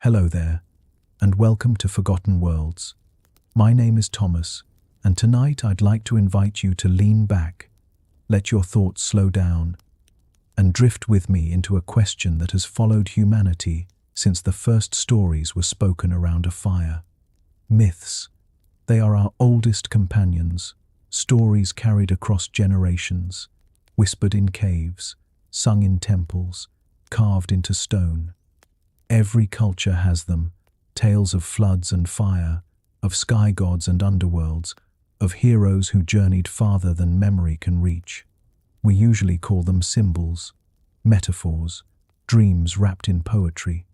Hello there, and welcome to Forgotten Worlds. My name is Thomas, and tonight I'd like to invite you to lean back, let your thoughts slow down, and drift with me into a question that has followed humanity since the first stories were spoken around a fire. Myths. They are our oldest companions, stories carried across generations, whispered in caves, sung in temples, carved into stone. Every culture has them, tales of floods and fire, of sky gods and underworlds, of heroes who journeyed farther than memory can reach. We usually call them symbols, metaphors, dreams wrapped in poetry,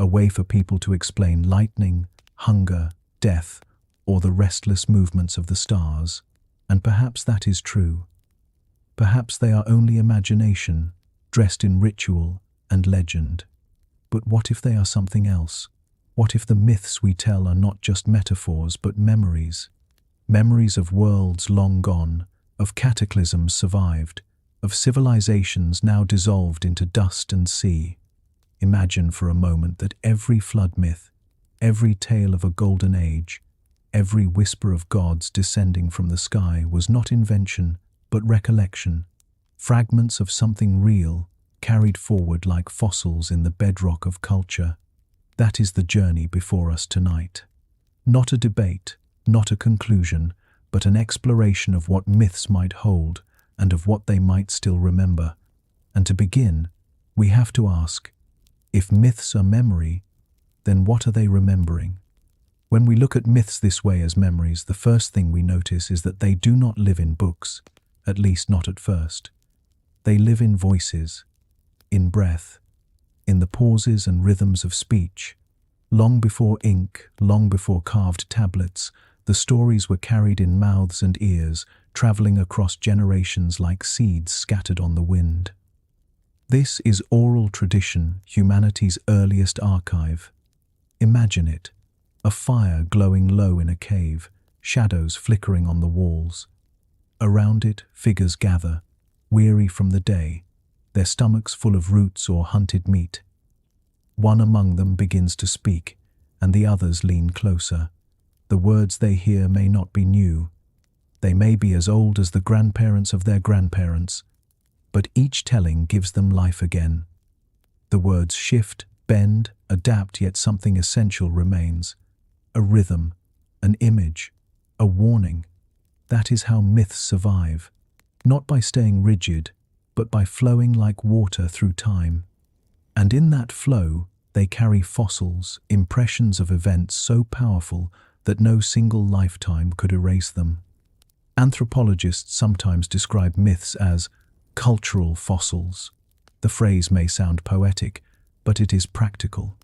a way for people to explain lightning, hunger, death, or the restless movements of the stars. And perhaps that is true. Perhaps they are only imagination, dressed in ritual and legend. But what if they are something else? What if the myths we tell are not just metaphors but memories? Memories of worlds long gone, of cataclysms survived, of civilizations now dissolved into dust and sea. Imagine for a moment that every flood myth, every tale of a golden age, every whisper of gods descending from the sky was not invention but recollection, fragments of something real, carried forward like fossils in the bedrock of culture. That is the journey before us tonight. Not a debate, not a conclusion, but an exploration of what myths might hold and of what they might still remember. And to begin, we have to ask, if myths are memory, then what are they remembering? When we look at myths this way as memories, the first thing we notice is that they do not live in books, at least not at first. They live in voices, in breath, in the pauses and rhythms of speech. Long before ink, long before carved tablets, the stories were carried in mouths and ears, traveling across generations like seeds scattered on the wind. This is oral tradition, humanity's earliest archive. Imagine it, a fire glowing low in a cave, shadows flickering on the walls. Around it, figures gather, weary from the day, their stomachs full of roots or hunted meat. One among them begins to speak, and the others lean closer. The words they hear may not be new. They may be as old as the grandparents of their grandparents, but each telling gives them life again. The words shift, bend, adapt, yet something essential remains. A rhythm, an image, a warning. That is how myths survive, not by staying rigid, but by flowing like water through time. And in that flow, they carry fossils, impressions of events so powerful that no single lifetime could erase them. Anthropologists sometimes describe myths as cultural fossils. The phrase may sound poetic, but it is practical.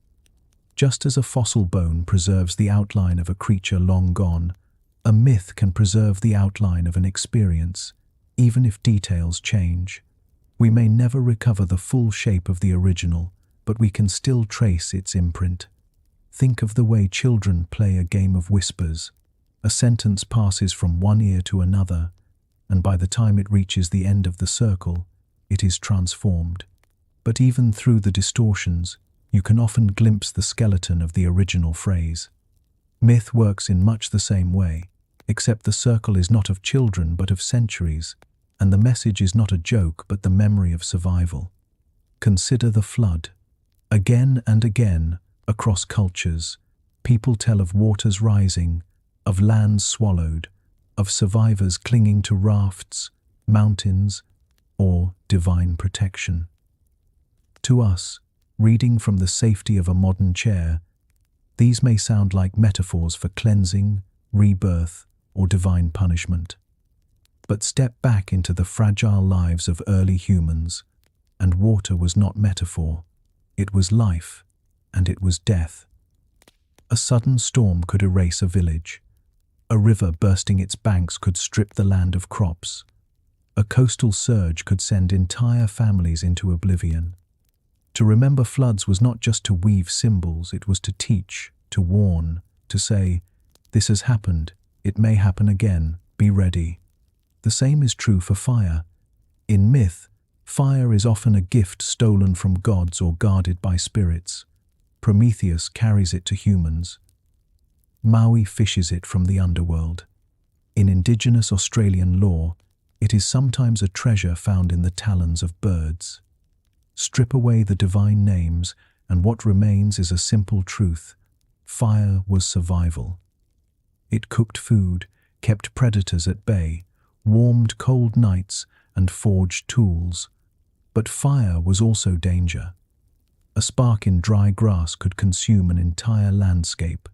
Just as a fossil bone preserves the outline of a creature long gone, a myth can preserve the outline of an experience, even if details change. We may never recover the full shape of the original, but we can still trace its imprint. Think of the way children play a game of whispers. A sentence passes from one ear to another, and by the time it reaches the end of the circle, it is transformed. But even through the distortions, you can often glimpse the skeleton of the original phrase. Myth works in much the same way, except the circle is not of children but of centuries, and the message is not a joke but the memory of survival. Consider the flood. Again and again, across cultures, people tell of waters rising, of lands swallowed, of survivors clinging to rafts, mountains, or divine protection. To us, reading from the safety of a modern chair, these may sound like metaphors for cleansing, rebirth, or divine punishment. But step back into the fragile lives of early humans, and water was not metaphor. It was life, and it was death. A sudden storm could erase a village. A river bursting its banks could strip the land of crops. A coastal surge could send entire families into oblivion. To remember floods was not just to weave symbols, it was to teach, to warn, to say, "This has happened, it may happen again, be ready." The same is true for fire. In myth, fire is often a gift stolen from gods or guarded by spirits. Prometheus carries it to humans. Maui fishes it from the underworld. In indigenous Australian lore, it is sometimes a treasure found in the talons of birds. Strip away the divine names, and what remains is a simple truth. Fire was survival. It cooked food, kept predators at bay, warmed cold nights, and forged tools. But fire was also danger. A spark in dry grass could consume an entire landscape.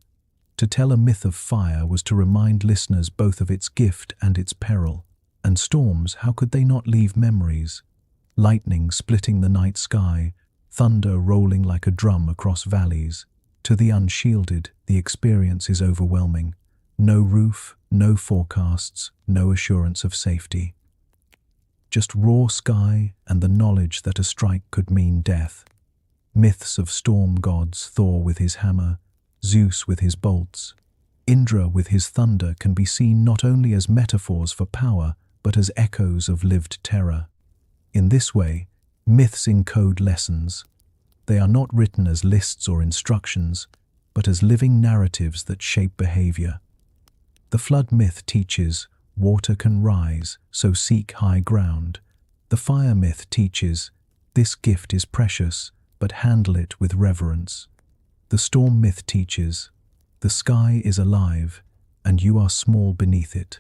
To tell a myth of fire was to remind listeners both of its gift and its peril. And storms, how could they not leave memories? Lightning splitting the night sky, thunder rolling like a drum across valleys. To the unshielded, the experience is overwhelming. No roof, no forecasts, no assurance of safety. Just raw sky and the knowledge that a strike could mean death. Myths of storm gods, Thor with his hammer, Zeus with his bolts, Indra with his thunder can be seen not only as metaphors for power, but as echoes of lived terror. In this way, myths encode lessons. They are not written as lists or instructions, but as living narratives that shape behavior. The flood myth teaches, water can rise, so seek high ground. The fire myth teaches, this gift is precious, but handle it with reverence. The storm myth teaches, the sky is alive, and you are small beneath it.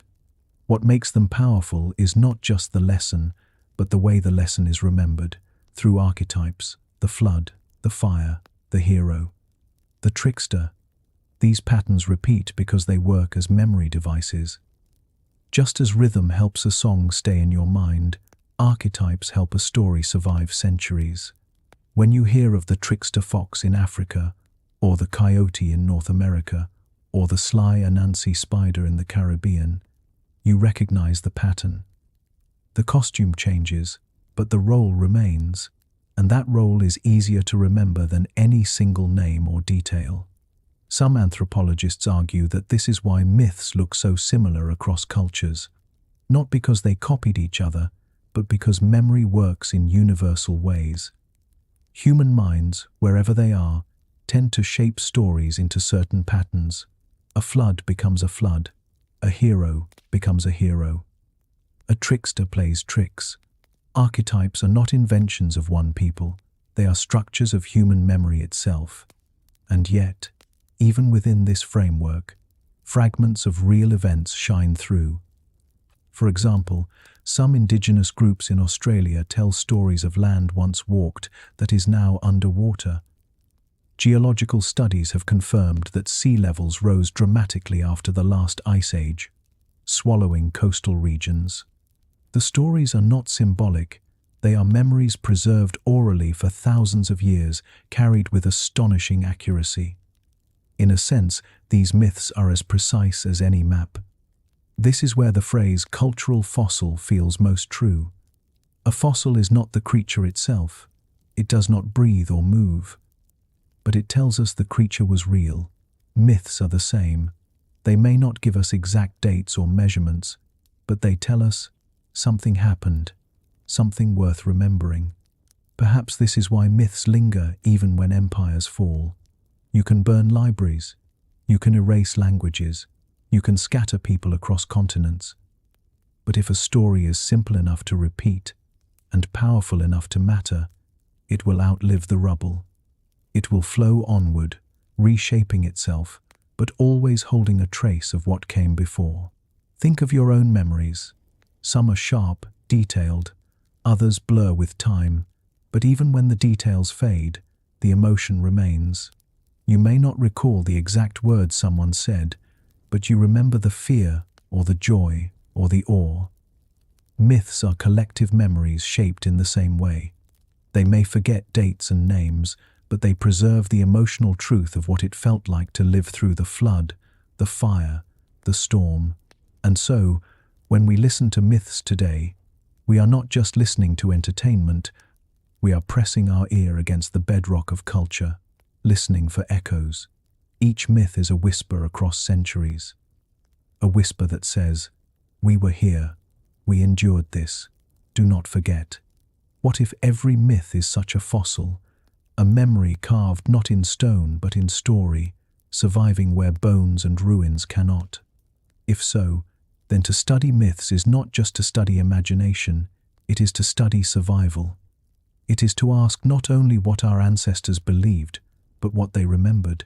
What makes them powerful is not just the lesson, but the way the lesson is remembered, through archetypes, the flood, the fire, the hero, the trickster. These patterns repeat because they work as memory devices. Just as rhythm helps a song stay in your mind, archetypes help a story survive centuries. When you hear of the trickster fox in Africa, or the coyote in North America, or the sly Anansi spider in the Caribbean, you recognize the pattern. The costume changes, but the role remains, and that role is easier to remember than any single name or detail. Some anthropologists argue that this is why myths look so similar across cultures, not because they copied each other, but because memory works in universal ways. Human minds, wherever they are, tend to shape stories into certain patterns. A flood becomes a flood. A hero becomes a hero. A trickster plays tricks. Archetypes are not inventions of one people. They are structures of human memory itself. And yet, even within this framework, fragments of real events shine through. For example, some indigenous groups in Australia tell stories of land once walked that is now underwater. Geological studies have confirmed that sea levels rose dramatically after the last ice age, swallowing coastal regions. The stories are not symbolic, they are memories preserved orally for thousands of years, carried with astonishing accuracy. In a sense, these myths are as precise as any map. This is where the phrase cultural fossil feels most true. A fossil is not the creature itself. It does not breathe or move. But it tells us the creature was real. Myths are the same. They may not give us exact dates or measurements, but they tell us something happened, something worth remembering. Perhaps this is why myths linger even when empires fall. You can burn libraries. You can erase languages. You can scatter people across continents. But if a story is simple enough to repeat and powerful enough to matter, it will outlive the rubble. It will flow onward, reshaping itself, but always holding a trace of what came before. Think of your own memories. Some are sharp, detailed, others blur with time, but even when the details fade, the emotion remains. You may not recall the exact words someone said, but you remember the fear, or the joy, or the awe. Myths are collective memories shaped in the same way. They may forget dates and names, but they preserve the emotional truth of what it felt like to live through the flood, the fire, the storm. And so, when we listen to myths today, we are not just listening to entertainment, we are pressing our ear against the bedrock of culture, listening for echoes. Each myth is a whisper across centuries. A whisper that says, "We were here, we endured this, do not forget." What if every myth is such a fossil? a memory carved not in stone but in story, surviving where bones and ruins cannot. If so, then to study myths is not just to study imagination, it is to study survival. It is to ask not only what our ancestors believed, but what they remembered.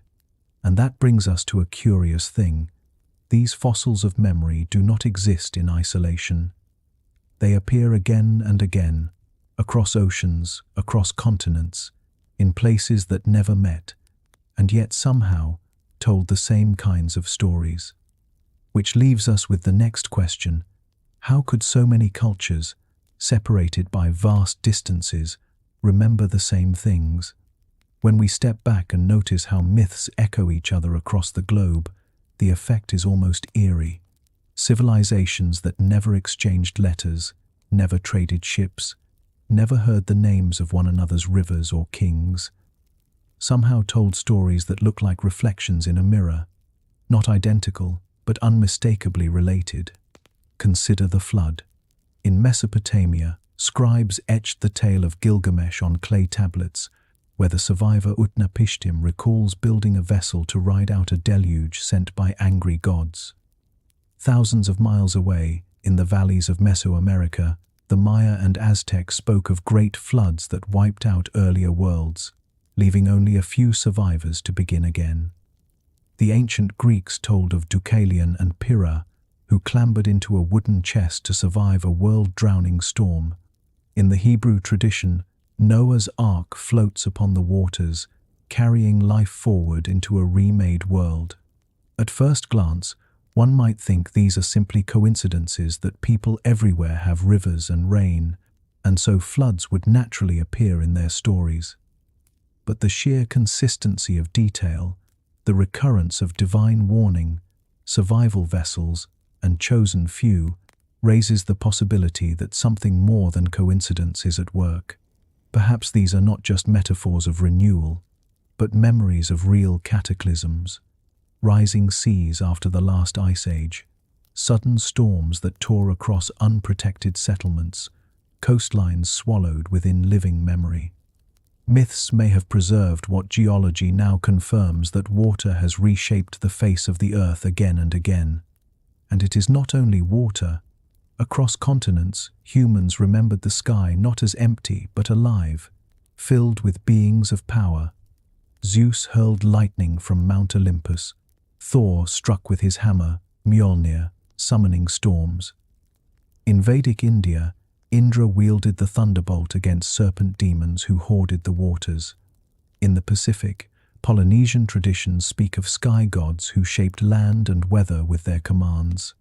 And that brings us to a curious thing. These fossils of memory do not exist in isolation. They appear again and again, across oceans, across continents, in places that never met, and yet somehow told the same kinds of stories. Which leaves us with the next question: how could so many cultures, separated by vast distances, remember the same things? When we step back and notice how myths echo each other across the globe, the effect is almost eerie. Civilizations that never exchanged letters, never traded ships, never heard the names of one another's rivers or kings, somehow told stories that look like reflections in a mirror, not identical, but unmistakably related. Consider the flood. In Mesopotamia, scribes etched the tale of Gilgamesh on clay tablets, where the survivor Utnapishtim recalls building a vessel to ride out a deluge sent by angry gods. Thousands of miles away, in the valleys of Mesoamerica, the Maya and Aztecs spoke of great floods that wiped out earlier worlds, leaving only a few survivors to begin again. The ancient Greeks told of Deucalion and Pyrrha, who clambered into a wooden chest to survive a world-drowning storm. In the Hebrew tradition, Noah's Ark floats upon the waters, carrying life forward into a remade world. At first glance, one might think these are simply coincidences that people everywhere have rivers and rain, and so floods would naturally appear in their stories. But the sheer consistency of detail, the recurrence of divine warning, survival vessels, and chosen few, raises the possibility that something more than coincidence is at work. Perhaps these are not just metaphors of renewal, but memories of real cataclysms, rising seas after the last ice age, sudden storms that tore across unprotected settlements, coastlines swallowed within living memory. Myths may have preserved what geology now confirms, that water has reshaped the face of the earth again and again. And it is not only water. Across continents, humans remembered the sky not as empty but alive, filled with beings of power. Zeus hurled lightning from Mount Olympus. Thor struck with his hammer, Mjolnir, summoning storms. In Vedic India, Indra wielded the thunderbolt against serpent demons who hoarded the waters. In the Pacific, Polynesian traditions speak of sky gods who shaped land and weather with their commands.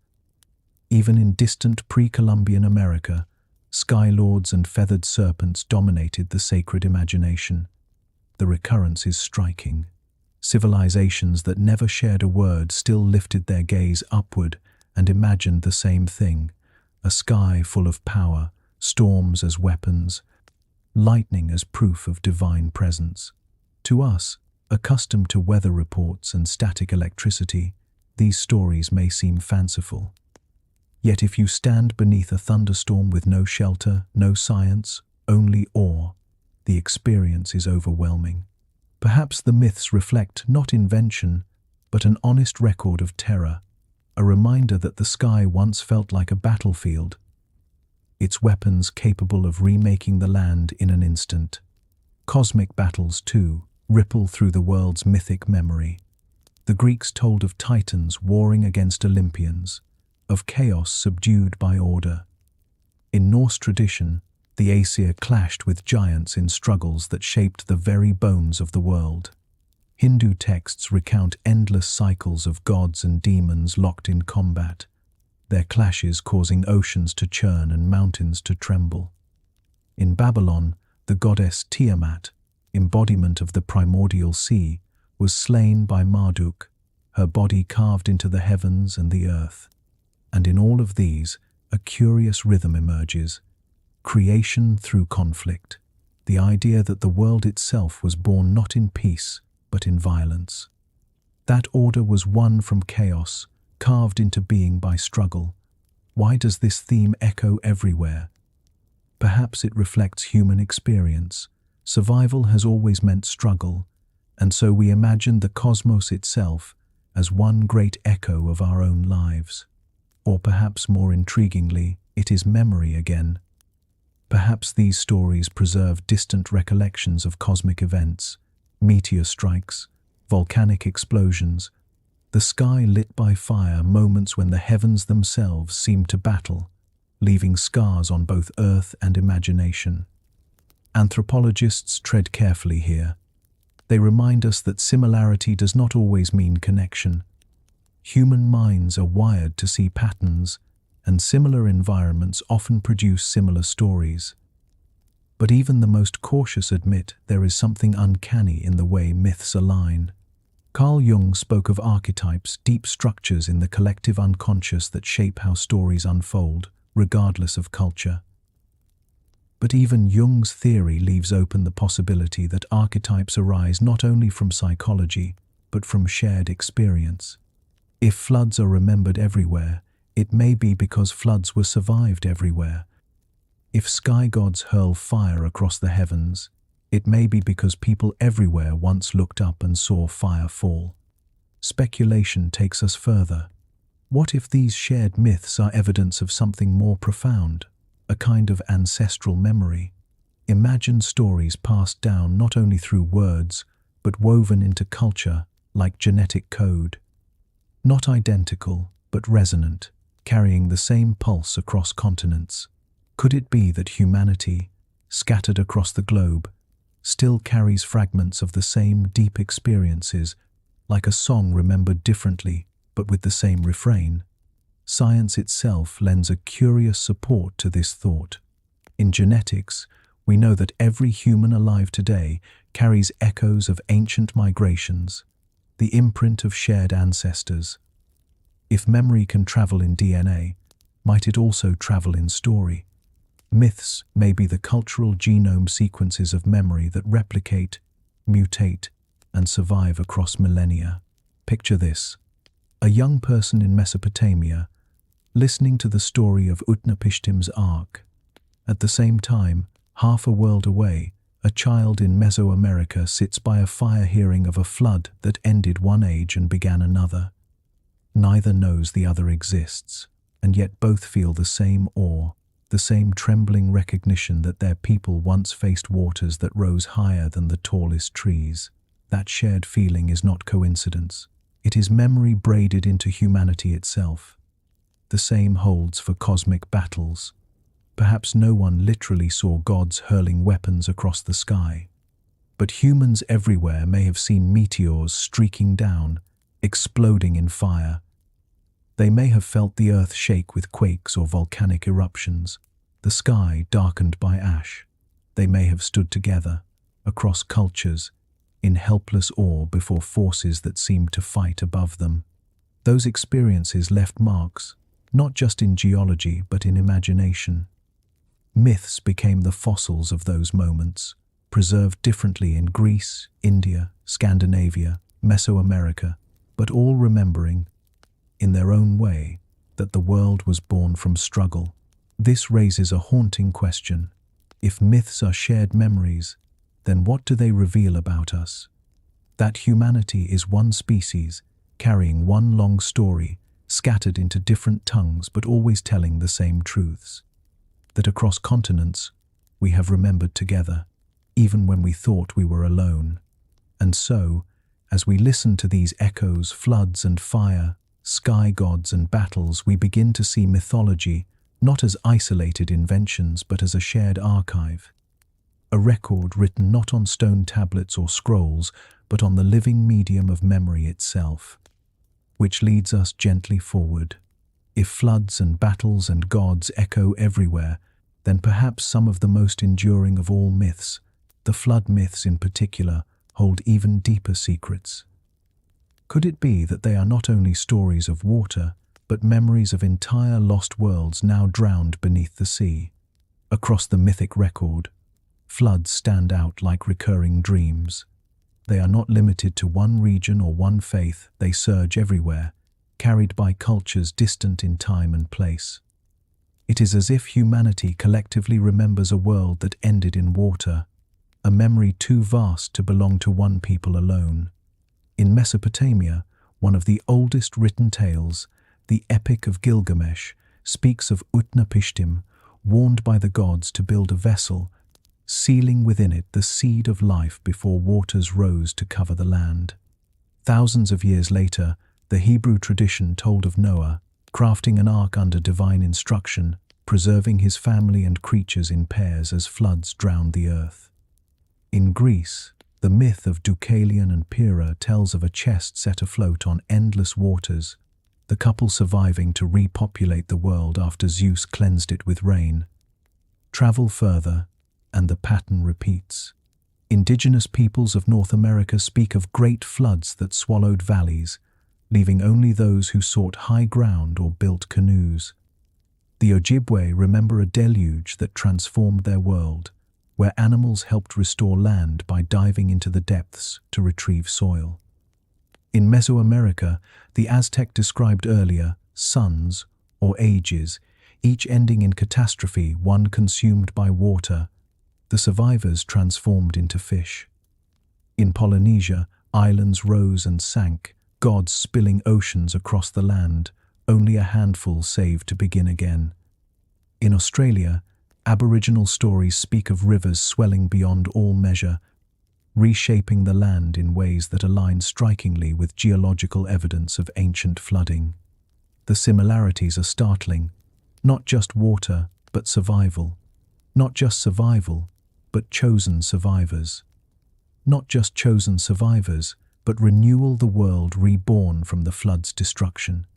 Even in distant pre-Columbian America, sky lords and feathered serpents dominated the sacred imagination. The recurrence is striking. Civilizations that never shared a word still lifted their gaze upward and imagined the same thing: a sky full of power, storms as weapons, lightning as proof of divine presence. To us, accustomed to weather reports and static electricity, these stories may seem fanciful. Yet if you stand beneath a thunderstorm with no shelter, no science, only awe, the experience is overwhelming. Perhaps the myths reflect not invention, but an honest record of terror, a reminder that the sky once felt like a battlefield, its weapons capable of remaking the land in an instant. Cosmic battles, too, ripple through the world's mythic memory. The Greeks told of titans warring against Olympians, of chaos subdued by order. In Norse tradition, the Aesir clashed with giants in struggles that shaped the very bones of the world. Hindu texts recount endless cycles of gods and demons locked in combat, their clashes causing oceans to churn and mountains to tremble. In Babylon, the goddess Tiamat, embodiment of the primordial sea, was slain by Marduk, her body carved into the heavens and the earth. And in all of these, a curious rhythm emerges: creation through conflict, the idea that the world itself was born not in peace, but in violence. That order was won from chaos, carved into being by struggle. Why does this theme echo everywhere? Perhaps it reflects human experience, survival has always meant struggle, and so we imagine the cosmos itself as one great echo of our own lives. Or perhaps more intriguingly, it is memory again. Perhaps these stories preserve distant recollections of cosmic events, meteor strikes, volcanic explosions, the sky lit by fire, moments when the heavens themselves seemed to battle, leaving scars on both earth and imagination. Anthropologists tread carefully here. They remind us that similarity does not always mean connection. Human minds are wired to see patterns, and similar environments often produce similar stories. But even the most cautious admit there is something uncanny in the way myths align. Carl Jung spoke of archetypes, deep structures in the collective unconscious that shape how stories unfold, regardless of culture. But even Jung's theory leaves open the possibility that archetypes arise not only from psychology, but from shared experience. If floods are remembered everywhere, it may be because floods were survived everywhere. If sky gods hurl fire across the heavens, it may be because people everywhere once looked up and saw fire fall. Speculation takes us further. What if these shared myths are evidence of something more profound, a kind of ancestral memory? Imagine stories passed down not only through words, but woven into culture like genetic code. Not identical, but resonant, carrying the same pulse across continents. Could it be that humanity, scattered across the globe, still carries fragments of the same deep experiences, like a song remembered differently, but with the same refrain? Science itself lends a curious support to this thought. In genetics, we know that every human alive today carries echoes of ancient migrations, the imprint of shared ancestors. If memory can travel in DNA, might it also travel in story? Myths may be the cultural genome sequences of memory that replicate, mutate, and survive across millennia. Picture this: a young person in Mesopotamia, listening to the story of Utnapishtim's Ark. At the same time, half a world away, a child in Mesoamerica sits by a fire hearing of a flood that ended one age and began another. Neither knows the other exists, and yet both feel the same awe, the same trembling recognition that their people once faced waters that rose higher than the tallest trees. That shared feeling is not coincidence. It is memory braided into humanity itself. The same holds for cosmic battles. Perhaps no one literally saw gods hurling weapons across the sky, but humans everywhere may have seen meteors streaking down, exploding in fire. They may have felt the earth shake with quakes or volcanic eruptions, the sky darkened by ash. They may have stood together, across cultures, in helpless awe before forces that seemed to fight above them. Those experiences left marks, not just in geology but in imagination. Myths became the fossils of those moments, preserved differently in Greece, India, Scandinavia, Mesoamerica, but all remembering, in their own way, that the world was born from struggle. This raises a haunting question. If myths are shared memories, then what do they reveal about us? That humanity is one species, carrying one long story, scattered into different tongues but always telling the same truths. That across continents, we have remembered together, even when we thought we were alone. And so, as we listen to these echoes, floods and fire, sky gods and battles, we begin to see mythology not as isolated inventions but as a shared archive. A record written not on stone tablets or scrolls, but on the living medium of memory itself. Which leads us gently forward. If floods and battles and gods echo everywhere, then perhaps some of the most enduring of all myths, the flood myths in particular, hold even deeper secrets. Could it be that they are not only stories of water, but memories of entire lost worlds now drowned beneath the sea? Across the mythic record, floods stand out like recurring dreams. They are not limited to one region or one faith, they surge everywhere, carried by cultures distant in time and place. It is as if humanity collectively remembers a world that ended in water, a memory too vast to belong to one people alone. In Mesopotamia, one of the oldest written tales, the Epic of Gilgamesh, speaks of Utnapishtim, warned by the gods to build a vessel, sealing within it the seed of life before waters rose to cover the land. Thousands of years later, the Hebrew tradition told of Noah, crafting an ark under divine instruction, preserving his family and creatures in pairs as floods drowned the earth. In Greece, the myth of Deucalion and Pyrrha tells of a chest set afloat on endless waters, the couple surviving to repopulate the world after Zeus cleansed it with rain. Travel further, and the pattern repeats. Indigenous peoples of North America speak of great floods that swallowed valleys, leaving only those who sought high ground or built canoes. The Ojibwe remember a deluge that transformed their world, where animals helped restore land by diving into the depths to retrieve soil. In Mesoamerica, the Aztec described earlier suns, or ages, each ending in catastrophe, one consumed by water, the survivors transformed into fish. In Polynesia, islands rose and sank, gods spilling oceans across the land, only a handful saved to begin again. In Australia, Aboriginal stories speak of rivers swelling beyond all measure, reshaping the land in ways that align strikingly with geological evidence of ancient flooding. The similarities are startling. Not just water, but survival. Not just survival, but chosen survivors. Not just chosen survivors, but renewal, the world reborn from the flood's destruction.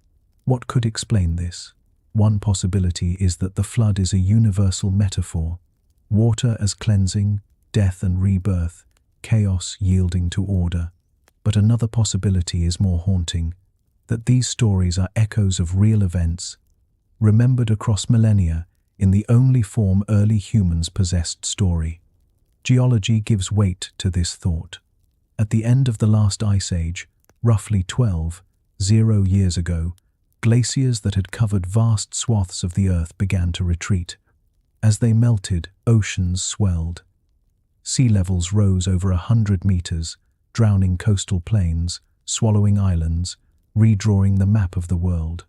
What could explain this? One possibility is that the flood is a universal metaphor. Water as cleansing, death and rebirth, chaos yielding to order. But another possibility is more haunting, that these stories are echoes of real events, remembered across millennia in the only form early humans possessed: story. Geology gives weight to this thought. At the end of the last ice age, roughly 12,000 years ago, glaciers that had covered vast swaths of the earth began to retreat. As they melted, oceans swelled. Sea levels rose over 100 meters, drowning coastal plains, swallowing islands, redrawing the map of the world.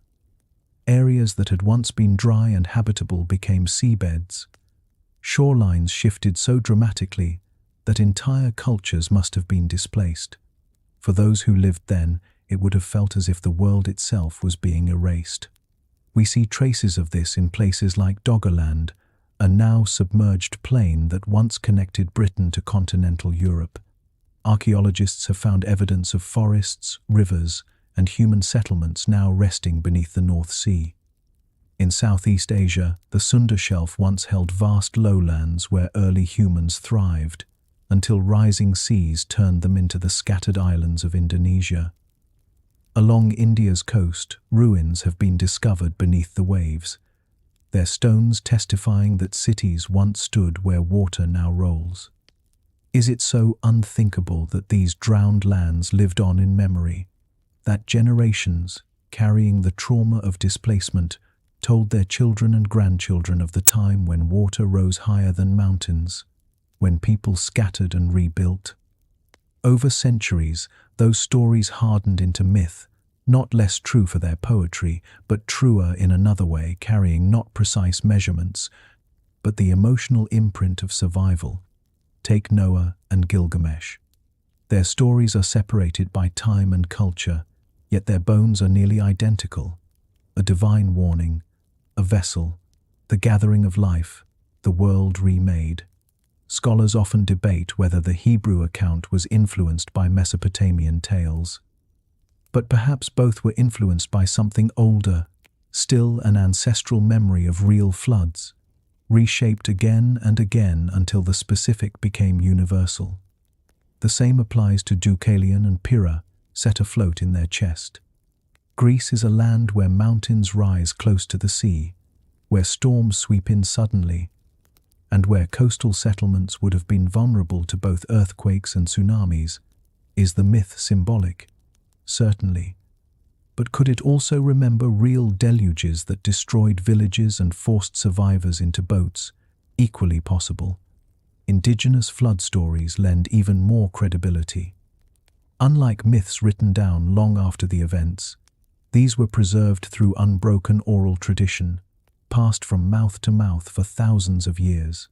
Areas that had once been dry and habitable became seabeds. Shorelines shifted so dramatically that entire cultures must have been displaced. For those who lived then, it would have felt as if the world itself was being erased. We see traces of this in places like Doggerland, a now submerged plain that once connected Britain to continental Europe. Archaeologists have found evidence of forests, rivers, and human settlements now resting beneath the North Sea. In Southeast Asia, the Sunda Shelf once held vast lowlands where early humans thrived, until rising seas turned them into the scattered islands of Indonesia. Along India's coast, ruins have been discovered beneath the waves, their stones testifying that cities once stood where water now rolls. Is it so unthinkable that these drowned lands lived on in memory, that generations, carrying the trauma of displacement, told their children and grandchildren of the time when water rose higher than mountains, when people scattered and rebuilt? Over centuries, those stories hardened into myth, not less true for their poetry, but truer in another way, carrying not precise measurements, but the emotional imprint of survival. Take Noah and Gilgamesh. Their stories are separated by time and culture, yet their bones are nearly identical. A divine warning, a vessel, the gathering of life, the world remade. Scholars often debate whether the Hebrew account was influenced by Mesopotamian tales. But perhaps both were influenced by something older, still an ancestral memory of real floods, reshaped again and again until the specific became universal. The same applies to Deucalion and Pyrrha, set afloat in their chest. Greece is a land where mountains rise close to the sea, where storms sweep in suddenly, and where coastal settlements would have been vulnerable to both earthquakes and tsunamis. Is the myth symbolic? Certainly. But could it also remember real deluges that destroyed villages and forced survivors into boats? Equally possible. indigenous flood stories lend even more credibility. Unlike myths written down long after the events, these were preserved through unbroken oral tradition, passed from mouth to mouth for thousands of years.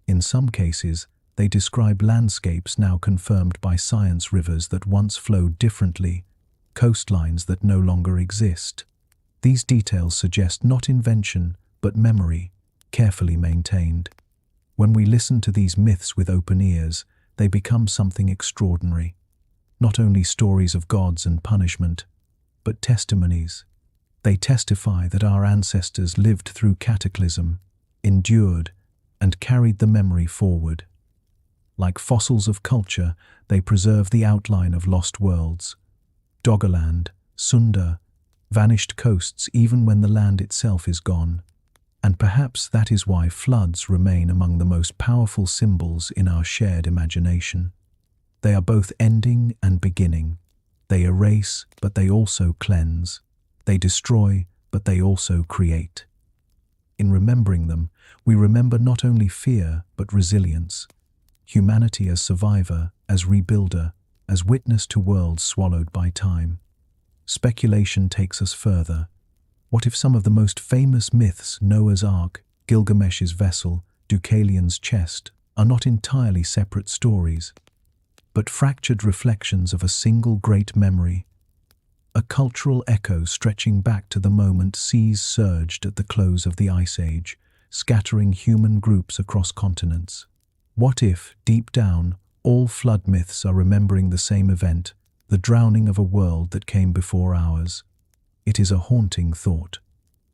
In some cases, they describe landscapes now confirmed by science, rivers that once flowed differently, coastlines that no longer exist. These details suggest not invention, but memory, carefully maintained. When we listen to these myths with open ears, they become something extraordinary. Not only stories of gods and punishment, but testimonies. They testify that our ancestors lived through cataclysm, endured, and carried the memory forward. Like fossils of culture, they preserve the outline of lost worlds. Doggerland, Sunda, vanished coasts even when the land itself is gone. And perhaps that is why floods remain among the most powerful symbols in our shared imagination. They are both ending and beginning. They erase, but they also cleanse. They destroy, but they also create. In remembering them, we remember not only fear, but resilience. Humanity as survivor, as rebuilder, as witness to worlds swallowed by time. Speculation takes us further. What if some of the most famous myths, Noah's Ark, Gilgamesh's vessel, Deucalion's chest, are not entirely separate stories, but fractured reflections of a single great memory? A cultural echo stretching back to the moment seas surged at the close of the Ice Age, scattering human groups across continents. What if, deep down, all flood myths are remembering the same event, the drowning of a world that came before ours? It is a haunting thought.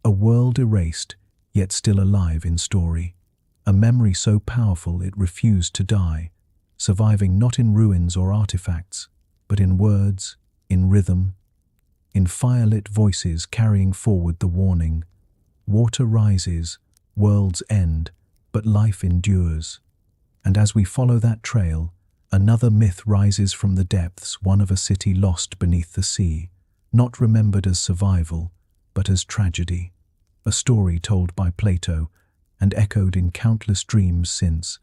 A world erased, yet still alive in story. A memory so powerful it refused to die, surviving not in ruins or artifacts, but in words, in rhythm, in firelit voices carrying forward the warning. Water rises, worlds end, but life endures. And as we follow that trail, another myth rises from the depths, one of a city lost beneath the sea, not remembered as survival, but as tragedy. A story told by Plato and echoed in countless dreams since,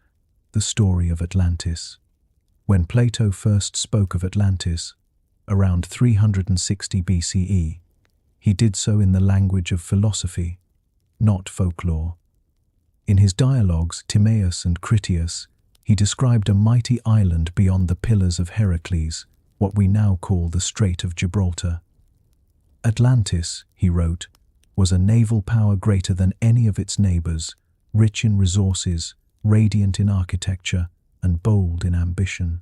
the story of Atlantis. When Plato first spoke of Atlantis, around 360 BCE, he did so in the language of philosophy, not folklore. In his dialogues, Timaeus and Critias, he described a mighty island beyond the Pillars of Heracles, what we now call the Strait of Gibraltar. Atlantis, he wrote, was a naval power greater than any of its neighbors, rich in resources, radiant in architecture, and bold in ambition.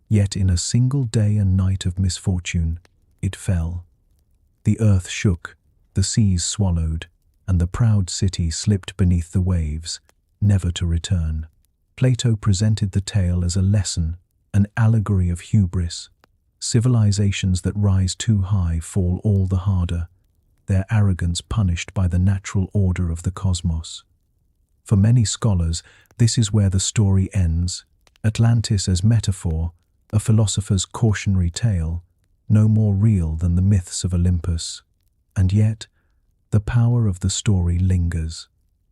Yet in a single day and night of misfortune, it fell. The earth shook, the seas swallowed, and the proud city slipped beneath the waves, never to return. Plato presented the tale as a lesson, an allegory of hubris. Civilizations that rise too high fall all the harder, their arrogance punished by the natural order of the cosmos. For many scholars, this is where the story ends. Atlantis as metaphor, a philosopher's cautionary tale, no more real than the myths of Olympus. And yet, the power of the story lingers.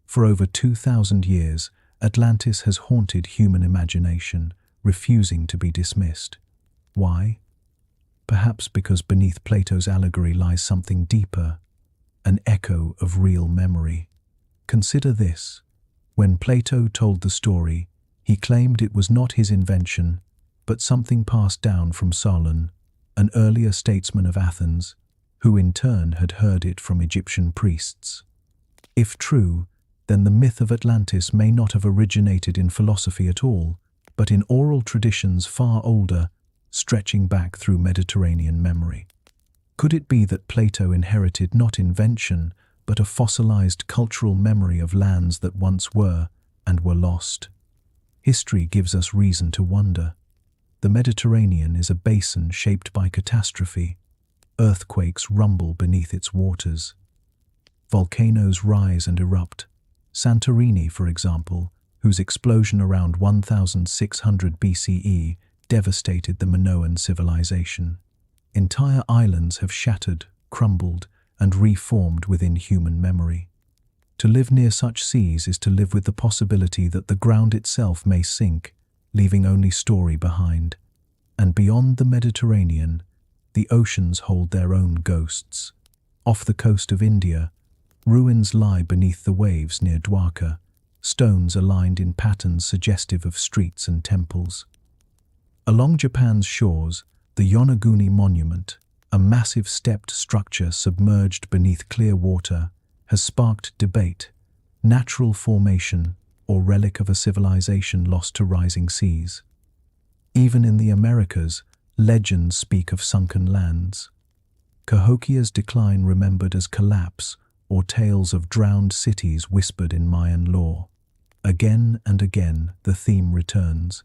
For over 2,000 years, Atlantis has haunted human imagination, refusing to be dismissed. Why? Perhaps because beneath Plato's allegory lies something deeper, an echo of real memory. Consider this. When Plato told the story, he claimed it was not his invention, but something passed down from Solon, an earlier statesman of Athens, who in turn had heard it from Egyptian priests. If true, then the myth of Atlantis may not have originated in philosophy at all, but in oral traditions far older, stretching back through Mediterranean memory. Could it be that Plato inherited not invention, but a fossilized cultural memory of lands that once were and were lost? History gives us reason to wonder. The Mediterranean is a basin shaped by catastrophe. Earthquakes rumble beneath its waters. Volcanoes rise and erupt. Santorini, for example, whose explosion around 1600 BCE devastated the Minoan civilization. Entire islands have shattered, crumbled, and reformed within human memory. To live near such seas is to live with the possibility that the ground itself may sink, leaving only story behind. And beyond the Mediterranean, the oceans hold their own ghosts. Off the coast of India, ruins lie beneath the waves near Dwarka, stones aligned in patterns suggestive of streets and temples. Along Japan's shores, the Yonaguni Monument, a massive stepped structure submerged beneath clear water, has sparked debate: natural formation or relic of a civilization lost to rising seas. Even in the Americas, legends speak of sunken lands. Cahokia's decline remembered as collapse, or tales of drowned cities whispered in Mayan lore. Again and again, the theme returns.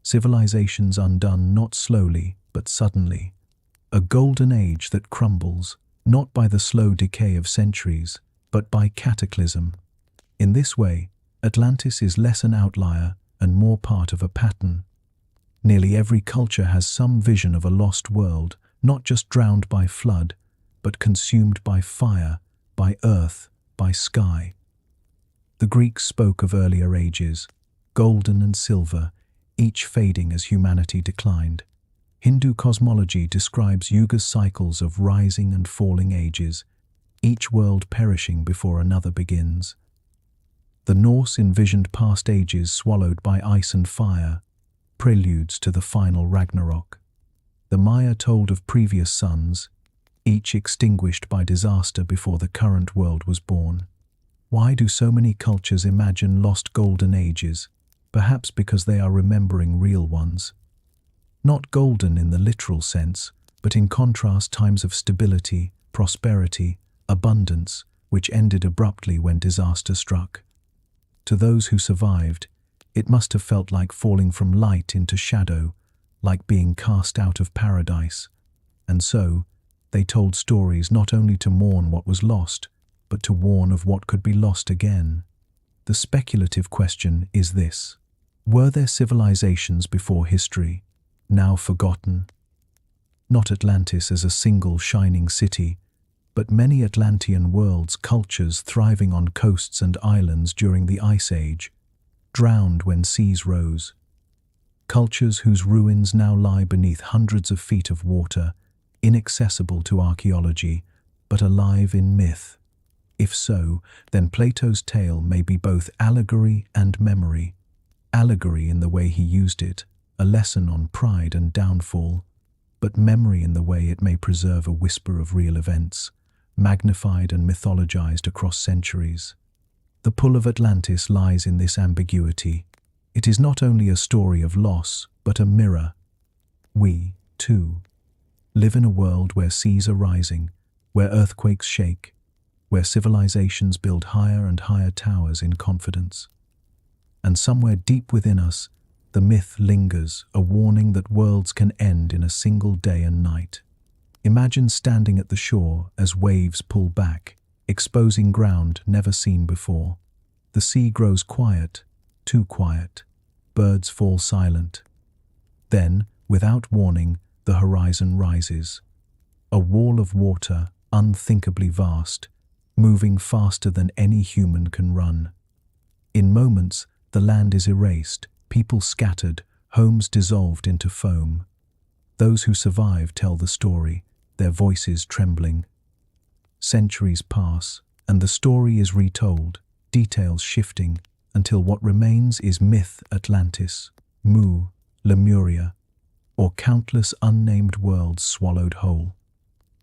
Civilizations undone not slowly, but suddenly. A golden age that crumbles, not by the slow decay of centuries, but by cataclysm. In this way, Atlantis is less an outlier and more part of a pattern. Nearly every culture has some vision of a lost world, not just drowned by flood, but consumed by fire, by earth, by sky. The Greeks spoke of earlier ages, golden and silver, each fading as humanity declined. Hindu cosmology describes yugas, cycles of rising and falling ages, each world perishing before another begins. The Norse envisioned past ages swallowed by ice and fire, preludes to the final Ragnarok. The Maya told of previous suns, each extinguished by disaster before the current world was born. Why do so many cultures imagine lost golden ages? Perhaps because they are remembering real ones. Not golden in the literal sense, but in contrast times of stability, prosperity, abundance, which ended abruptly when disaster struck. To those who survived, it must have felt like falling from light into shadow, like being cast out of paradise. And so, they told stories not only to mourn what was lost, but to warn of what could be lost again. The speculative question is this: were there civilizations before history, now forgotten? Not Atlantis as a single shining city, but many Atlantean worlds, cultures thriving on coasts and islands during the Ice Age, drowned when seas rose. Cultures whose ruins now lie beneath hundreds of feet of water, inaccessible to archaeology, but alive in myth. If so, then Plato's tale may be both allegory and memory. Allegory in the way he used it, a lesson on pride and downfall, but memory in the way it may preserve a whisper of real events, magnified and mythologized across centuries. The pull of Atlantis lies in this ambiguity. It is not only a story of loss, but a mirror. We, too, live in a world where seas are rising, where earthquakes shake, where civilizations build higher and higher towers in confidence. And somewhere deep within us, the myth lingers, a warning that worlds can end in a single day and night. Imagine standing at the shore as waves pull back, exposing ground never seen before. The sea grows quiet, too quiet. Birds fall silent. Then, without warning, the horizon rises. A wall of water, unthinkably vast, moving faster than any human can run. In moments, the land is erased, people scattered, homes dissolved into foam. Those who survive tell the story, their voices trembling. Centuries pass, and the story is retold, details shifting, until what remains is myth Atlantis, Mu, Lemuria, or countless unnamed worlds swallowed whole.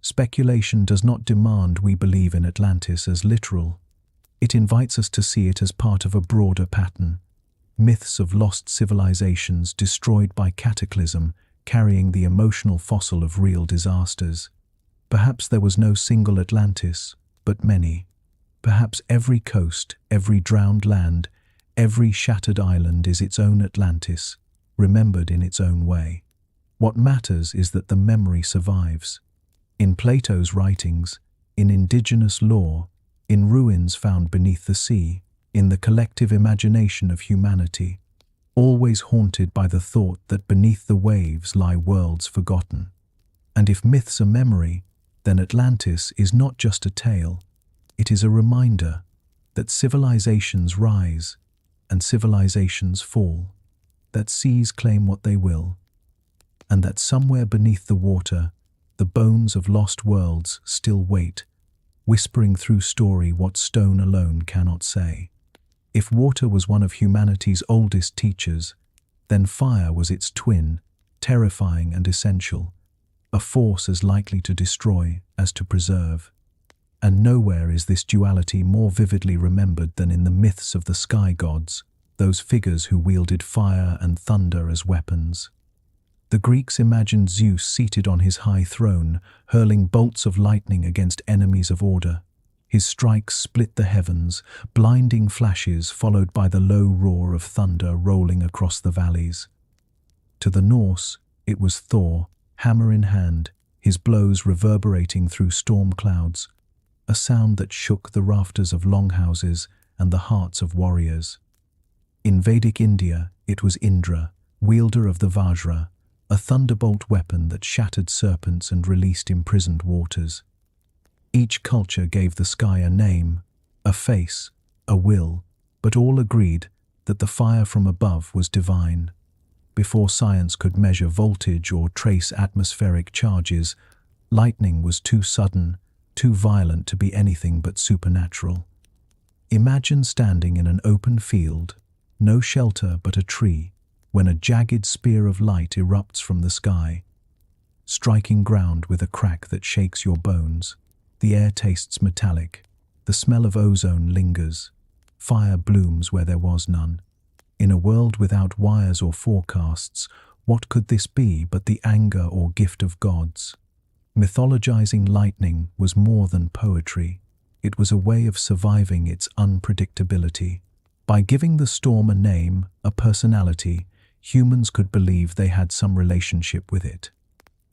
Speculation does not demand we believe in Atlantis as literal. It invites us to see it as part of a broader pattern. Myths of lost civilizations destroyed by cataclysm, carrying the emotional fossil of real disasters. Perhaps there was no single Atlantis, but many. Perhaps every coast, every drowned land, every shattered island is its own Atlantis, remembered in its own way. What matters is that the memory survives. In Plato's writings, in indigenous lore, in ruins found beneath the sea, in the collective imagination of humanity, always haunted by the thought that beneath the waves lie worlds forgotten. And if myths are memory, then Atlantis is not just a tale, it is a reminder that civilizations rise and civilizations fall, that seas claim what they will, and that somewhere beneath the water, the bones of lost worlds still wait, whispering through story what stone alone cannot say. If water was one of humanity's oldest teachers, then fire was its twin, terrifying and essential, a force as likely to destroy as to preserve. And nowhere is this duality more vividly remembered than in the myths of the sky gods, those figures who wielded fire and thunder as weapons. The Greeks imagined Zeus seated on his high throne, hurling bolts of lightning against enemies of order. His strikes split the heavens, blinding flashes followed by the low roar of thunder rolling across the valleys. To the Norse, it was Thor, hammer in hand, his blows reverberating through storm clouds, a sound that shook the rafters of longhouses and the hearts of warriors. In Vedic India, it was Indra, wielder of the Vajra, a thunderbolt weapon that shattered serpents and released imprisoned waters. Each culture gave the sky a name, a face, a will, but all agreed that the fire from above was divine. Before science could measure voltage or trace atmospheric charges, lightning was too sudden, too violent to be anything but supernatural. Imagine standing in an open field, no shelter but a tree, when a jagged spear of light erupts from the sky, striking ground with a crack that shakes your bones. The air tastes metallic, the smell of ozone lingers, fire blooms where there was none. In a world without wires or forecasts, what could this be but the anger or gift of gods? Mythologizing lightning was more than poetry. It was a way of surviving its unpredictability. By giving the storm a name, a personality, humans could believe they had some relationship with it.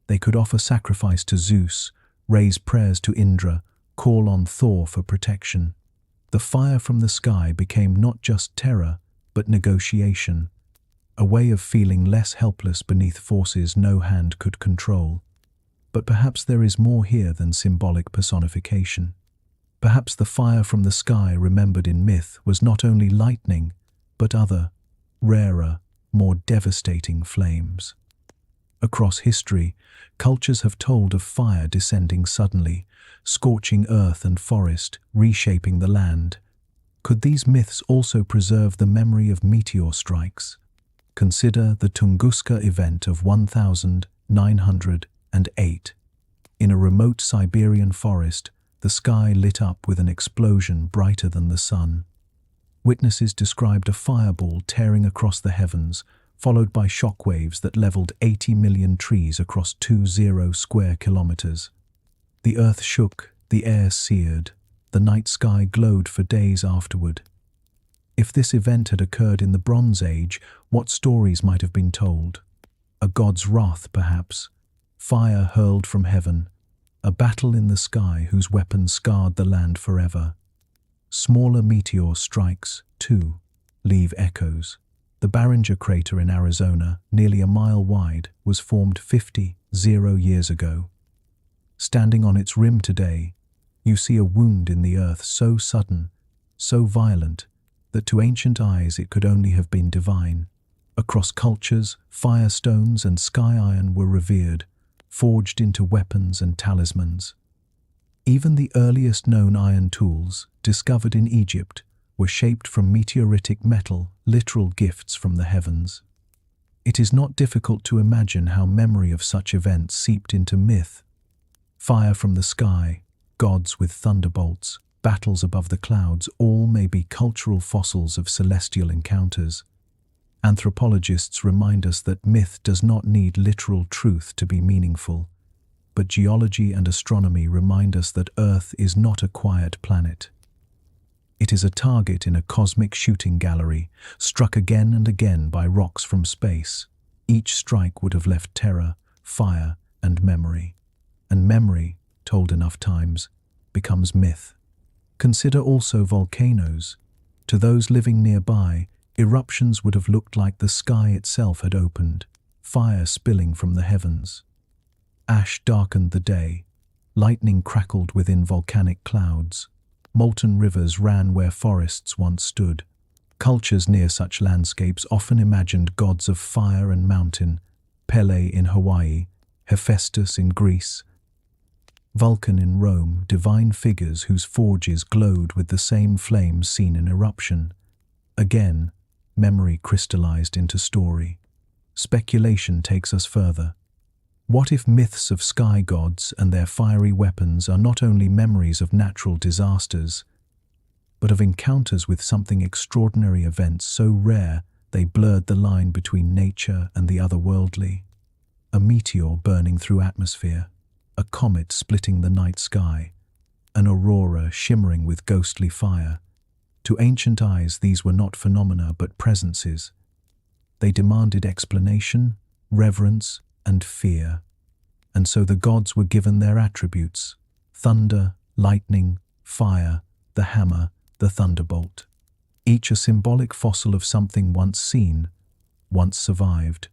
They could offer sacrifice to Zeus, raise prayers to Indra, call on Thor for protection. The fire from the sky became not just terror, but negotiation, a way of feeling less helpless beneath forces no hand could control. But perhaps there is more here than symbolic personification. Perhaps the fire from the sky remembered in myth was not only lightning, but other, rarer, more devastating flames. Across history, cultures have told of fire descending suddenly, scorching earth and forest, reshaping the land. Could these myths also preserve the memory of meteor strikes? Consider the Tunguska event of 1908. In a remote Siberian forest, the sky lit up with an explosion brighter than the sun. Witnesses described a fireball tearing across the heavens, followed by shockwaves that leveled 80 million trees across 20 square kilometers. The earth shook, the air seared, the night sky glowed for days afterward. If this event had occurred in the Bronze Age, what stories might have been told? A god's wrath, perhaps, fire hurled from heaven, a battle in the sky whose weapons scarred the land forever. Smaller meteor strikes, too, leave echoes. The Barringer crater in Arizona, nearly a mile wide, was formed 50 years ago. Standing on its rim today, you see a wound in the earth so sudden, so violent, that to ancient eyes it could only have been divine. Across cultures, firestones and sky iron were revered, forged into weapons and talismans. Even the earliest known iron tools, discovered in Egypt, were shaped from meteoritic metal, literal gifts from the heavens. It is not difficult to imagine how memory of such events seeped into myth. Fire from the sky, gods with thunderbolts, battles above the clouds, all may be cultural fossils of celestial encounters. Anthropologists remind us that myth does not need literal truth to be meaningful, but geology and astronomy remind us that Earth is not a quiet planet. It is a target in a cosmic shooting gallery, struck again and again by rocks from space. Each strike would have left terror, fire, and memory. And memory, told enough times, becomes myth. Consider also volcanoes. To those living nearby, eruptions would have looked like the sky itself had opened, fire spilling from the heavens. Ash darkened the day, lightning crackled within volcanic clouds. Molten rivers ran where forests once stood. Cultures near such landscapes often imagined gods of fire and mountain, Pele in Hawaii, Hephaestus in Greece, Vulcan in Rome, divine figures whose forges glowed with the same flames seen in eruption. Again, memory crystallized into story. Speculation takes us further. What if myths of sky gods and their fiery weapons are not only memories of natural disasters, but of encounters with something extraordinary, events so rare they blurred the line between nature and the otherworldly? A meteor burning through atmosphere, a comet splitting the night sky, an aurora shimmering with ghostly fire. To ancient eyes, these were not phenomena but presences. They demanded explanation, reverence, and fear. And so the gods were given their attributes: thunder, lightning, fire, the hammer, the thunderbolt. Each a symbolic fossil of something once seen, once survived.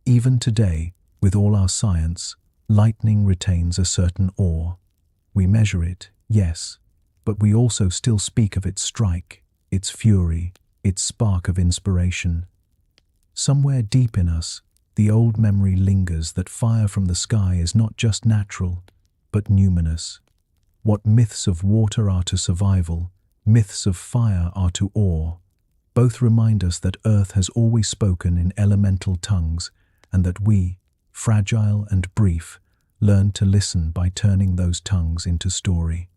Even today, with all our science, lightning retains a certain awe. We measure it, yes, but we also still speak of its strike, its fury, its spark of inspiration. Somewhere deep in us, the old memory lingers that fire from the sky is not just natural, but numinous. What myths of water are to survival, myths of fire are to awe. Both remind us that Earth has always spoken in elemental tongues, and that we, fragile and brief, learn to listen by turning those tongues into story.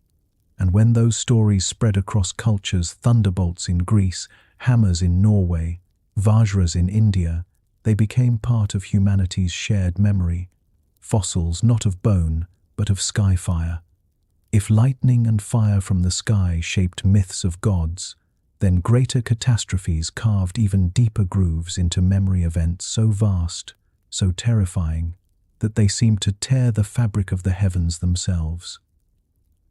And when those stories spread across cultures, thunderbolts in Greece, hammers in Norway, Vajras in India, they became part of humanity's shared memory, fossils not of bone, but of sky fire. If lightning and fire from the sky shaped myths of gods, then greater catastrophes carved even deeper grooves into memory, events so vast, so terrifying, that they seemed to tear the fabric of the heavens themselves.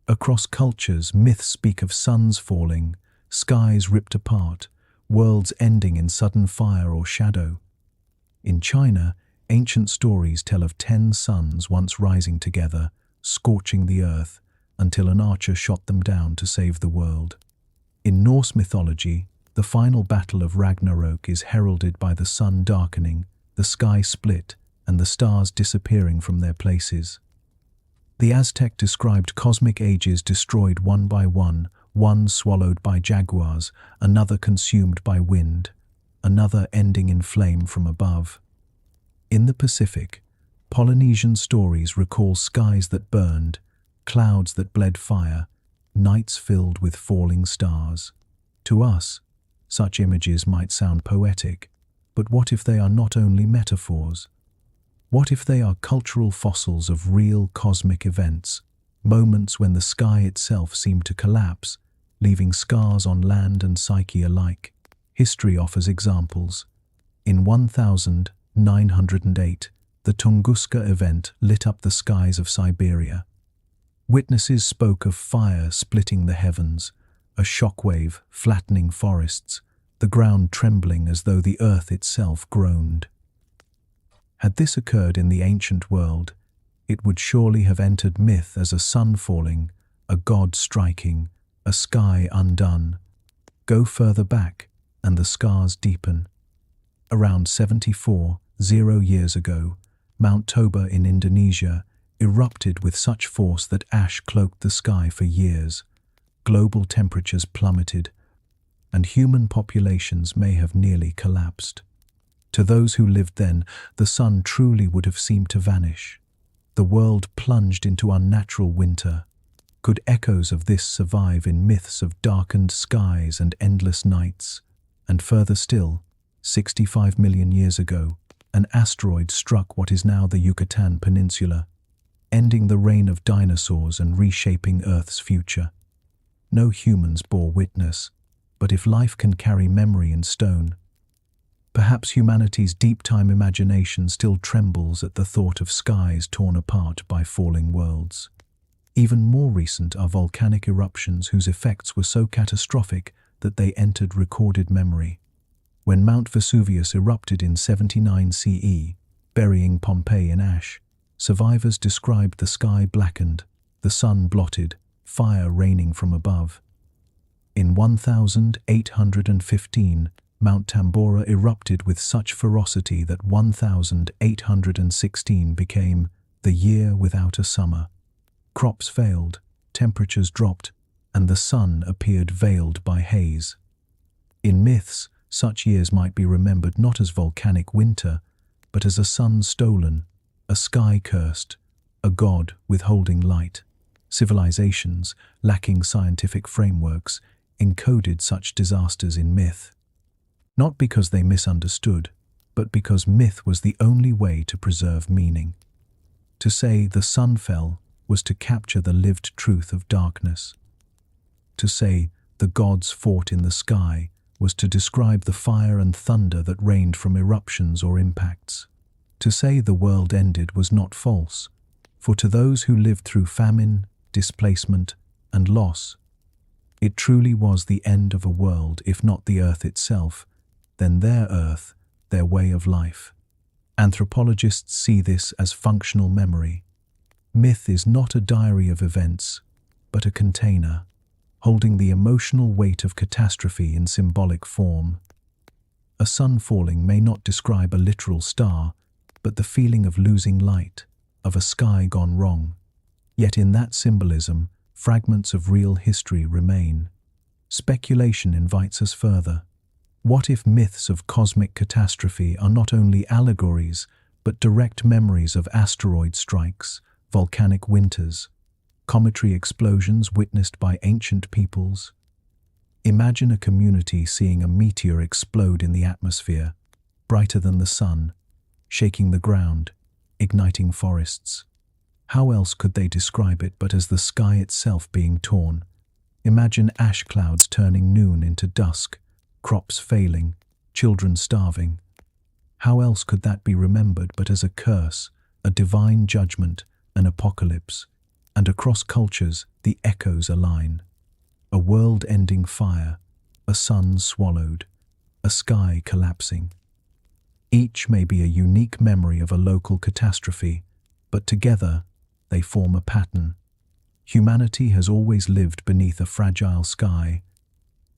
Across cultures, myths speak of suns falling, skies ripped apart, worlds ending in sudden fire or shadow. In China, ancient stories tell of 10 suns once rising together, scorching the earth, until an archer shot them down to save the world. In Norse mythology, the final battle of Ragnarok is heralded by the sun darkening, the sky split, and the stars disappearing from their places. The Aztec described cosmic ages destroyed one by one swallowed by jaguars, another consumed by wind, another ending in flame from above. In the Pacific, Polynesian stories recall skies that burned, clouds that bled fire, nights filled with falling stars. To us, such images might sound poetic, but what if they are not only metaphors? What if they are cultural fossils of real cosmic events, moments when the sky itself seemed to collapse, leaving scars on land and psyche alike? History offers examples. In 1908, the Tunguska event lit up the skies of Siberia. Witnesses spoke of fire splitting the heavens, a shockwave flattening forests, the ground trembling as though the earth itself groaned. Had this occurred in the ancient world, it would surely have entered myth as a sun falling, a god striking, a sky undone. Go further back, and the scars deepen. Around 74 years ago, Mount Toba in Indonesia erupted with such force that ash cloaked the sky for years. Global temperatures plummeted, and human populations may have nearly collapsed. To those who lived then, the sun truly would have seemed to vanish. The world plunged into unnatural winter. Could echoes of this survive in myths of darkened skies and endless nights? And further still, 65 million years ago, an asteroid struck what is now the Yucatan Peninsula, ending the reign of dinosaurs and reshaping Earth's future. No humans bore witness, but if life can carry memory in stone, perhaps humanity's deep-time imagination still trembles at the thought of skies torn apart by falling worlds. Even more recent are volcanic eruptions whose effects were so catastrophic that they entered recorded memory. When Mount Vesuvius erupted in 79 CE, burying Pompeii in ash, survivors described the sky blackened, the sun blotted, fire raining from above. In 1815, Mount Tambora erupted with such ferocity that 1816 became the year without a summer. Crops failed, temperatures dropped, and the sun appeared veiled by haze. In myths, such years might be remembered not as volcanic winter, but as a sun stolen, a sky cursed, a god withholding light. Civilizations, lacking scientific frameworks, encoded such disasters in myth. Not because they misunderstood, but because myth was the only way to preserve meaning. To say the sun fell was to capture the lived truth of darkness. To say the gods fought in the sky was to describe the fire and thunder that rained from eruptions or impacts. To say the world ended was not false, for to those who lived through famine, displacement, and loss, it truly was the end of a world, if not the earth itself, then their earth, their way of life. Anthropologists see this as functional memory. Myth is not a diary of events, but a container, holding the emotional weight of catastrophe in symbolic form. A sun falling may not describe a literal star, but the feeling of losing light, of a sky gone wrong. Yet in that symbolism, fragments of real history remain. Speculation invites us further. What if myths of cosmic catastrophe are not only allegories, but direct memories of asteroid strikes, volcanic winters, cometary explosions witnessed by ancient peoples? Imagine a community seeing a meteor explode in the atmosphere, brighter than the sun, shaking the ground, igniting forests. How else could they describe it but as the sky itself being torn? Imagine ash clouds turning noon into dusk, crops failing, children starving. How else could that be remembered but as a curse, a divine judgment, an apocalypse? And across cultures, the echoes align. A world-ending fire, a sun swallowed, a sky collapsing. Each may be a unique memory of a local catastrophe, but together they form a pattern. Humanity has always lived beneath a fragile sky,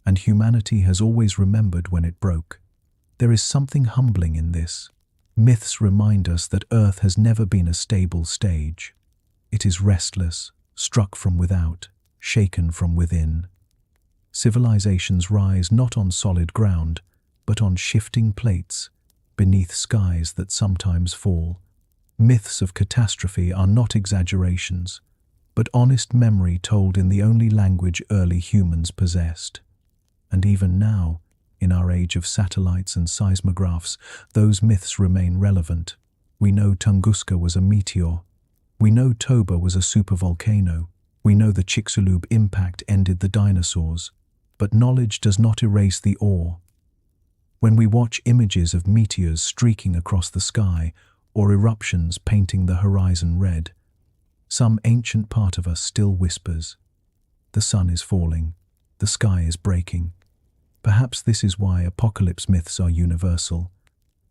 and humanity has always remembered when it broke. There is something humbling in this. Myths remind us that Earth has never been a stable stage. It is restless, struck from without, shaken from within. Civilizations rise not on solid ground, but on shifting plates, beneath skies that sometimes fall. Myths of catastrophe are not exaggerations, but honest memory told in the only language early humans possessed. And even now, in our age of satellites and seismographs, those myths remain relevant. We know Tunguska was a meteor. We know Toba was a supervolcano. We know the Chicxulub impact ended the dinosaurs. But knowledge does not erase the awe. When we watch images of meteors streaking across the sky or eruptions painting the horizon red, some ancient part of us still whispers, "The sun is falling, the sky is breaking." Perhaps this is why apocalypse myths are universal,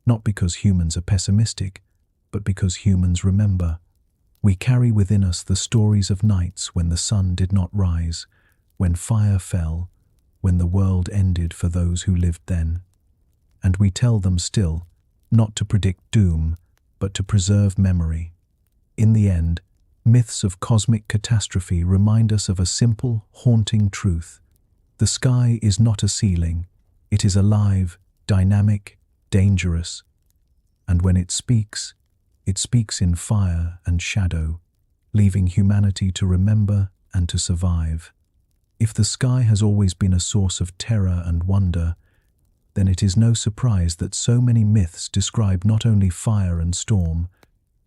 not because humans are pessimistic, but because humans remember. We carry within us the stories of nights when the sun did not rise, when fire fell, when the world ended for those who lived then. And we tell them still, not to predict doom, but to preserve memory. In the end, myths of cosmic catastrophe remind us of a simple, haunting truth. The sky is not a ceiling. It is alive, dynamic, dangerous. And when it speaks in fire and shadow, leaving humanity to remember and to survive. If the sky has always been a source of terror and wonder, then it is no surprise that so many myths describe not only fire and storm,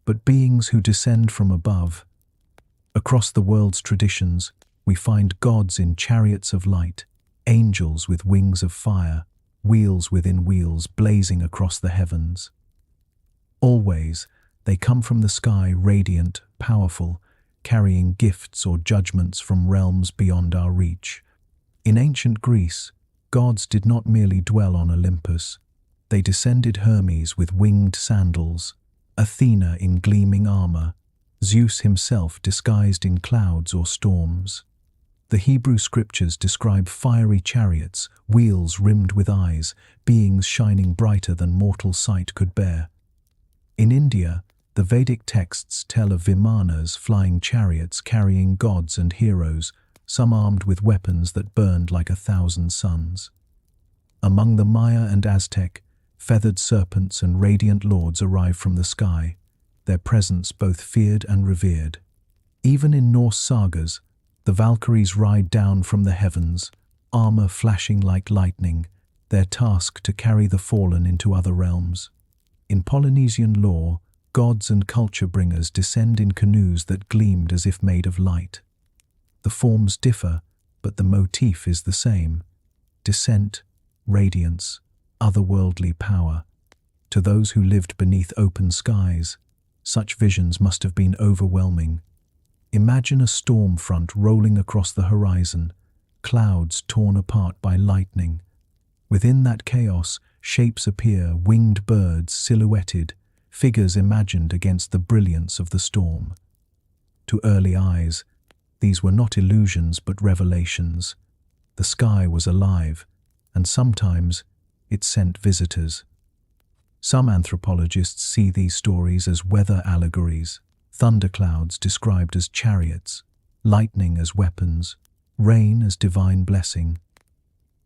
but beings who descend from above. Across the world's traditions, we find gods in chariots of light, angels with wings of fire, wheels within wheels blazing across the heavens. Always, they come from the sky radiant, powerful, carrying gifts or judgments from realms beyond our reach. In ancient Greece, gods did not merely dwell on Olympus. They descended Hermes with winged sandals, Athena in gleaming armor, Zeus himself disguised in clouds or storms. The Hebrew scriptures describe fiery chariots, wheels rimmed with eyes, beings shining brighter than mortal sight could bear. In India, the Vedic texts tell of Vimanas flying chariots carrying gods and heroes, some armed with weapons that burned like 1,000 suns. Among the Maya and Aztec, feathered serpents and radiant lords arrive from the sky, their presence both feared and revered. Even in Norse sagas, the Valkyries ride down from the heavens, armor flashing like lightning, their task to carry the fallen into other realms. In Polynesian lore, gods and culture bringers descend in canoes that gleamed as if made of light. The forms differ, but the motif is the same: descent, radiance, otherworldly power. To those who lived beneath open skies, such visions must have been overwhelming. Imagine a storm front rolling across the horizon, clouds torn apart by lightning. Within that chaos, shapes appear, winged birds silhouetted, figures imagined against the brilliance of the storm. To early eyes, these were not illusions but revelations. The sky was alive, and sometimes it sent visitors. Some anthropologists see these stories as weather allegories, thunderclouds described as chariots, lightning as weapons, rain as divine blessing.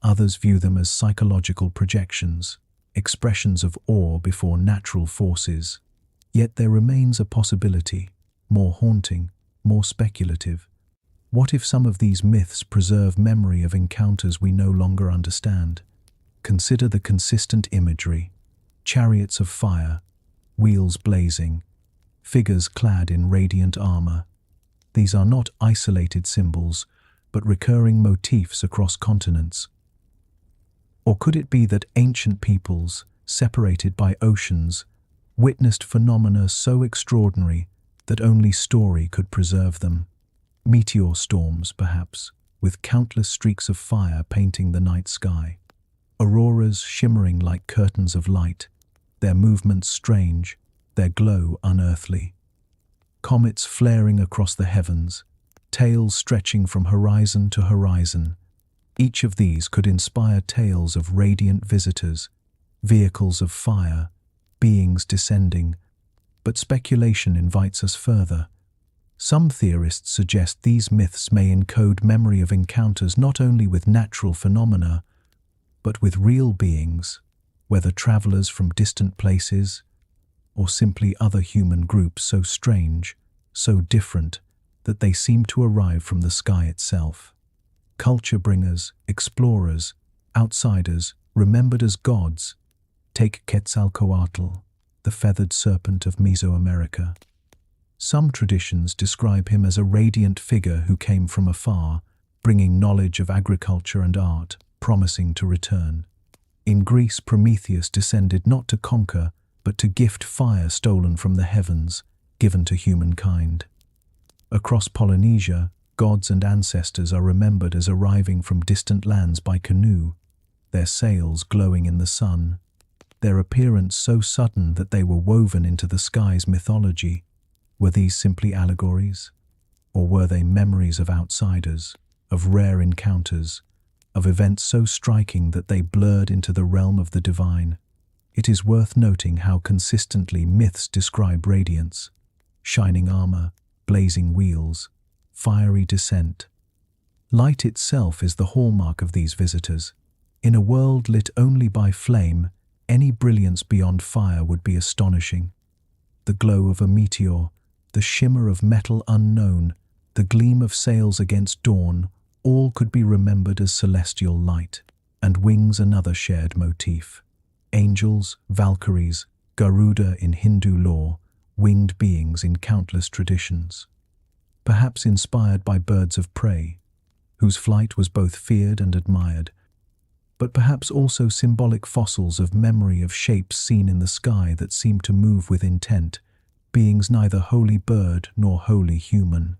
Others view them as psychological projections, expressions of awe before natural forces. Yet there remains a possibility, more haunting, more speculative. What if some of these myths preserve memory of encounters we no longer understand? Consider the consistent imagery: chariots of fire, wheels blazing, figures clad in radiant armor. These are not isolated symbols, but recurring motifs across continents. Or could it be that ancient peoples, separated by oceans, witnessed phenomena so extraordinary that only story could preserve them? Meteor storms, perhaps, with countless streaks of fire painting the night sky. Auroras shimmering like curtains of light, their movements strange, their glow unearthly. Comets flaring across the heavens, tails stretching from horizon to horizon. Each of these could inspire tales of radiant visitors, vehicles of fire, beings descending. But speculation invites us further. Some theorists suggest these myths may encode memory of encounters not only with natural phenomena, but with real beings, whether travelers from distant places or simply other human groups so strange, so different, that they seem to arrive from the sky itself. Culture bringers, explorers, outsiders, remembered as gods. Take Quetzalcoatl, the feathered serpent of Mesoamerica. Some traditions describe him as a radiant figure who came from afar, bringing knowledge of agriculture and art, promising to return. In Greece, Prometheus descended not to conquer, but to gift fire stolen from the heavens, given to humankind. Across Polynesia, gods and ancestors are remembered as arriving from distant lands by canoe, their sails glowing in the sun, their appearance so sudden that they were woven into the sky's mythology. Were these simply allegories? Or were they memories of outsiders, of rare encounters, of events so striking that they blurred into the realm of the divine? It is worth noting how consistently myths describe radiance: shining armor, blazing wheels, fiery descent. Light itself is the hallmark of these visitors. In a world lit only by flame, any brilliance beyond fire would be astonishing. The glow of a meteor, the shimmer of metal unknown, the gleam of sails against dawn, all could be remembered as celestial light. And wings, another shared motif. Angels, Valkyries, Garuda in Hindu lore, winged beings in countless traditions. Perhaps inspired by birds of prey, whose flight was both feared and admired, but perhaps also symbolic fossils of memory of shapes seen in the sky that seem to move with intent, beings neither wholly bird nor wholly human.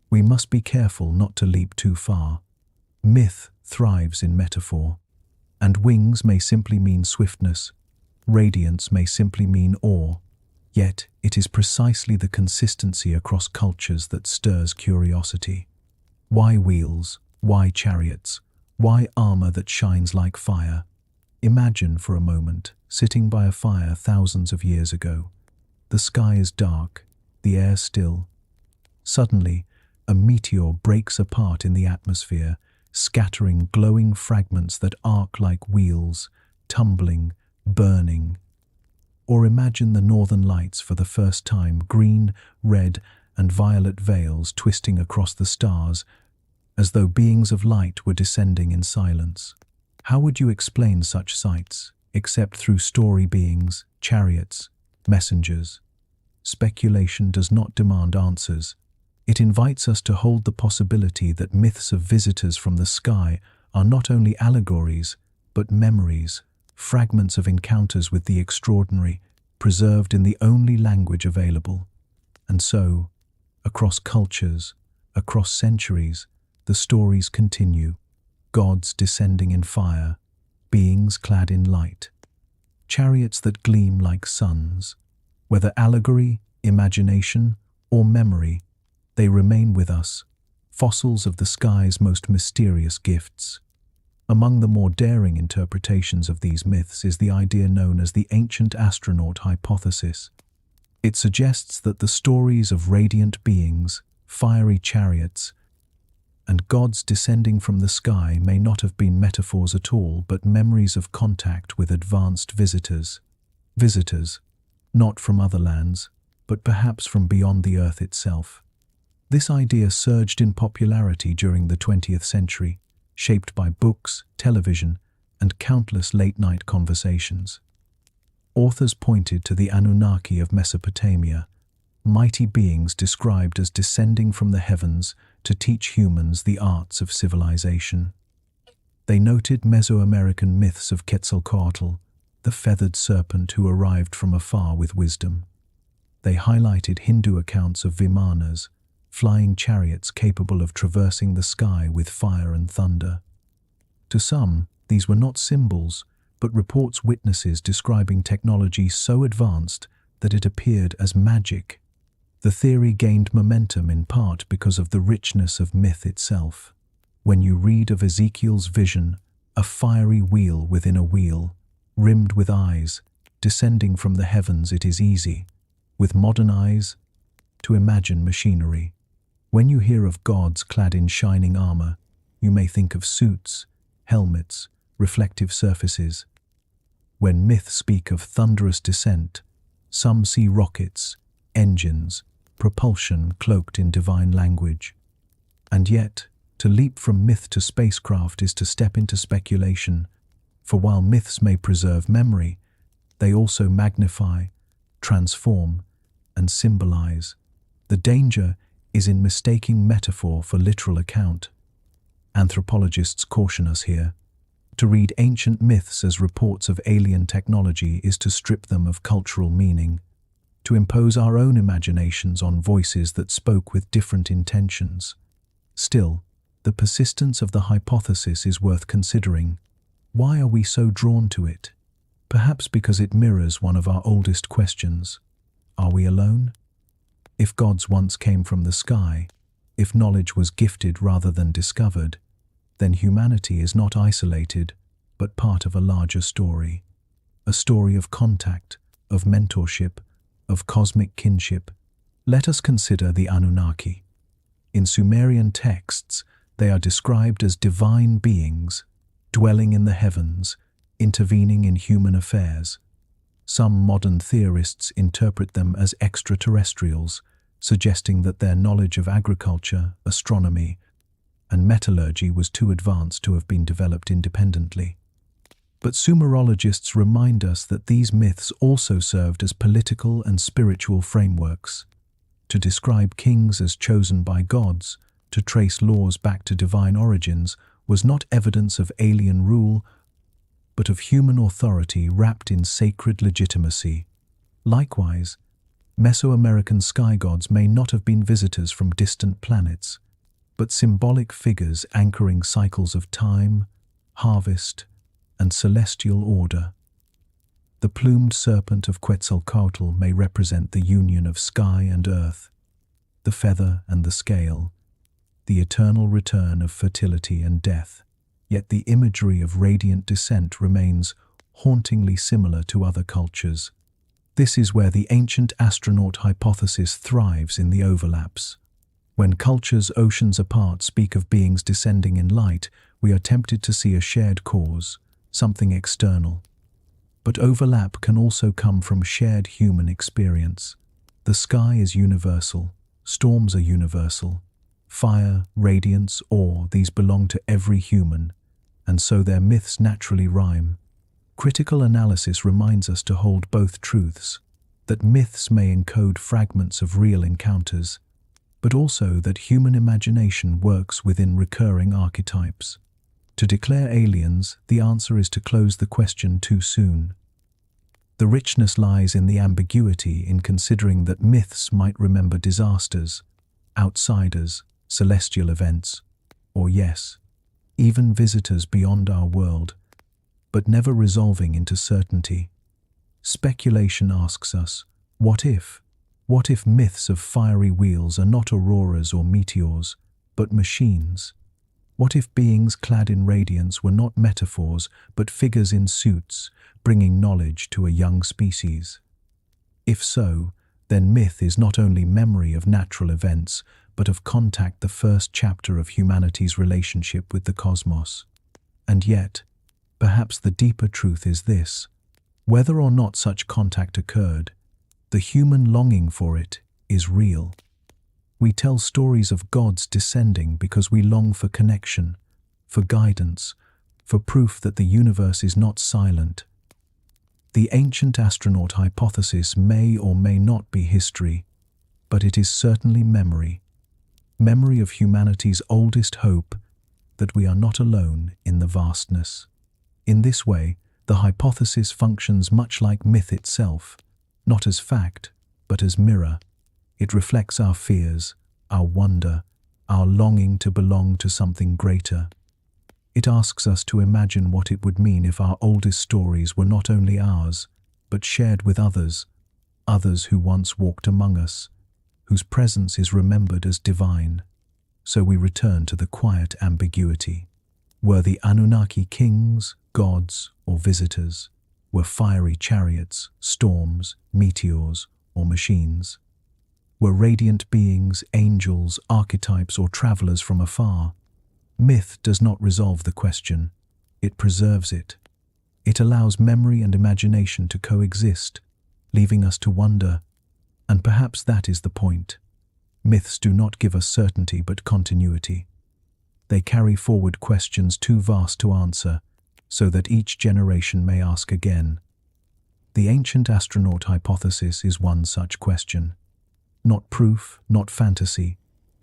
We must be careful not to leap too far. Myth thrives in metaphor, and wings may simply mean swiftness, radiance may simply mean awe, yet it is precisely the consistency across cultures that stirs curiosity. Why wheels? Why chariots? Why armor that shines like fire? Imagine for a moment, sitting by a fire thousands of years ago. The sky is dark, the air still. Suddenly, a meteor breaks apart in the atmosphere, scattering glowing fragments that arc like wheels, tumbling, burning. Or imagine the northern lights for the first time, green, red, and violet veils twisting across the stars, as though beings of light were descending in silence. How would you explain such sights, except through story beings, chariots, messengers? Speculation does not demand answers. It invites us to hold the possibility that myths of visitors from the sky are not only allegories, but memories, fragments of encounters with the extraordinary, preserved in the only language available. And so, across cultures, across centuries, the stories continue. Gods descending in fire, beings clad in light, chariots that gleam like suns. Whether allegory, imagination, or memory, they remain with us, fossils of the sky's most mysterious gifts. Among the more daring interpretations of these myths is the idea known as the ancient astronaut hypothesis. It suggests that the stories of radiant beings, fiery chariots, and gods descending from the sky may not have been metaphors at all, but memories of contact with advanced visitors. Visitors, not from other lands, but perhaps from beyond the earth itself. This idea surged in popularity during the 20th century, shaped by books, television, and countless late-night conversations. Authors pointed to the Anunnaki of Mesopotamia, mighty beings described as descending from the heavens to teach humans the arts of civilization. They noted Mesoamerican myths of Quetzalcoatl, the feathered serpent who arrived from afar with wisdom. They highlighted Hindu accounts of Vimanas, flying chariots capable of traversing the sky with fire and thunder. To some, these were not symbols, but reports witnesses describing technology so advanced that it appeared as magic. The theory gained momentum in part because of the richness of myth itself. When you read of Ezekiel's vision, a fiery wheel within a wheel, rimmed with eyes, descending from the heavens, it is easy, with modern eyes, to imagine machinery. When you hear of gods clad in shining armor, you may think of suits, helmets, reflective surfaces. When myths speak of thunderous descent, some see rockets, engines, propulsion cloaked in divine language. And yet, to leap from myth to spacecraft is to step into speculation, for while myths may preserve memory, they also magnify, transform, and symbolize. The danger is in mistaking metaphor for literal account. Anthropologists caution us here. To read ancient myths as reports of alien technology is to strip them of cultural meaning, to impose our own imaginations on voices that spoke with different intentions. Still, the persistence of the hypothesis is worth considering. Why are we so drawn to it? Perhaps because it mirrors one of our oldest questions. Are we alone? If gods once came from the sky, if knowledge was gifted rather than discovered, then humanity is not isolated, but part of a larger story. A story of contact, of mentorship, of cosmic kinship. Let us consider the Anunnaki. In Sumerian texts, they are described as divine beings, dwelling in the heavens, intervening in human affairs. Some modern theorists interpret them as extraterrestrials, suggesting that their knowledge of agriculture, astronomy, and metallurgy was too advanced to have been developed independently. But Sumerologists remind us that these myths also served as political and spiritual frameworks. To describe kings as chosen by gods, to trace laws back to divine origins, was not evidence of alien rule, but of human authority wrapped in sacred legitimacy. Likewise, Mesoamerican sky gods may not have been visitors from distant planets, but symbolic figures anchoring cycles of time, harvest, and celestial order. The plumed serpent of Quetzalcoatl may represent the union of sky and earth, the feather and the scale, the eternal return of fertility and death. Yet the imagery of radiant descent remains hauntingly similar to other cultures. This is where the ancient astronaut hypothesis thrives in the overlaps. When cultures oceans apart speak of beings descending in light, we are tempted to see a shared cause, something external. But overlap can also come from shared human experience. The sky is universal, storms are universal. Fire, radiance, awe, these belong to every human, and so their myths naturally rhyme. Critical analysis reminds us to hold both truths, that myths may encode fragments of real encounters, but also that human imagination works within recurring archetypes. To declare aliens, the answer is to close the question too soon. The richness lies in the ambiguity in considering that myths might remember disasters, outsiders, celestial events, or yes, even visitors beyond our world, but never resolving into certainty. Speculation asks us, what if? What if myths of fiery wheels are not auroras or meteors, but machines? What if beings clad in radiance were not metaphors, but figures in suits, bringing knowledge to a young species? If so, then myth is not only memory of natural events, but of contact, the first chapter of humanity's relationship with the cosmos. And yet, perhaps the deeper truth is this: whether or not such contact occurred, the human longing for it is real. We tell stories of gods descending because we long for connection, for guidance, for proof that the universe is not silent. The ancient astronaut hypothesis may or may not be history, but it is certainly memory. Memory of humanity's oldest hope, that we are not alone in the vastness. In this way, the hypothesis functions much like myth itself, not as fact, but as mirror. It reflects our fears, our wonder, our longing to belong to something greater. It asks us to imagine what it would mean if our oldest stories were not only ours, but shared with others, others who once walked among us, whose presence is remembered as divine. So we return to the quiet ambiguity. Were the Anunnaki kings, gods, or visitors? Were fiery chariots, storms, meteors, or machines? Were radiant beings, angels, archetypes, or travelers from afar? Myth does not resolve the question. It preserves it. It allows memory and imagination to coexist, leaving us to wonder. And perhaps that is the point. Myths do not give us certainty but continuity. They carry forward questions too vast to answer, so that each generation may ask again. The ancient astronaut hypothesis is one such question. Not proof, not fantasy,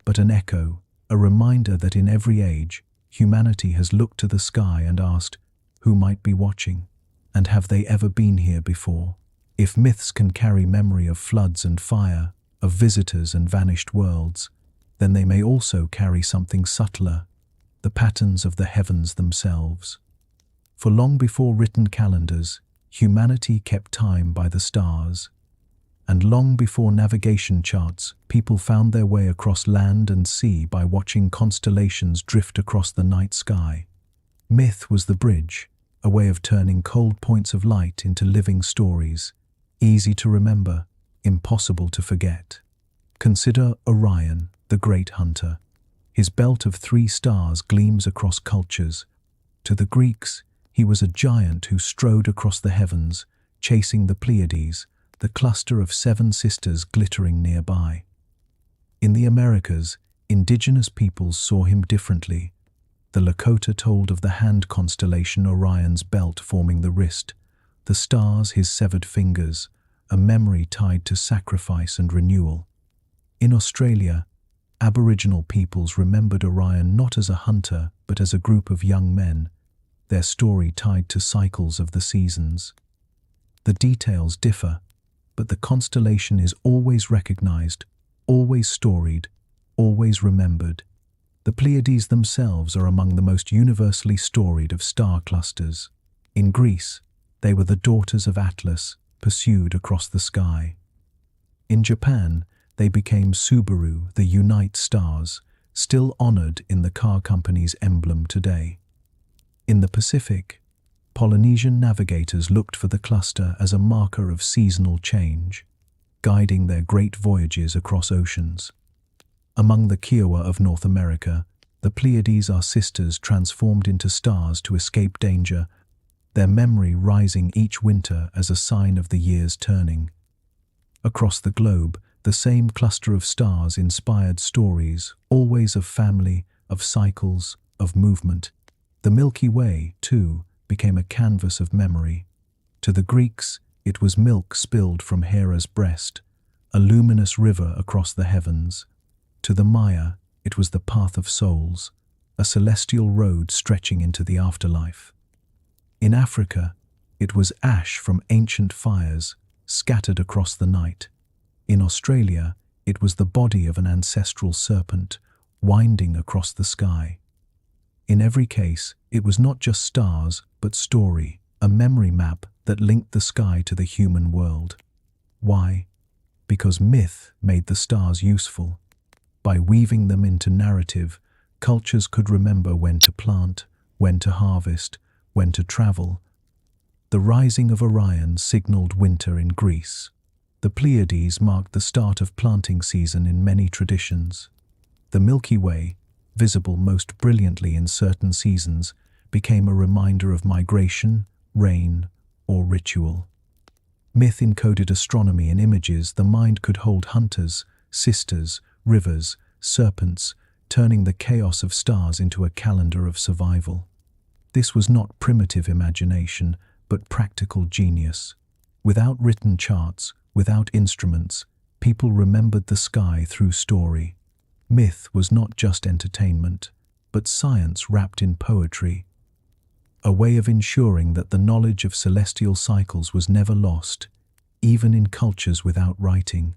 but an echo, a reminder that in every age, humanity has looked to the sky and asked, who might be watching? And have they ever been here before? If myths can carry memory of floods and fire, of visitors and vanished worlds, then they may also carry something subtler, the patterns of the heavens themselves. For long before written calendars, humanity kept time by the stars. And long before navigation charts, people found their way across land and sea by watching constellations drift across the night sky. Myth was the bridge, a way of turning cold points of light into living stories, easy to remember, impossible to forget. Consider Orion, the great hunter. His belt of 3 stars gleams across cultures. To the Greeks, he was a giant who strode across the heavens, chasing the Pleiades, the cluster of 7 sisters glittering nearby. In the Americas, indigenous peoples saw him differently. The Lakota told of the hand constellation Orion's belt forming the wrist, the stars his severed fingers, a memory tied to sacrifice and renewal. In Australia, Aboriginal peoples remembered Orion not as a hunter but as a group of young men, their story tied to cycles of the seasons. The details differ, but the constellation is always recognized, always storied, always remembered. The Pleiades themselves are among the most universally storied of star clusters. In Greece, they were the daughters of Atlas, pursued across the sky. In Japan, they became Subaru, the Unite stars, still honored in the car company's emblem today. In the Pacific, Polynesian navigators looked for the cluster as a marker of seasonal change, guiding their great voyages across oceans. Among the Kiowa of North America, the Pleiades are sisters transformed into stars to escape danger, their memory rising each winter as a sign of the year's turning. Across the globe, the same cluster of stars inspired stories, always of family, of cycles, of movement. The Milky Way, too, became a canvas of memory. To the Greeks, it was milk spilled from Hera's breast, a luminous river across the heavens. To the Maya, it was the path of souls, a celestial road stretching into the afterlife. In Africa, it was ash from ancient fires, scattered across the night. In Australia, it was the body of an ancestral serpent, winding across the sky. In every case, it was not just stars, but story, a memory map that linked the sky to the human world. Why? Because myth made the stars useful. By weaving them into narrative, cultures could remember when to plant, when to harvest, when to travel. The rising of Orion signaled winter in Greece. The Pleiades marked the start of planting season in many traditions. The Milky Way, visible most brilliantly in certain seasons, became a reminder of migration, rain, or ritual. Myth encoded astronomy in images the mind could hold: hunters, sisters, rivers, serpents, turning the chaos of stars into a calendar of survival. This was not primitive imagination, but practical genius. Without written charts, without instruments, people remembered the sky through story. Myth was not just entertainment, but science wrapped in poetry, a way of ensuring that the knowledge of celestial cycles was never lost, even in cultures without writing.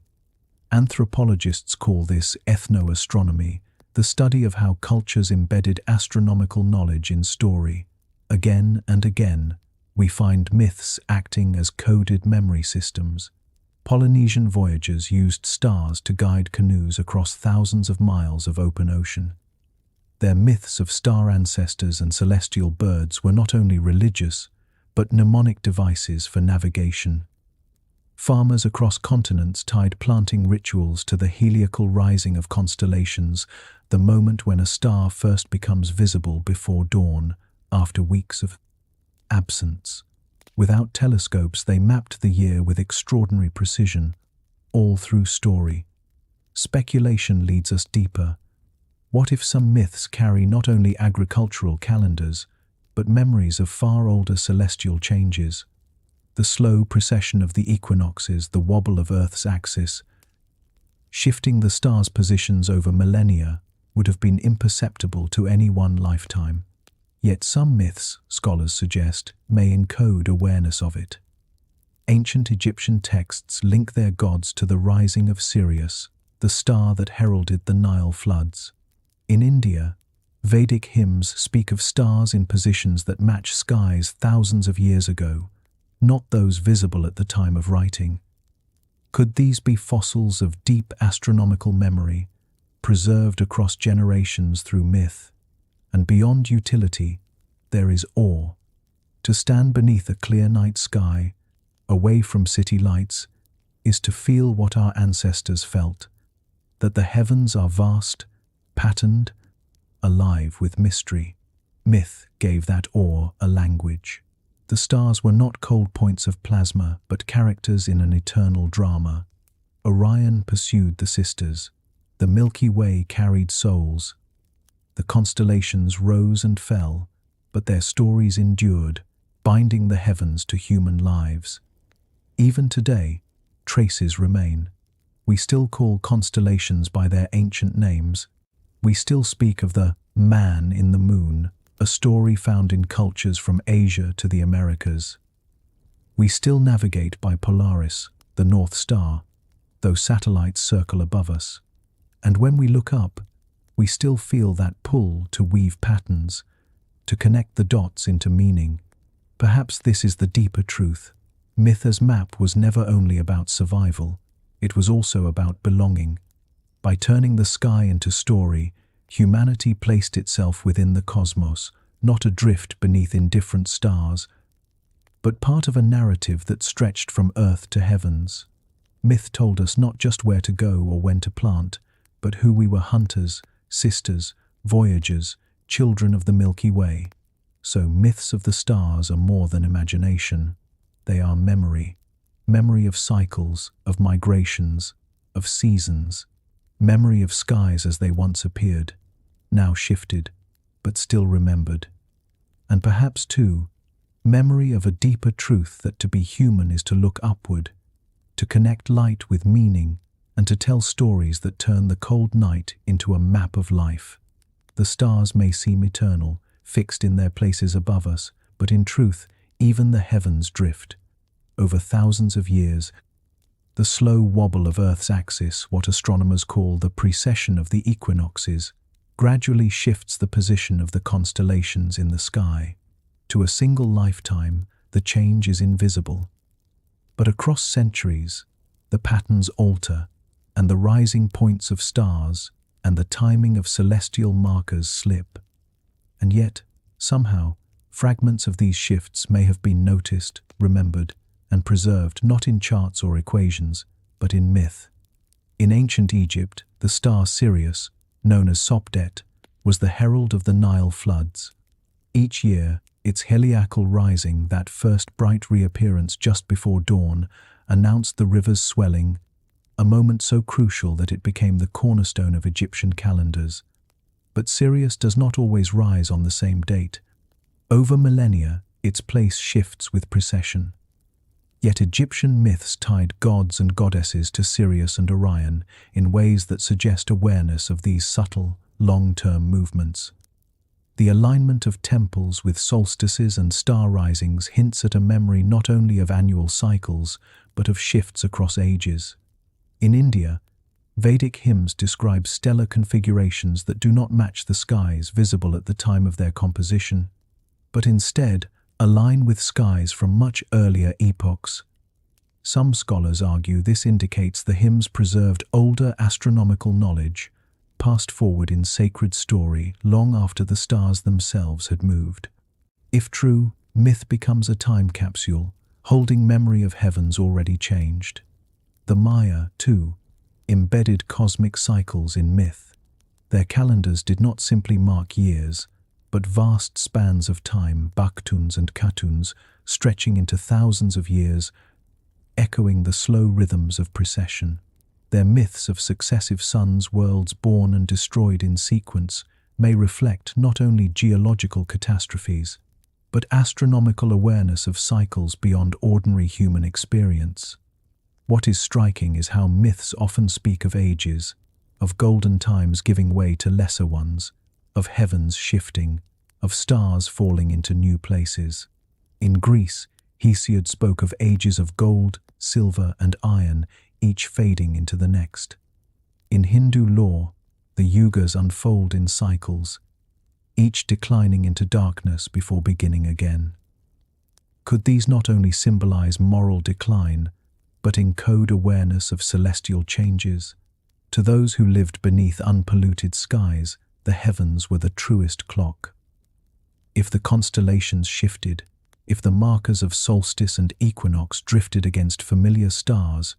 Anthropologists call this ethnoastronomy, the study of how cultures embedded astronomical knowledge in story. Again and again, we find myths acting as coded memory systems. Polynesian voyagers used stars to guide canoes across thousands of miles of open ocean. Their myths of star ancestors and celestial birds were not only religious, but mnemonic devices for navigation. Farmers across continents tied planting rituals to the heliacal rising of constellations, the moment when a star first becomes visible before dawn, after weeks of absence. Without telescopes, they mapped the year with extraordinary precision, all through story. Speculation leads us deeper. What if some myths carry not only agricultural calendars, but memories of far older celestial changes? The slow precession of the equinoxes, the wobble of Earth's axis, shifting the stars' positions over millennia, would have been imperceptible to any one lifetime. Yet some myths, scholars suggest, may encode awareness of it. Ancient Egyptian texts link their gods to the rising of Sirius, the star that heralded the Nile floods. In India, Vedic hymns speak of stars in positions that match skies thousands of years ago, not those visible at the time of writing. Could these be fossils of deep astronomical memory, preserved across generations through myth? And beyond utility, there is awe. To stand beneath a clear night sky, away from city lights, is to feel what our ancestors felt, that the heavens are vast, patterned, alive with mystery. Myth gave that awe a language. The stars were not cold points of plasma, but characters in an eternal drama. Orion pursued the sisters. The Milky Way carried souls. The constellations rose and fell, but their stories endured, binding the heavens to human lives. Even today, traces remain. We still call constellations by their ancient names. We still speak of the man in the moon, a story found in cultures from Asia to the Americas. We still navigate by Polaris, the North Star, though satellites circle above us. And when we look up, we still feel that pull to weave patterns, to connect the dots into meaning. Perhaps this is the deeper truth. Myth as map was never only about survival, it was also about belonging. By turning the sky into story, humanity placed itself within the cosmos, not adrift beneath indifferent stars, but part of a narrative that stretched from earth to heavens. Myth told us not just where to go or when to plant, but who we were: hunters, sisters, voyagers, children of the Milky Way. So myths of the stars are more than imagination. They are memory. Memory of cycles, of migrations, of seasons. Memory of skies as they once appeared, now shifted, but still remembered. And perhaps, too, memory of a deeper truth that to be human is to look upward, to connect light with meaning, and to tell stories that turn the cold night into a map of life. The stars may seem eternal, fixed in their places above us, but in truth, even the heavens drift. Over thousands of years, the slow wobble of Earth's axis, what astronomers call the precession of the equinoxes, gradually shifts the position of the constellations in the sky. To a single lifetime, the change is invisible. But across centuries, the patterns alter, and the rising points of stars and the timing of celestial markers slip. And yet, somehow, fragments of these shifts may have been noticed, remembered, and preserved not in charts or equations, but in myth. In ancient Egypt, the star Sirius, known as Sopdet, was the herald of the Nile floods. Each year, its heliacal rising, that first bright reappearance just before dawn, announced the river's swelling, a moment so crucial that it became the cornerstone of Egyptian calendars. But Sirius does not always rise on the same date. Over millennia, its place shifts with precession. Yet Egyptian myths tied gods and goddesses to Sirius and Orion in ways that suggest awareness of these subtle, long-term movements. The alignment of temples with solstices and star risings hints at a memory not only of annual cycles, but of shifts across ages. In India, Vedic hymns describe stellar configurations that do not match the skies visible at the time of their composition, but instead align with skies from much earlier epochs. Some scholars argue this indicates the hymns preserved older astronomical knowledge, passed forward in sacred story long after the stars themselves had moved. If true, myth becomes a time capsule, holding memory of heavens already changed. The Maya, too, embedded cosmic cycles in myth. Their calendars did not simply mark years, but vast spans of time, baktuns and katuns, stretching into thousands of years, echoing the slow rhythms of precession. Their myths of successive suns, worlds born and destroyed in sequence, may reflect not only geological catastrophes, but astronomical awareness of cycles beyond ordinary human experience. What is striking is how myths often speak of ages, of golden times giving way to lesser ones, of heavens shifting, of stars falling into new places. In Greece, Hesiod spoke of ages of gold, silver, and iron, each fading into the next. In Hindu lore, the yugas unfold in cycles, each declining into darkness before beginning again. Could these not only symbolize moral decline, but encode awareness of celestial changes? To those who lived beneath unpolluted skies, the heavens were the truest clock. If the constellations shifted, if the markers of solstice and equinox drifted against familiar stars,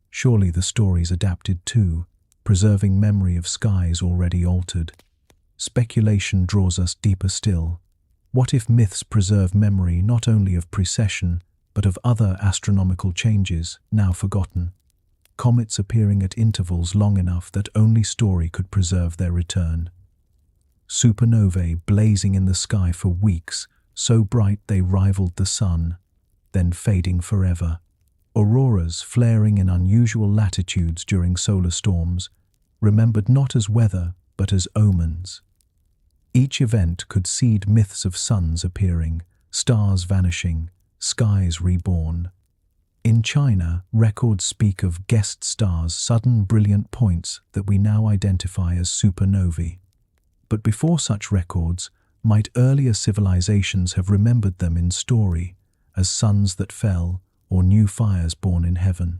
surely the stories adapted too, preserving memory of skies already altered. Speculation draws us deeper still. What if myths preserve memory not only of precession, but of other astronomical changes now forgotten? Comets appearing at intervals long enough that only story could preserve their return. Supernovae blazing in the sky for weeks, so bright they rivaled the sun, then fading forever. Auroras flaring in unusual latitudes during solar storms, remembered not as weather but as omens. Each event could seed myths of suns appearing, stars vanishing, skies reborn. In China, records speak of guest stars' sudden brilliant points that we now identify as supernovae. But before such records, might earlier civilizations have remembered them in story as suns that fell or new fires born in heaven?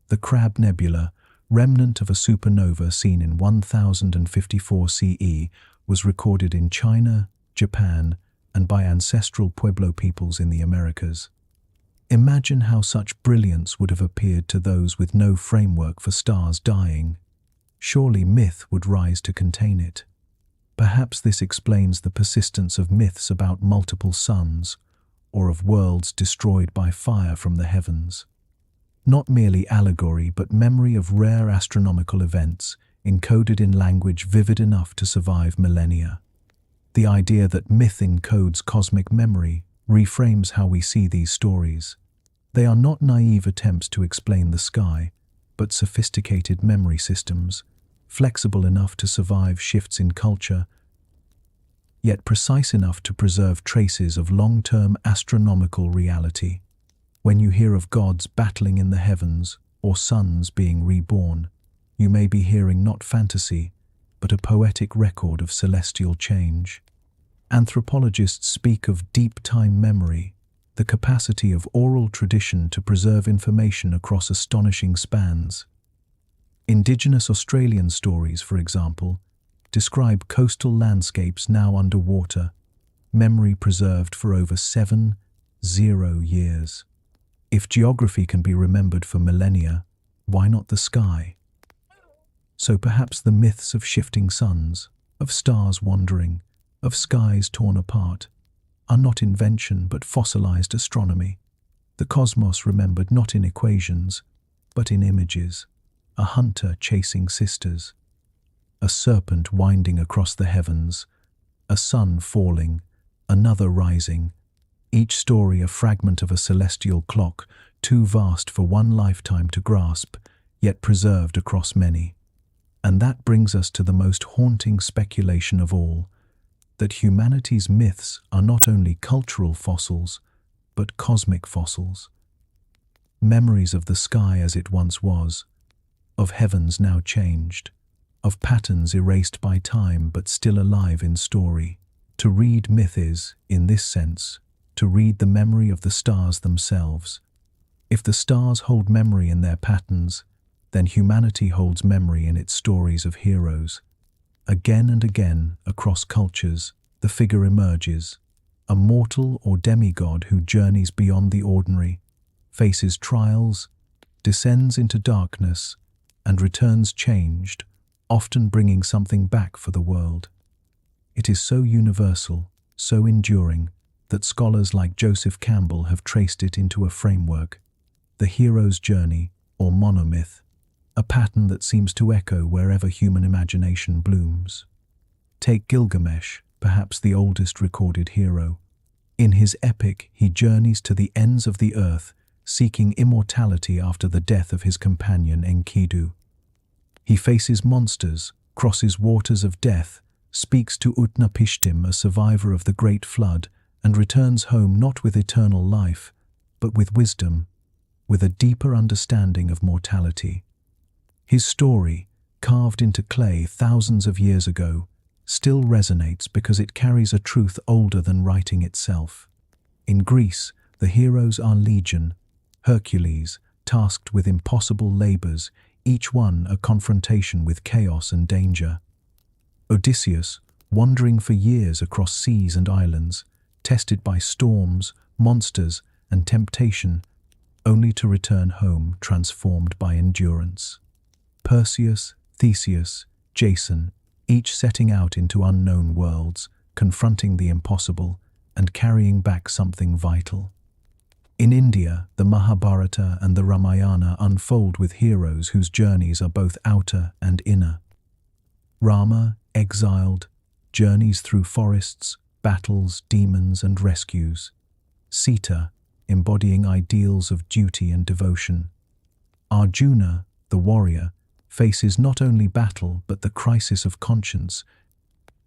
The Crab Nebula, remnant of a supernova seen in 1054 CE, was recorded in China, Japan, and by ancestral Pueblo peoples in the Americas. Imagine how such brilliance would have appeared to those with no framework for stars dying. Surely myth would rise to contain it. Perhaps this explains the persistence of myths about multiple suns, or of worlds destroyed by fire from the heavens. Not merely allegory, but memory of rare astronomical events, encoded in language vivid enough to survive millennia. The idea that myth encodes cosmic memory reframes how we see these stories. They are not naive attempts to explain the sky, but sophisticated memory systems, flexible enough to survive shifts in culture, yet precise enough to preserve traces of long-term astronomical reality. When you hear of gods battling in the heavens or suns being reborn, you may be hearing not fantasy, but a poetic record of celestial change. Anthropologists speak of deep time memory, the capacity of oral tradition to preserve information across astonishing spans. Indigenous Australian stories, for example, describe coastal landscapes now underwater, memory preserved for over 70 years. If geography can be remembered for millennia, why not the sky? So perhaps the myths of shifting suns, of stars wandering, of skies torn apart, are not invention but fossilized astronomy. The cosmos remembered not in equations, but in images. A hunter chasing sisters, a serpent winding across the heavens, a sun falling, another rising, each story a fragment of a celestial clock, too vast for one lifetime to grasp, yet preserved across many. And that brings us to the most haunting speculation of all, that humanity's myths are not only cultural fossils, but cosmic fossils. Memories of the sky as it once was, of heavens now changed, of patterns erased by time but still alive in story. To read myth is, in this sense, to read the memory of the stars themselves. If the stars hold memory in their patterns, then humanity holds memory in its stories of heroes. Again and again, across cultures, the figure emerges, a mortal or demigod who journeys beyond the ordinary, faces trials, descends into darkness, and returns changed, often bringing something back for the world. It is so universal, so enduring, that scholars like Joseph Campbell have traced it into a framework, the hero's journey, or monomyth, a pattern that seems to echo wherever human imagination blooms. Take Gilgamesh, perhaps the oldest recorded hero. In his epic, he journeys to the ends of the earth, seeking immortality after the death of his companion Enkidu. He faces monsters, crosses waters of death, speaks to Utnapishtim, a survivor of the Great Flood, and returns home not with eternal life, but with wisdom, with a deeper understanding of mortality. His story, carved into clay thousands of years ago, still resonates because it carries a truth older than writing itself. In Greece, the heroes are legion, Hercules, tasked with impossible labors, each one a confrontation with chaos and danger. Odysseus, wandering for years across seas and islands, tested by storms, monsters, and temptation, only to return home transformed by endurance. Perseus, Theseus, Jason, each setting out into unknown worlds, confronting the impossible, and carrying back something vital. In India, the Mahabharata and the Ramayana unfold with heroes whose journeys are both outer and inner. Rama, exiled, journeys through forests, battles, demons, and rescues. Sita, embodying ideals of duty and devotion. Arjuna, the warrior, faces not only battle but the crisis of conscience.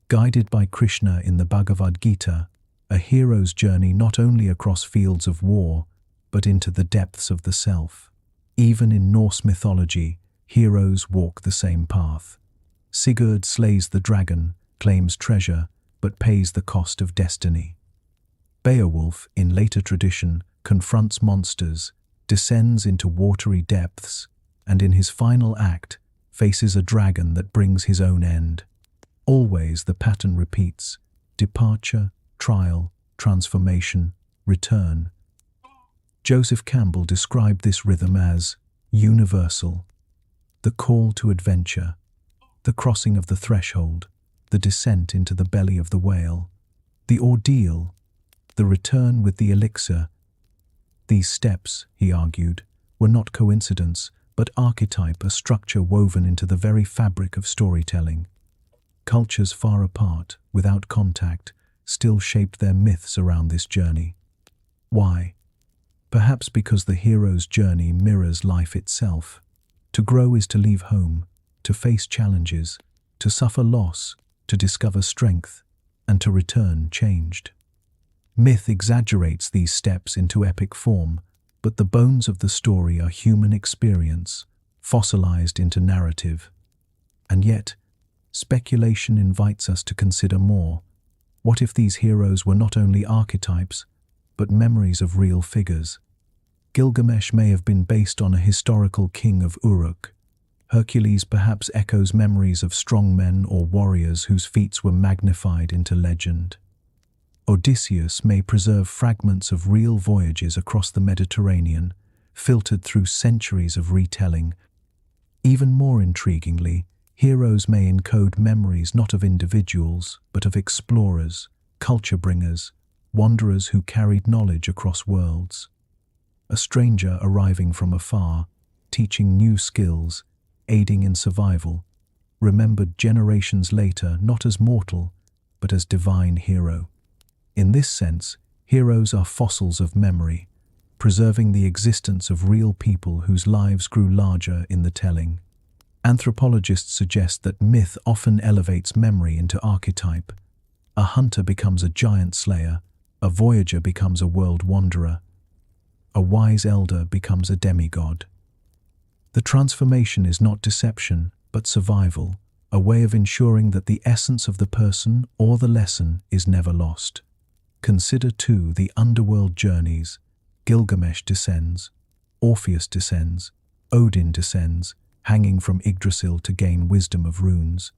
Guided by Krishna in the Bhagavad Gita, a hero's journey not only across fields of war, but into the depths of the self. Even in Norse mythology, heroes walk the same path. Sigurd slays the dragon, claims treasure, but pays the cost of destiny. Beowulf, in later tradition, confronts monsters, descends into watery depths, and in his final act faces a dragon that brings his own end. Always the pattern repeats: departure, trial, transformation, return. Joseph Campbell described this rhythm as universal: the call to adventure, the crossing of the threshold, the descent into the belly of the whale, the ordeal, the return with the elixir. These steps, he argued, were not coincidence, but archetype, a structure woven into the very fabric of storytelling. Cultures far apart, without contact, still shaped their myths around this journey. Why? Perhaps because the hero's journey mirrors life itself. To grow is to leave home, to face challenges, to suffer loss, to discover strength, and to return changed. Myth exaggerates these steps into epic form, but the bones of the story are human experience, fossilized into narrative. And yet, speculation invites us to consider more. What if these heroes were not only archetypes, but memories of real figures? Gilgamesh may have been based on a historical king of Uruk. Hercules perhaps echoes memories of strong men or warriors whose feats were magnified into legend. Odysseus may preserve fragments of real voyages across the Mediterranean, filtered through centuries of retelling. Even more intriguingly, heroes may encode memories not of individuals, but of explorers, culture bringers, wanderers who carried knowledge across worlds. A stranger arriving from afar, teaching new skills, aiding in survival, remembered generations later not as mortal, but as divine hero. In this sense, heroes are fossils of memory, preserving the existence of real people whose lives grew larger in the telling. Anthropologists suggest that myth often elevates memory into archetype. A hunter becomes a giant slayer, a voyager becomes a world wanderer, a wise elder becomes a demigod. The transformation is not deception, but survival, a way of ensuring that the essence of the person or the lesson is never lost. Consider too the underworld journeys. Gilgamesh descends, Orpheus descends, Odin descends, hanging from Yggdrasil to gain wisdom of runes.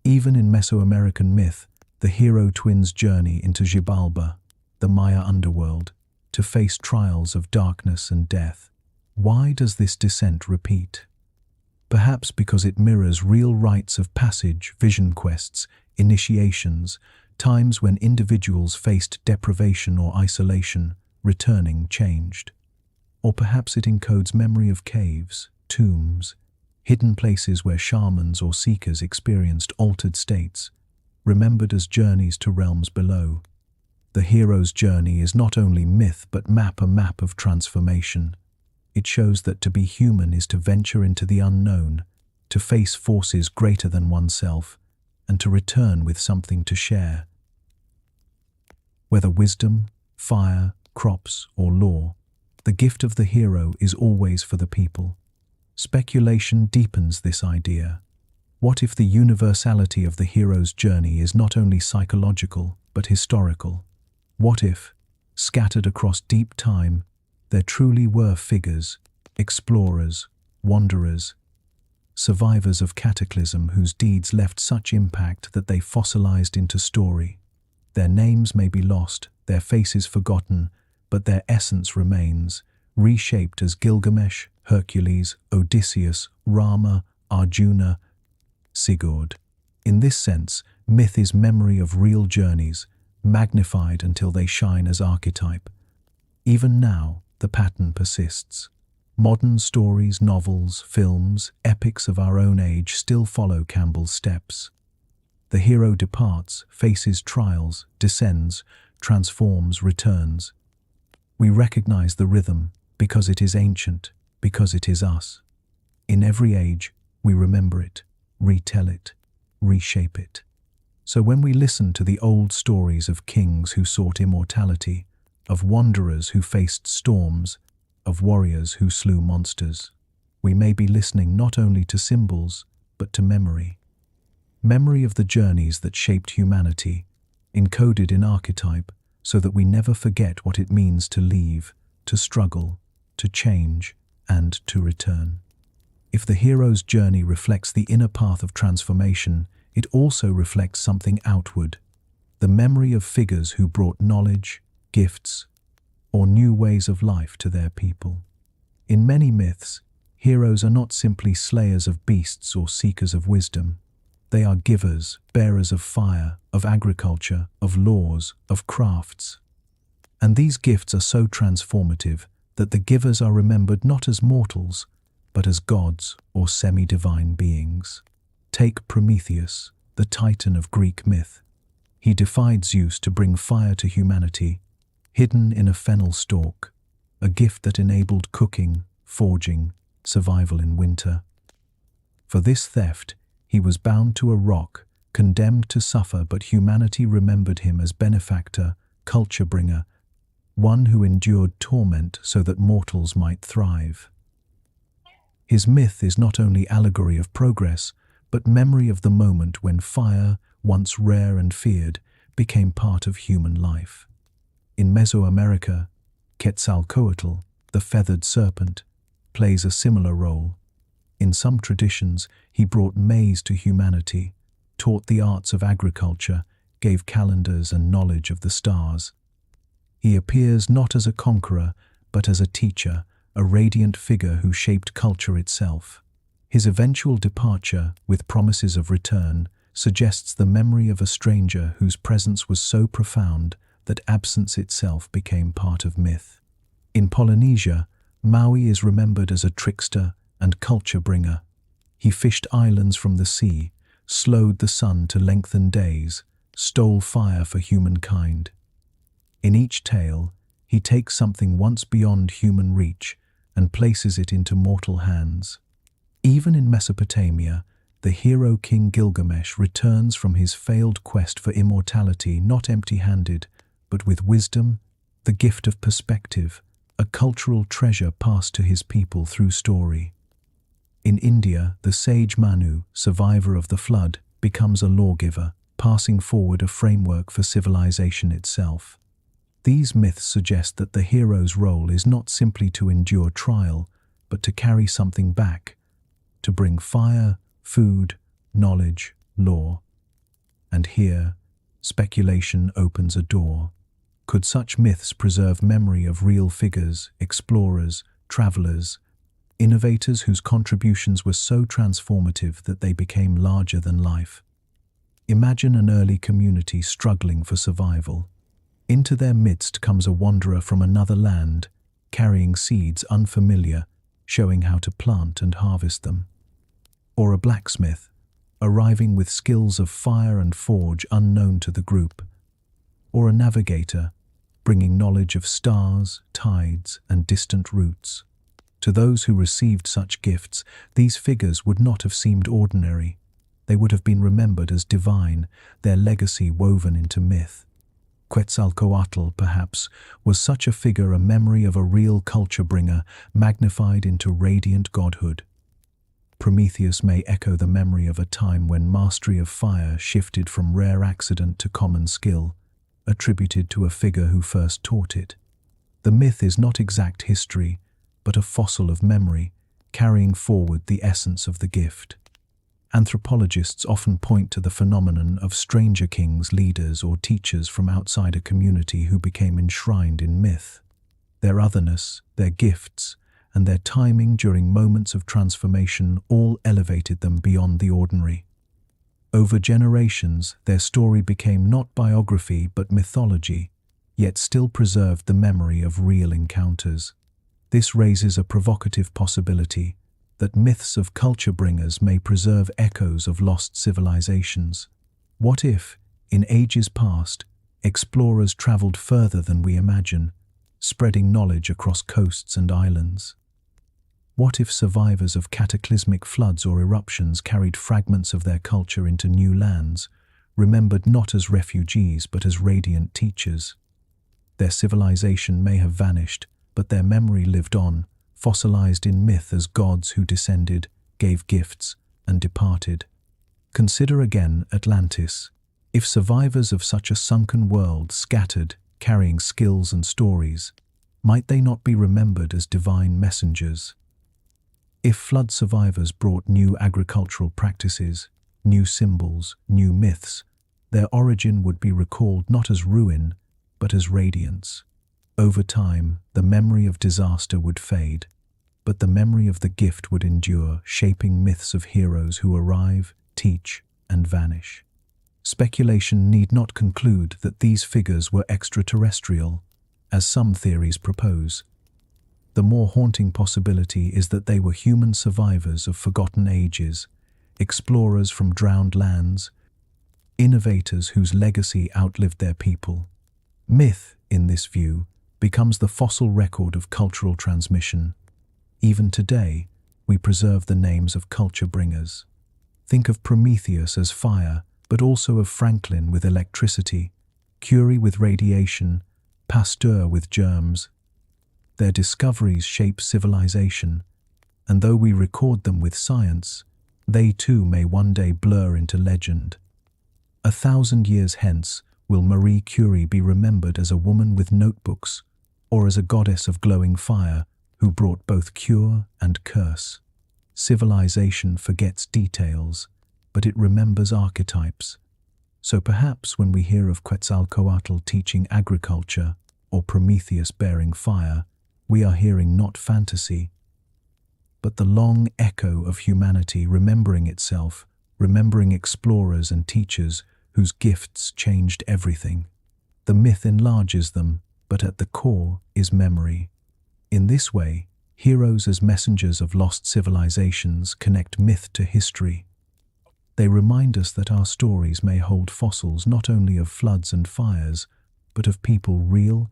Even in Mesoamerican myth, the hero twins journey into Xibalba, the Maya underworld, to face trials of darkness and death. Why does this descent repeat? Perhaps because it mirrors real rites of passage, vision quests, initiations, times when individuals faced deprivation or isolation, returning changed. Or perhaps it encodes memory of caves, tombs, hidden places where shamans or seekers experienced altered states, remembered as journeys to realms below. The hero's journey is not only myth but a map of transformation. It shows that to be human is to venture into the unknown, to face forces greater than oneself, and to return with something to share. Whether wisdom, fire, crops, or lore, the gift of the hero is always for the people. Speculation deepens this idea. What if the universality of the hero's journey is not only psychological, but historical? What if, scattered across deep time, there truly were figures, explorers, wanderers, survivors of cataclysm whose deeds left such impact that they fossilized into story? Their names may be lost, their faces forgotten, but their essence remains, reshaped as Gilgamesh, Hercules, Odysseus, Rama, Arjuna, Sigurd. In this sense, myth is memory of real journeys, magnified until they shine as archetype. Even now, the pattern persists. Modern stories, novels, films, epics of our own age still follow Campbell's steps. The hero departs, faces trials, descends, transforms, returns. We recognize the rhythm because it is ancient, because it is us. In every age, we remember it, retell it, reshape it. So when we listen to the old stories of kings who sought immortality, of wanderers who faced storms, of warriors who slew monsters, we may be listening not only to symbols, but to memory. Memory of the journeys that shaped humanity, encoded in archetype, so that we never forget what it means to leave, to struggle, to change, and to return. If the hero's journey reflects the inner path of transformation, it also reflects something outward, the memory of figures who brought knowledge, gifts, or new ways of life to their people. In many myths, heroes are not simply slayers of beasts or seekers of wisdom. They are givers, bearers of fire, of agriculture, of laws, of crafts. And these gifts are so transformative that the givers are remembered not as mortals, but as gods or semi-divine beings. Take Prometheus, the titan of Greek myth. He defied Zeus to bring fire to humanity, hidden in a fennel stalk, a gift that enabled cooking, forging, survival in winter. For this theft, he was bound to a rock, condemned to suffer, but humanity remembered him as benefactor, culture bringer, one who endured torment so that mortals might thrive. His myth is not only allegory of progress, but memory of the moment when fire, once rare and feared, became part of human life. In Mesoamerica, Quetzalcoatl, the feathered serpent, plays a similar role. In some traditions, he brought maize to humanity, taught the arts of agriculture, gave calendars and knowledge of the stars. He appears not as a conqueror, but as a teacher, a radiant figure who shaped culture itself. His eventual departure, with promises of return, suggests the memory of a stranger whose presence was so profound that absence itself became part of myth. In Polynesia, Maui is remembered as a trickster and culture bringer. He fished islands from the sea, slowed the sun to lengthen days, stole fire for humankind. In each tale, he takes something once beyond human reach and places it into mortal hands. Even in Mesopotamia, the hero King Gilgamesh returns from his failed quest for immortality not empty-handed, but with wisdom, the gift of perspective, a cultural treasure passed to his people through story. In India, the sage Manu, survivor of the flood, becomes a lawgiver, passing forward a framework for civilization itself. These myths suggest that the hero's role is not simply to endure trial, but to carry something back, to bring fire, food, knowledge, law. And here, speculation opens a door. Could such myths preserve memory of real figures, explorers, travelers, innovators whose contributions were so transformative that they became larger than life? Imagine an early community struggling for survival. Into their midst comes a wanderer from another land, carrying seeds unfamiliar, showing how to plant and harvest them. Or a blacksmith, arriving with skills of fire and forge unknown to the group. Or a navigator, bringing knowledge of stars, tides, and distant routes. To those who received such gifts, these figures would not have seemed ordinary. They would have been remembered as divine, their legacy woven into myth. Quetzalcoatl, perhaps, was such a figure, a memory of a real culture bringer, magnified into radiant godhood. Prometheus may echo the memory of a time when mastery of fire shifted from rare accident to common skill, attributed to a figure who first taught it. The myth is not exact history, but a fossil of memory, carrying forward the essence of the gift. Anthropologists often point to the phenomenon of stranger kings, leaders, or teachers from outside a community who became enshrined in myth. Their otherness, their gifts, and their timing during moments of transformation all elevated them beyond the ordinary. Over generations, their story became not biography but mythology, yet still preserved the memory of real encounters. This raises a provocative possibility that myths of culture bringers may preserve echoes of lost civilizations. What if, in ages past, explorers traveled further than we imagine, spreading knowledge across coasts and islands? What if survivors of cataclysmic floods or eruptions carried fragments of their culture into new lands, remembered not as refugees but as radiant teachers? Their civilization may have vanished, but their memory lived on, fossilized in myth as gods who descended, gave gifts, and departed. Consider again Atlantis. If survivors of such a sunken world scattered, carrying skills and stories, might they not be remembered as divine messengers? If flood survivors brought new agricultural practices, new symbols, new myths, their origin would be recalled not as ruin, but as radiance. Over time, the memory of disaster would fade, but the memory of the gift would endure, shaping myths of heroes who arrive, teach, and vanish. Speculation need not conclude that these figures were extraterrestrial, as some theories propose. The more haunting possibility is that they were human survivors of forgotten ages, explorers from drowned lands, innovators whose legacy outlived their people. Myth, in this view, becomes the fossil record of cultural transmission. Even today, we preserve the names of culture bringers. Think of Prometheus as fire, but also of Franklin with electricity, Curie with radiation, Pasteur with germs. Their discoveries shape civilization, and though we record them with science, they too may one day blur into legend. 1,000 years hence, will Marie Curie be remembered as a woman with notebooks, or as a goddess of glowing fire who brought both cure and curse? Civilization forgets details, but it remembers archetypes. So perhaps when we hear of Quetzalcoatl teaching agriculture or Prometheus bearing fire, we are hearing not fantasy, but the long echo of humanity remembering itself, remembering explorers and teachers whose gifts changed everything. The myth enlarges them, but at the core is memory. In this way, heroes as messengers of lost civilizations connect myth to history. They remind us that our stories may hold fossils not only of floods and fires, but of people real,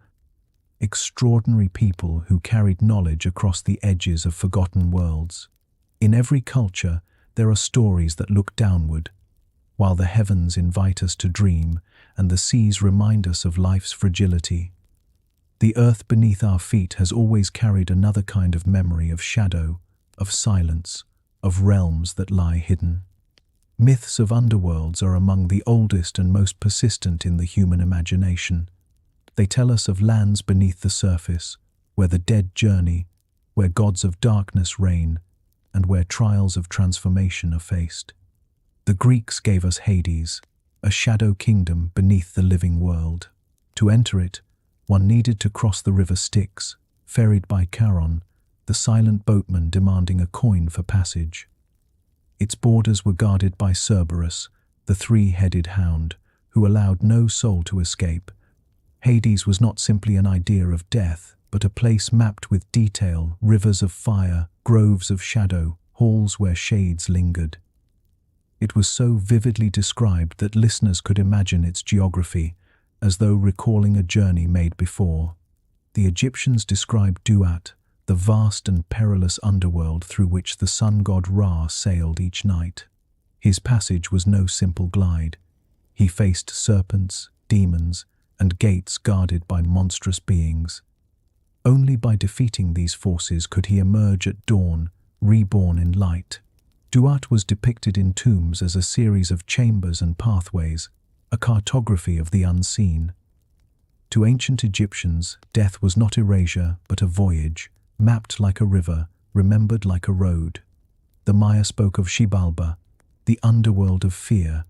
extraordinary people who carried knowledge across the edges of forgotten worlds. In every culture, there are stories that look downward, while the heavens invite us to dream and the seas remind us of life's fragility. The earth beneath our feet has always carried another kind of memory of shadow, of silence, of realms that lie hidden. Myths of underworlds are among the oldest and most persistent in the human imagination. They tell us of lands beneath the surface, where the dead journey, where gods of darkness reign, and where trials of transformation are faced. The Greeks gave us Hades, a shadow kingdom beneath the living world. To enter it, one needed to cross the river Styx, ferried by Charon, the silent boatman demanding a coin for passage. Its borders were guarded by Cerberus, the three-headed hound, who allowed no soul to escape. Hades was not simply an idea of death, but a place mapped with detail, rivers of fire, groves of shadow, halls where shades lingered. It was so vividly described that listeners could imagine its geography, as though recalling a journey made before. The Egyptians described Duat, the vast and perilous underworld through which the sun god Ra sailed each night. His passage was no simple glide. He faced serpents, demons, and gates guarded by monstrous beings. Only by defeating these forces could he emerge at dawn, reborn in light. Duat was depicted in tombs as a series of chambers and pathways, a cartography of the unseen. To ancient Egyptians, death was not erasure, but a voyage, mapped like a river, remembered like a road. The Maya spoke of Xibalba, the underworld of fear.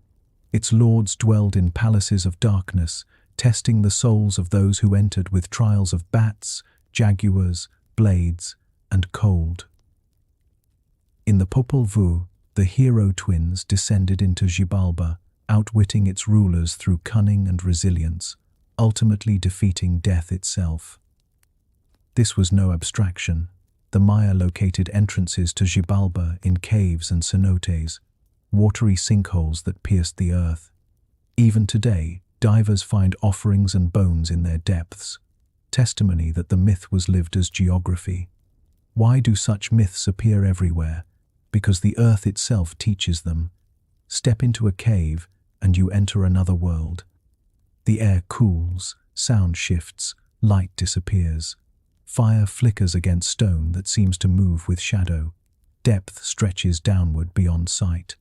Its lords dwelled in palaces of darkness, testing the souls of those who entered with trials of bats, jaguars, blades, and cold. In the Popol Vuh, the hero twins descended into Xibalba, outwitting its rulers through cunning and resilience, ultimately defeating death itself. This was no abstraction. The Maya located entrances to Xibalba in caves and cenotes, watery sinkholes that pierced the earth. Even today, divers find offerings and bones in their depths, testimony that the myth was lived as geography. Why do such myths appear everywhere? Because the earth itself teaches them. Step into a cave and you enter another world. The air cools, sound shifts, light disappears. Fire flickers against stone that seems to move with shadow. Depth stretches downward beyond sight.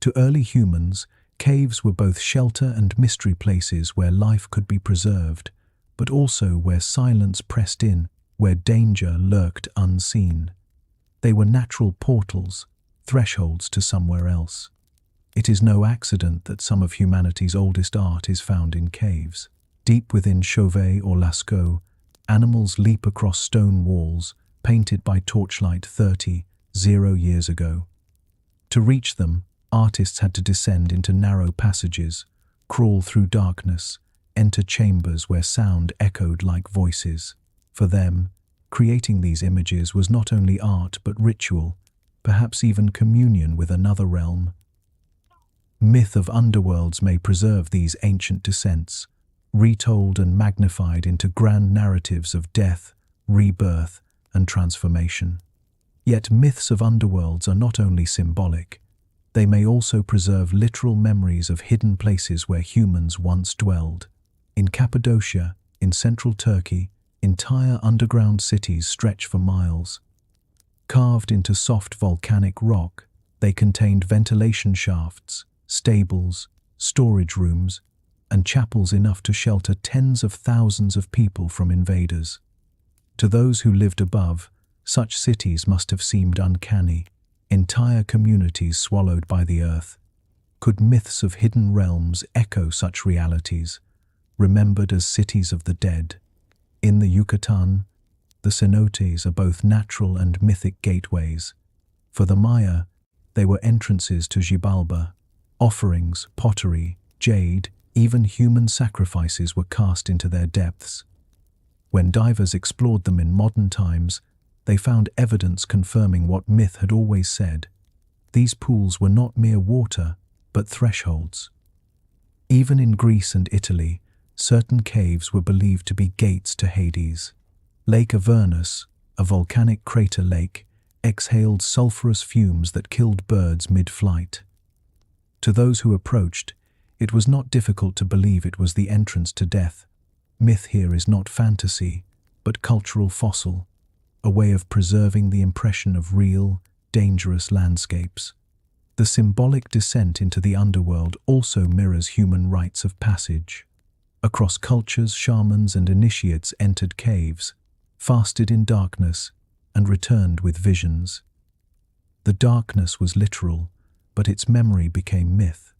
To early humans, caves were both shelter and mystery places where life could be preserved, but also where silence pressed in, where danger lurked unseen. They were natural portals, thresholds to somewhere else. It is no accident that some of humanity's oldest art is found in caves. Deep within Chauvet or Lascaux, animals leap across stone walls painted by torchlight 30 years ago. To reach them, artists had to descend into narrow passages, crawl through darkness, enter chambers where sound echoed like voices. For them, creating these images was not only art but ritual, perhaps even communion with another realm. Myth of underworlds may preserve these ancient descents, retold and magnified into grand narratives of death, rebirth, and transformation. Yet myths of underworlds are not only symbolic, they may also preserve literal memories of hidden places where humans once dwelled. In Cappadocia, in central Turkey, entire underground cities stretch for miles. Carved into soft volcanic rock, they contained ventilation shafts, stables, storage rooms, and chapels enough to shelter tens of thousands of people from invaders. To those who lived above, such cities must have seemed uncanny, entire communities swallowed by the earth. Could myths of hidden realms echo such realities, remembered as cities of the dead? In the Yucatan, the cenotes are both natural and mythic gateways. For the Maya, they were entrances to Xibalba. Offerings, pottery, jade, even human sacrifices were cast into their depths. When divers explored them in modern times, they found evidence confirming what myth had always said. These pools were not mere water, but thresholds. Even in Greece and Italy, certain caves were believed to be gates to Hades. Lake Avernus, a volcanic crater lake, exhaled sulfurous fumes that killed birds mid-flight. To those who approached, it was not difficult to believe it was the entrance to death. Myth here is not fantasy, but cultural fossil, a way of preserving the impression of real, dangerous landscapes. The symbolic descent into the underworld also mirrors human rites of passage. Across cultures, shamans and initiates entered caves, fasted in darkness, and returned with visions. The darkness was literal, but its memory became myth.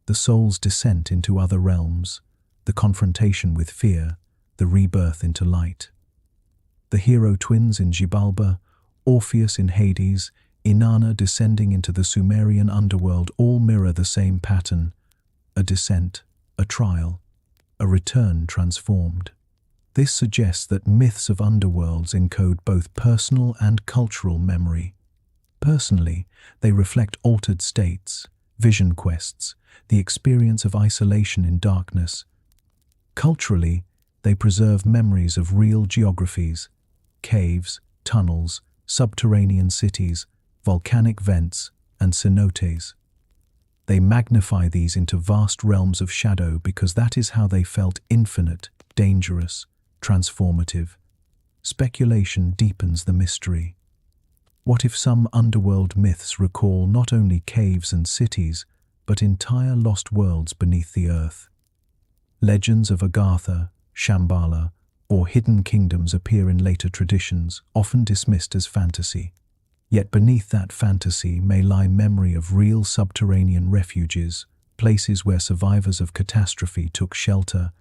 The soul's descent into other realms, the confrontation with fear, the rebirth into light. The hero twins in Xibalba, Orpheus in Hades, Inanna descending into the Sumerian underworld all mirror the same pattern: a descent, a trial, a return transformed. This suggests that myths of underworlds encode both personal and cultural memory. Personally, they reflect altered states, vision quests, the experience of isolation in darkness. Culturally, they preserve memories of real geographies, caves, tunnels, subterranean cities, volcanic vents, and cenotes. They magnify these into vast realms of shadow because that is how they felt: infinite, dangerous, transformative. Speculation deepens the mystery. What if some underworld myths recall not only caves and cities, but entire lost worlds beneath the earth? Legends of Agartha, Shambhala, or hidden kingdoms appear in later traditions, often dismissed as fantasy. Yet beneath that fantasy may lie memory of real subterranean refuges, places where survivors of catastrophe took shelter,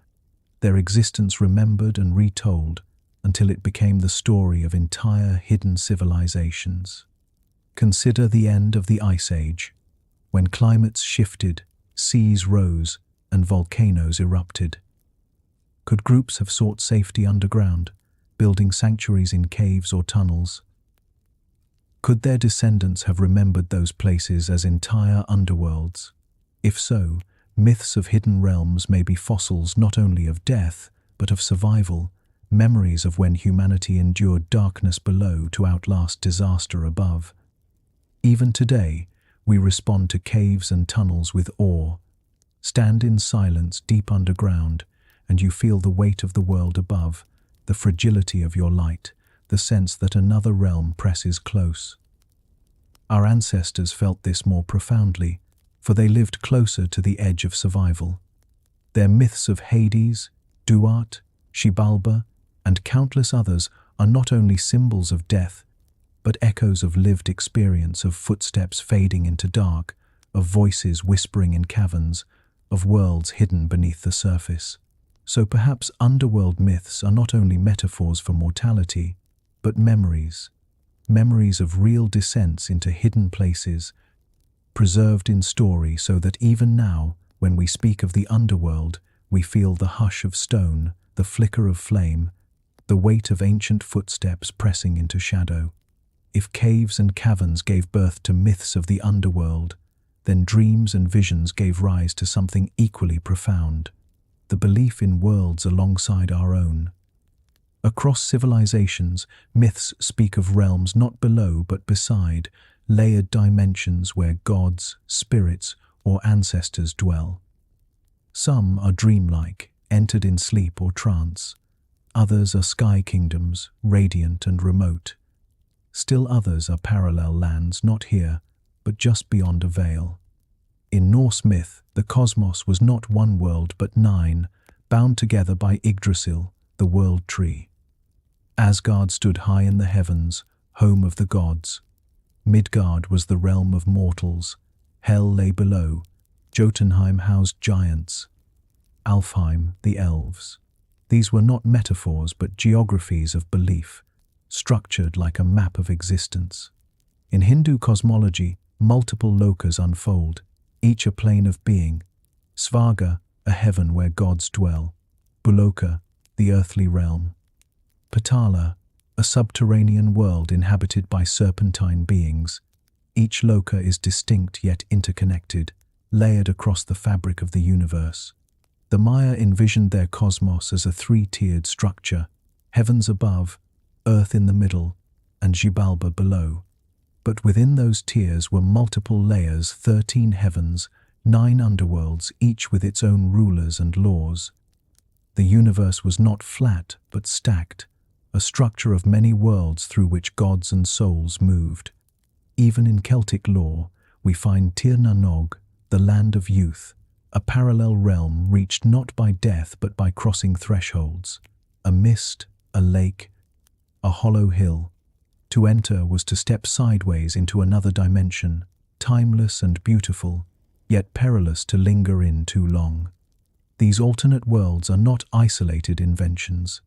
their existence remembered and retold until it became the story of entire hidden civilizations. Consider the end of the Ice Age, when climates shifted, seas rose, and volcanoes erupted. Could groups have sought safety underground, building sanctuaries in caves or tunnels? Could their descendants have remembered those places as entire underworlds? If so, myths of hidden realms may be fossils not only of death, but of survival, memories of when humanity endured darkness below to outlast disaster above. Even today, we respond to caves and tunnels with awe. Stand in silence deep underground, and you feel the weight of the world above, the fragility of your light, the sense that another realm presses close. Our ancestors felt this more profoundly, for they lived closer to the edge of survival. Their myths of Hades, Duat, Xibalba, and countless others are not only symbols of death, but echoes of lived experience, of footsteps fading into dark, of voices whispering in caverns, of worlds hidden beneath the surface. So perhaps underworld myths are not only metaphors for mortality, but memories of real descents into hidden places, preserved in story so that even now, when we speak of the underworld, we feel the hush of stone, the flicker of flame, the weight of ancient footsteps pressing into shadow. If caves and caverns gave birth to myths of the underworld, then dreams and visions gave rise to something equally profound: the belief in worlds alongside our own. Across civilizations, myths speak of realms not below but beside, layered dimensions where gods, spirits, or ancestors dwell. Some are dreamlike, entered in sleep or trance. Others are sky kingdoms, radiant and remote. Still others are parallel lands, not here, but just beyond a veil. In Norse myth, the cosmos was not one world but 9, bound together by Yggdrasil, the world tree. Asgard stood high in the heavens, home of the gods. Midgard was the realm of mortals. Hel lay below. Jotunheim housed giants. Alfheim, the elves. These were not metaphors but geographies of belief, structured like a map of existence. In Hindu cosmology, multiple lokas unfold, each a plane of being. Svarga, a heaven where gods dwell. Buloka, the earthly realm. Patala, a subterranean world inhabited by serpentine beings. Each loka is distinct yet interconnected, layered across the fabric of the universe. The Maya envisioned their cosmos as a 3-tiered structure: heavens above, earth in the middle, and Xibalba below. But within those tiers were multiple layers: 13 heavens, 9 underworlds, each with its own rulers and laws. The universe was not flat but stacked, a structure of many worlds through which gods and souls moved. Even in Celtic lore, we find Tir na Nog, the land of youth, a parallel realm reached not by death but by crossing thresholds. A mist, a lake, a hollow hill. To enter was to step sideways into another dimension, timeless and beautiful, yet perilous to linger in too long. These alternate worlds are not isolated inventions.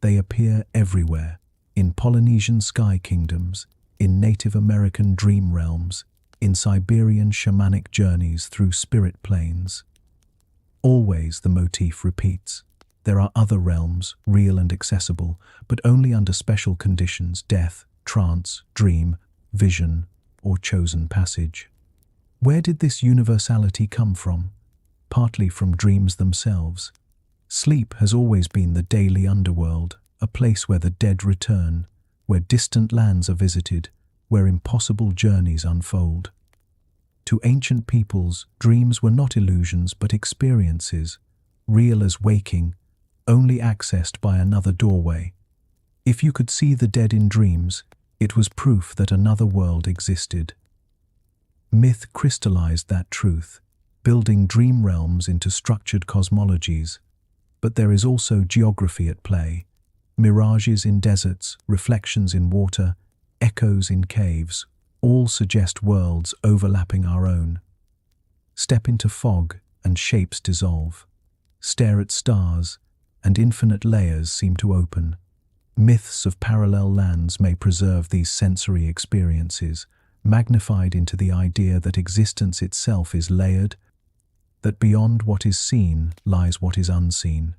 They appear everywhere, in Polynesian sky kingdoms, in Native American dream realms, in Siberian shamanic journeys through spirit planes. Always the motif repeats. There are other realms, real and accessible, but only under special conditions: death, trance, dream, vision, or chosen passage. Where did this universality come from? Partly from dreams themselves. Sleep has always been the daily underworld, a place where the dead return, where distant lands are visited, where impossible journeys unfold. To ancient peoples, dreams were not illusions but experiences, real as waking, only accessed by another doorway. If you could see the dead in dreams, it was proof that another world existed. Myth crystallized that truth, building dream realms into structured cosmologies. But there is also geography at play: mirages in deserts, reflections in water, echoes in caves, all suggest worlds overlapping our own. Step into fog and shapes dissolve. Stare at stars and infinite layers seem to open. Myths of parallel lands may preserve these sensory experiences, magnified into the idea that existence itself is layered, that beyond what is seen lies what is unseen.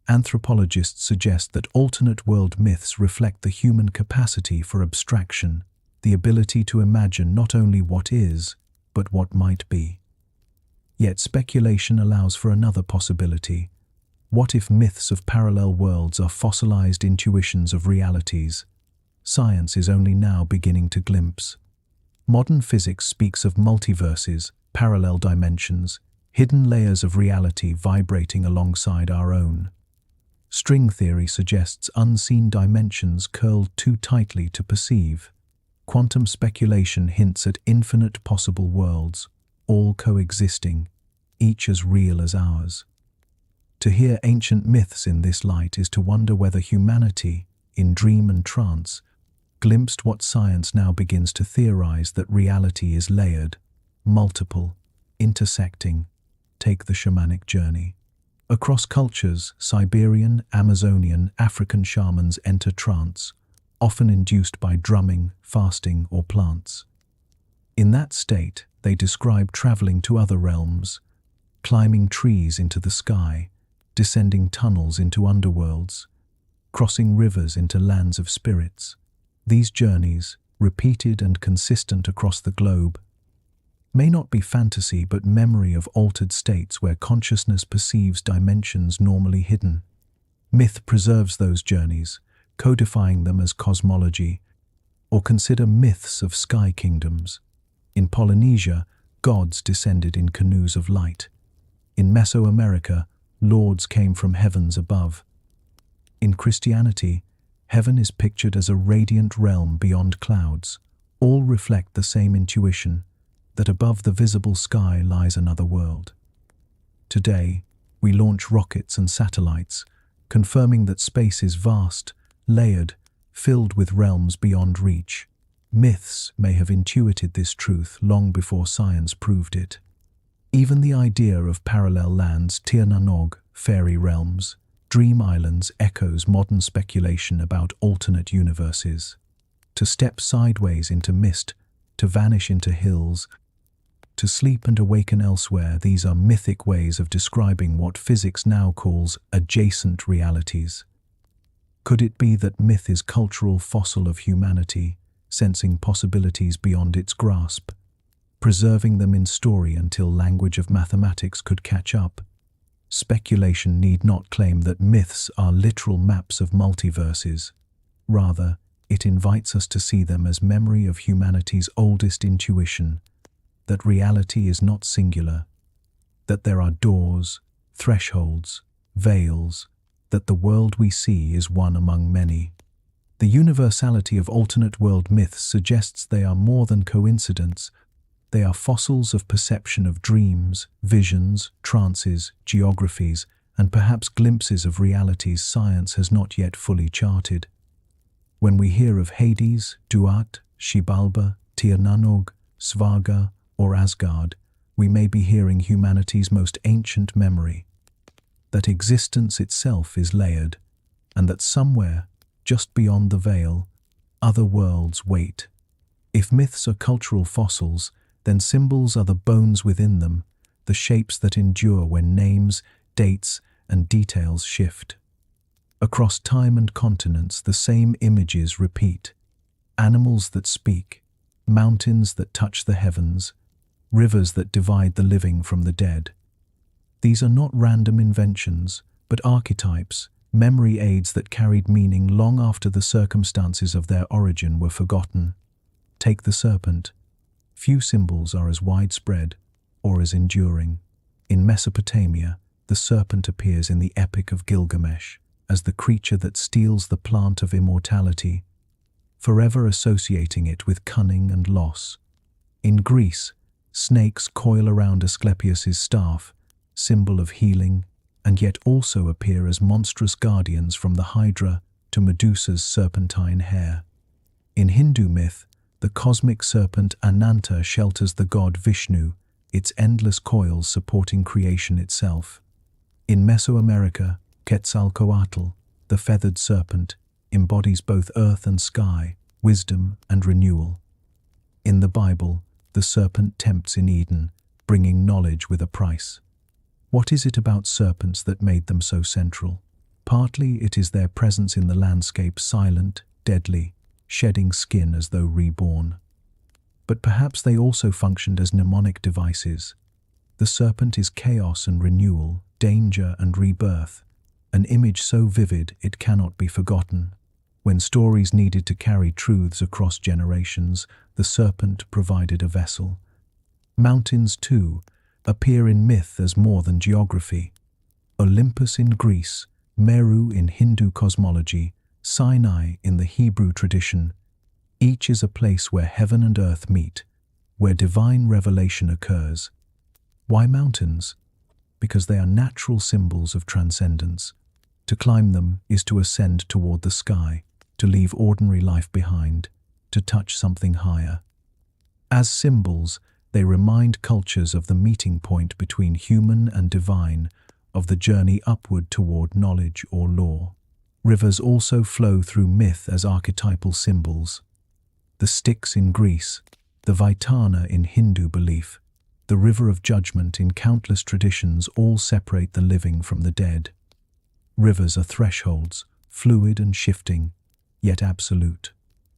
Anthropologists suggest that alternate world myths reflect the human capacity for abstraction, the ability to imagine not only what is, but what might be. Yet speculation allows for another possibility. What if myths of parallel worlds are fossilized intuitions of realities science is only now beginning to glimpse? Modern physics speaks of multiverses, parallel dimensions, hidden layers of reality vibrating alongside our own. String theory suggests unseen dimensions curled too tightly to perceive. Quantum speculation hints at infinite possible worlds, all coexisting, each as real as ours. To hear ancient myths in this light is to wonder whether humanity, in dream and trance, glimpsed what science now begins to theorize, that reality is layered, multiple, intersecting. Take the shamanic journey. Across cultures, Siberian, Amazonian, African shamans enter trance, often induced by drumming, fasting, or plants. In that state, they describe traveling to other realms, climbing trees into the sky, descending tunnels into underworlds, crossing rivers into lands of spirits. These journeys, repeated and consistent across the globe, may not be fantasy but memory of altered states where consciousness perceives dimensions normally hidden. Myth preserves those journeys, codifying them as cosmology. Or consider myths of sky kingdoms. In Polynesia, gods descended in canoes of light. In Mesoamerica, lords came from heavens above. In Christianity, heaven is pictured as a radiant realm beyond clouds. All reflect the same intuition, that above the visible sky lies another world. Today, we launch rockets and satellites, confirming that space is vast, layered, filled with realms beyond reach. Myths may have intuited this truth long before science proved it. Even the idea of parallel lands, Tir na Nog, fairy realms, dream islands echoes modern speculation about alternate universes. To step sideways into mist, to vanish into hills, to sleep and awaken elsewhere, these are mythic ways of describing what physics now calls adjacent realities. Could it be that myth is cultural fossil of humanity, sensing possibilities beyond its grasp, preserving them in story until language of mathematics could catch up? Speculation need not claim that myths are literal maps of multiverses. Rather, it invites us to see them as memory of humanity's oldest intuition, that reality is not singular, that there are doors, thresholds, veils, that the world we see is one among many. The universality of alternate world myths suggests they are more than coincidence. They are fossils of perception of dreams, visions, trances, geographies, and perhaps glimpses of realities science has not yet fully charted. When we hear of Hades, Duat, Xibalba, Tir na Nog, Svarga, or Asgard, we may be hearing humanity's most ancient memory, that existence itself is layered, and that somewhere, just beyond the veil, other worlds wait. If myths are cultural fossils, then symbols are the bones within them, the shapes that endure when names, dates, and details shift. Across time and continents, the same images repeat. Animals that speak, mountains that touch the heavens, rivers that divide the living from the dead. These are not random inventions, but archetypes, memory aids that carried meaning long after the circumstances of their origin were forgotten. Take the serpent. Few symbols are as widespread or as enduring. In Mesopotamia, the serpent appears in the Epic of Gilgamesh as the creature that steals the plant of immortality, forever associating it with cunning and loss. In Greece, snakes coil around Asclepius's staff, symbol of healing, and yet also appear as monstrous guardians from the Hydra to Medusa's serpentine hair. In Hindu myth, the cosmic serpent Ananta shelters the god Vishnu, its endless coils supporting creation itself. In Mesoamerica, Quetzalcoatl, the feathered serpent, embodies both earth and sky, wisdom and renewal. In the Bible, the serpent tempts in Eden, bringing knowledge with a price. What is it about serpents that made them so central? Partly it is their presence in the landscape, silent, deadly, shedding skin as though reborn. But perhaps they also functioned as mnemonic devices. The serpent is chaos and renewal, danger and rebirth, an image so vivid it cannot be forgotten. When stories needed to carry truths across generations, the serpent provided a vessel. Mountains, too, appear in myth as more than geography. Olympus in Greece, Meru in Hindu cosmology, Sinai in the Hebrew tradition. Each is a place where heaven and earth meet, where divine revelation occurs. Why mountains? Because they are natural symbols of transcendence. To climb them is to ascend toward the sky, to leave ordinary life behind. to touch something higher. As symbols, they remind cultures of the meeting point between human and divine, of the journey upward toward knowledge or law. Rivers also flow through myth as archetypal symbols. The Styx in Greece, the Vaitana in Hindu belief, the river of judgment in countless traditions all separate the living from the dead. Rivers are thresholds, fluid and shifting, yet absolute.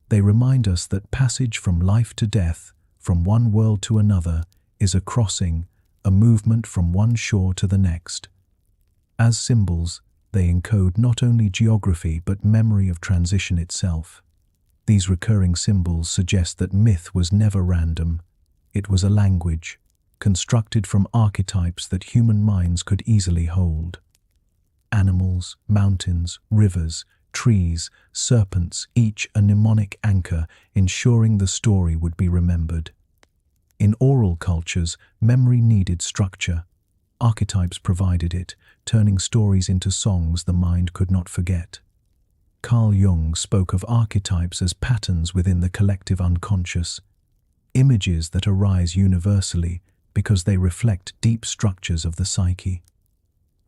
They remind us that passage from life to death, from one world to another, is a crossing, a movement from one shore to the next. As symbols, they encode not only geography but memory of transition itself. These recurring symbols suggest that myth was never random. It was a language, constructed from archetypes that human minds could easily hold. Animals, mountains, rivers, trees, serpents, each a mnemonic anchor, ensuring the story would be remembered. In oral cultures, memory needed structure. Archetypes provided it, turning stories into songs the mind could not forget. Carl Jung spoke of archetypes as patterns within the collective unconscious, images that arise universally because they reflect deep structures of the psyche.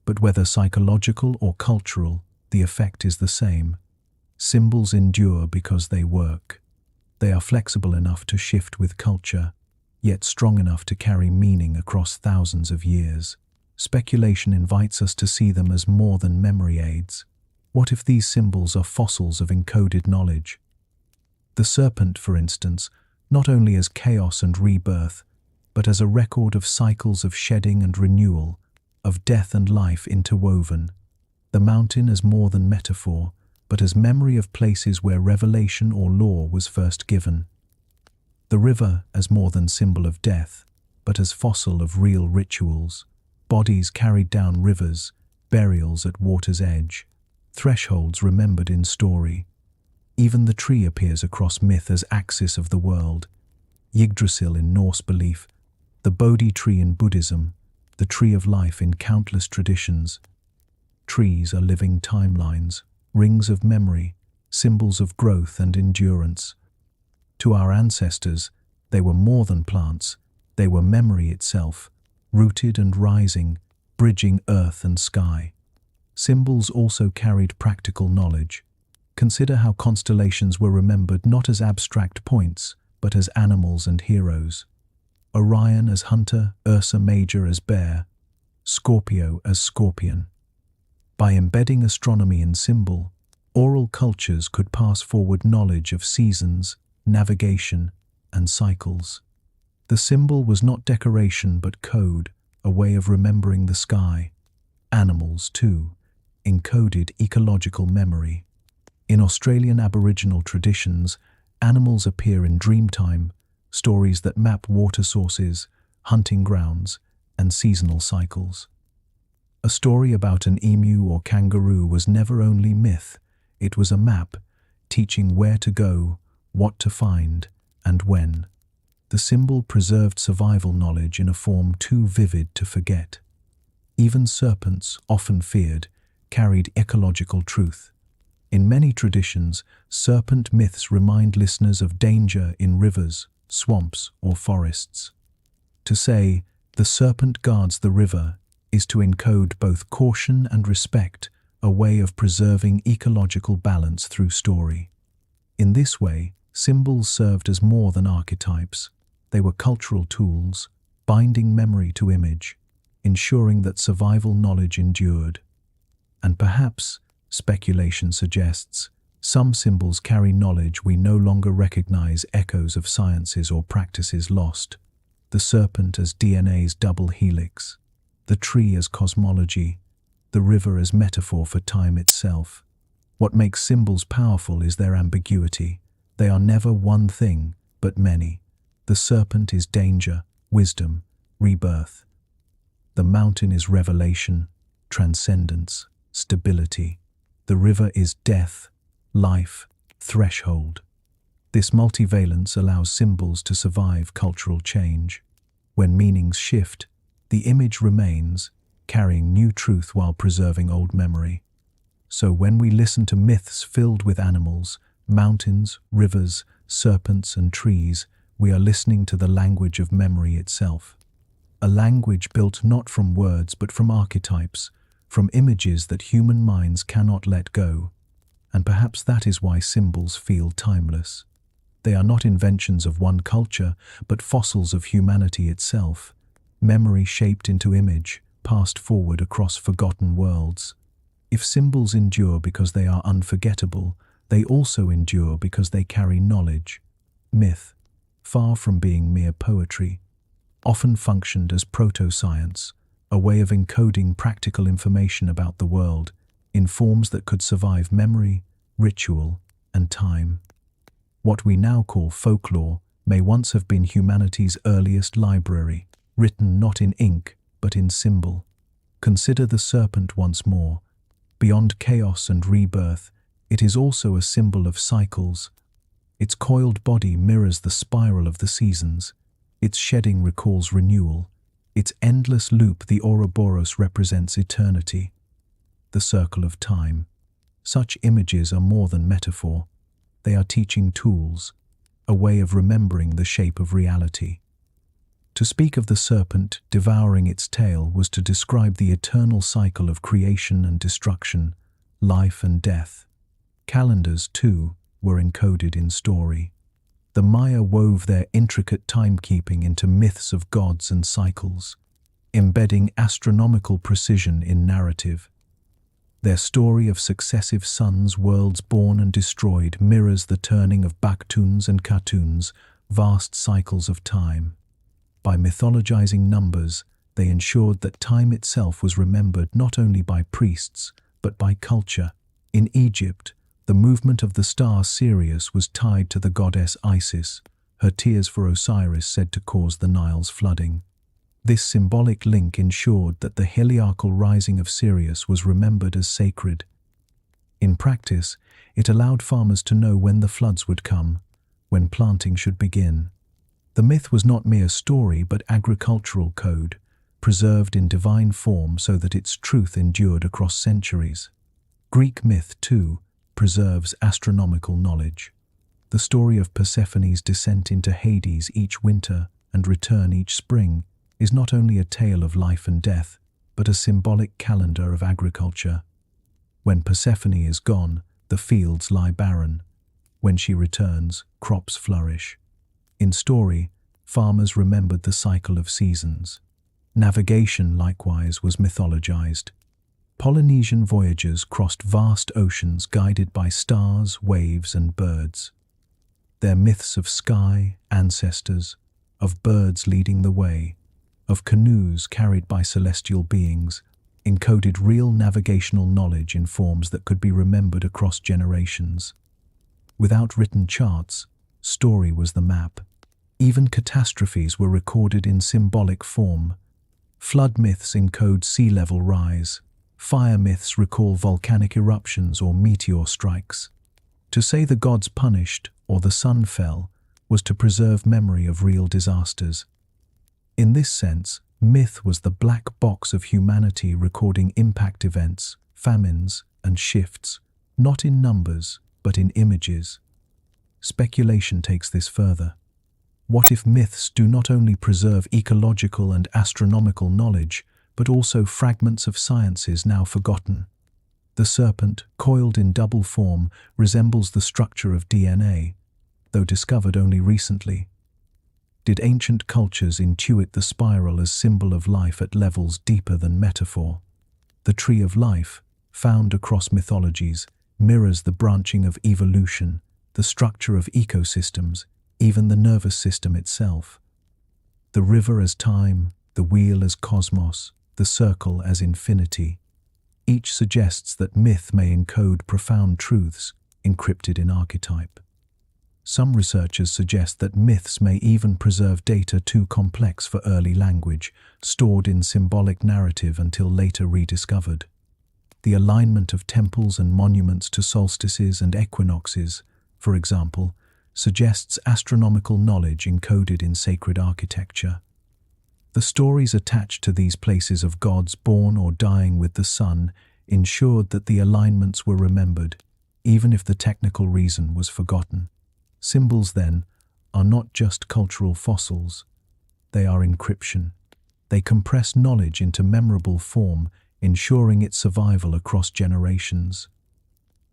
But whether psychological or cultural, the effect is the same. Symbols endure because they work. They are flexible enough to shift with culture, yet strong enough to carry meaning across thousands of years. Speculation invites us to see them as more than memory aids. What if these symbols are fossils of encoded knowledge? The serpent, for instance, not only as chaos and rebirth, but as a record of cycles of shedding and renewal, of death and life interwoven. The mountain as more than metaphor, but as memory of places where revelation or law was first given. The river as more than symbol of death, but as fossil of real rituals. Bodies carried down rivers, burials at water's edge, thresholds remembered in story. Even the tree appears across myth as axis of the world. Yggdrasil in Norse belief, the Bodhi tree in Buddhism, the tree of life in countless traditions. Trees are living timelines, rings of memory, symbols of growth and endurance. To our ancestors, they were more than plants, they were memory itself, rooted and rising, bridging earth and sky. Symbols also carried practical knowledge. Consider how constellations were remembered not as abstract points, but as animals and heroes. Orion as hunter, Ursa Major as bear, Scorpio as scorpion. By embedding astronomy in symbol, oral cultures could pass forward knowledge of seasons, navigation, and cycles. The symbol was not decoration but code, a way of remembering the sky. Animals, too, encoded ecological memory. In Australian Aboriginal traditions, animals appear in dreamtime, stories that map water sources, hunting grounds, and seasonal cycles. A story about an emu or kangaroo was never only myth, it was a map, teaching where to go, what to find, and when. The symbol preserved survival knowledge in a form too vivid to forget. Even serpents, often feared, carried ecological truth. In many traditions, serpent myths remind listeners of danger in rivers, swamps, or forests. To say, "the serpent guards the river," is to encode both caution and respect, a way of preserving ecological balance through story. In this way, symbols served as more than archetypes. They were cultural tools, binding memory to image, ensuring that survival knowledge endured. And perhaps, speculation suggests, some symbols carry knowledge we no longer recognize, echoes of sciences or practices lost. The serpent as DNA's double helix, the tree as cosmology, the river as metaphor for time itself. What makes symbols powerful is their ambiguity. They are never one thing, but many. The serpent is danger, wisdom, rebirth. The mountain is revelation, transcendence, stability. The river is death, life, threshold. This multivalence allows symbols to survive cultural change. When meanings shift, the image remains, carrying new truth while preserving old memory. So when we listen to myths filled with animals, mountains, rivers, serpents, and trees, we are listening to the language of memory itself. A language built not from words but from archetypes, from images that human minds cannot let go. And perhaps that is why symbols feel timeless. They are not inventions of one culture, but fossils of humanity itself, memory shaped into image, passed forward across forgotten worlds. If symbols endure because they are unforgettable, they also endure because they carry knowledge. Myth, far from being mere poetry, often functioned as proto-science, a way of encoding practical information about the world in forms that could survive memory, ritual, and time. What we now call folklore may once have been humanity's earliest library, written not in ink but in symbol. Consider the serpent once more. Beyond chaos and rebirth, it is also a symbol of cycles. Its coiled body mirrors the spiral of the seasons. Its shedding recalls renewal. Its endless loop, the Ouroboros, represents eternity, the circle of time. Such images are more than metaphor. They are teaching tools, a way of remembering the shape of reality. To speak of the serpent devouring its tail was to describe the eternal cycle of creation and destruction, life and death. Calendars, too, were encoded in story. The Maya wove their intricate timekeeping into myths of gods and cycles, embedding astronomical precision in narrative. Their story of successive suns, worlds born and destroyed, mirrors the turning of Baktuns and Khatuns, vast cycles of time. By mythologizing numbers, they ensured that time itself was remembered not only by priests, but by culture. In Egypt, the movement of the star Sirius was tied to the goddess Isis, her tears for Osiris said to cause the Nile's flooding. This symbolic link ensured that the heliacal rising of Sirius was remembered as sacred. In practice, it allowed farmers to know when the floods would come, when planting should begin. The myth was not mere story but agricultural code, preserved in divine form so that its truth endured across centuries. Greek myth, too, preserves astronomical knowledge. The story of Persephone's descent into Hades each winter and return each spring is not only a tale of life and death, but a symbolic calendar of agriculture. When Persephone is gone, the fields lie barren. When she returns, crops flourish. In story, farmers remembered the cycle of seasons. Navigation, likewise, was mythologized. Polynesian voyagers crossed vast oceans guided by stars, waves, and birds. Their myths of sky, ancestors, of birds leading the way, of canoes carried by celestial beings, encoded real navigational knowledge in forms that could be remembered across generations. Without written charts, story was the map. Even catastrophes were recorded in symbolic form. Flood myths encode sea level rise. Fire myths recall volcanic eruptions or meteor strikes. To say the gods punished or the sun fell was to preserve memory of real disasters. In this sense, myth was the black box of humanity recording impact events, famines, and shifts, not in numbers, but in images. Speculation takes this further. What if myths do not only preserve ecological and astronomical knowledge, but also fragments of sciences now forgotten? The serpent, coiled in double form, resembles the structure of DNA, though discovered only recently. Did ancient cultures intuit the spiral as symbol of life at levels deeper than metaphor? The tree of life, found across mythologies, mirrors the branching of evolution, the structure of ecosystems, even the nervous system itself. The river as time, the wheel as cosmos, the circle as infinity. Each suggests that myth may encode profound truths encrypted in archetype. Some researchers suggest that myths may even preserve data too complex for early language, stored in symbolic narrative until later rediscovered. The alignment of temples and monuments to solstices and equinoxes, for example, suggests astronomical knowledge encoded in sacred architecture. The stories attached to these places of gods born or dying with the sun ensured that the alignments were remembered, even if the technical reason was forgotten. Symbols, then, are not just cultural fossils. They are encryption. They compress knowledge into memorable form, ensuring its survival across generations.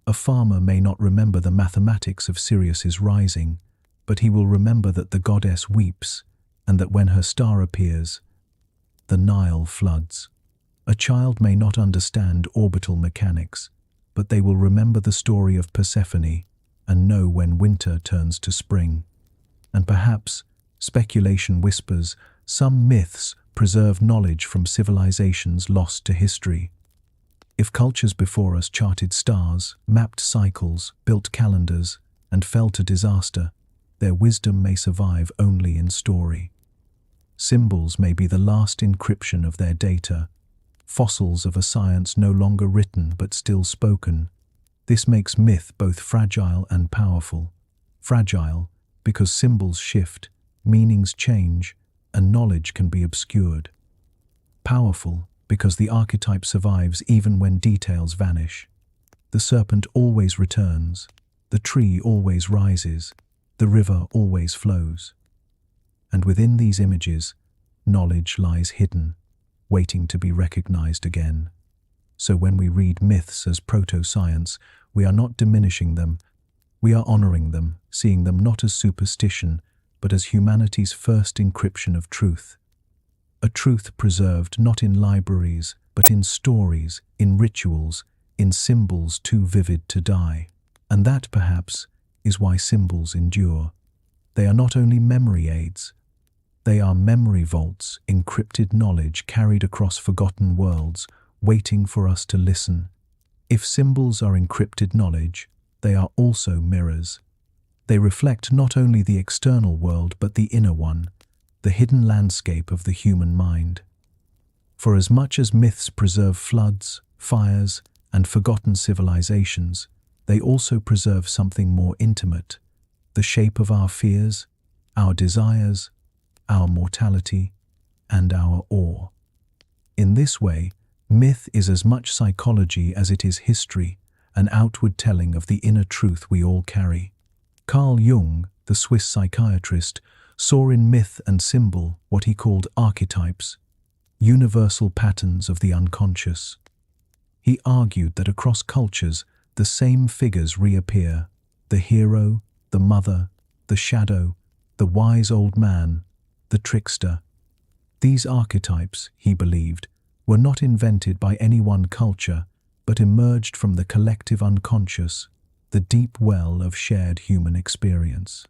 A farmer may not remember the mathematics of Sirius's rising, but he will remember that the goddess weeps, and that when her star appears, the Nile floods. A child may not understand orbital mechanics, but they will remember the story of Persephone and know when winter turns to spring. And perhaps, speculation whispers, some myths preserve knowledge from civilizations lost to history. If cultures before us charted stars, mapped cycles, built calendars, and fell to disaster, their wisdom may survive only in story. Symbols may be the last encryption of their data, fossils of a science no longer written but still spoken. This makes myth both fragile and powerful. Fragile because symbols shift, meanings change, and knowledge can be obscured. Powerful because the archetype survives even when details vanish. The serpent always returns, the tree always rises, the river always flows. And within these images, knowledge lies hidden, waiting to be recognized again. So when we read myths as proto-science, we are not diminishing them, we are honoring them, seeing them not as superstition, but as humanity's first encryption of truth. A truth preserved not in libraries, but in stories, in rituals, in symbols too vivid to die. And that, perhaps, is why symbols endure. They are not only memory aids, they are memory vaults, encrypted knowledge carried across forgotten worlds, waiting for us to listen. If symbols are encrypted knowledge, they are also mirrors. They reflect not only the external world but the inner one, the hidden landscape of the human mind. For as much as myths preserve floods, fires, and forgotten civilizations, they also preserve something more intimate, the shape of our fears, our desires, our mortality, and our awe. In this way, myth is as much psychology as it is history, an outward telling of the inner truth we all carry. Carl Jung, the Swiss psychiatrist, saw in myth and symbol what he called archetypes, universal patterns of the unconscious. He argued that across cultures, the same figures reappear: the hero, the mother, the shadow, the wise old man, the trickster. These archetypes, he believed, were not invented by any one culture, but emerged from the collective unconscious, the deep well of shared human experience.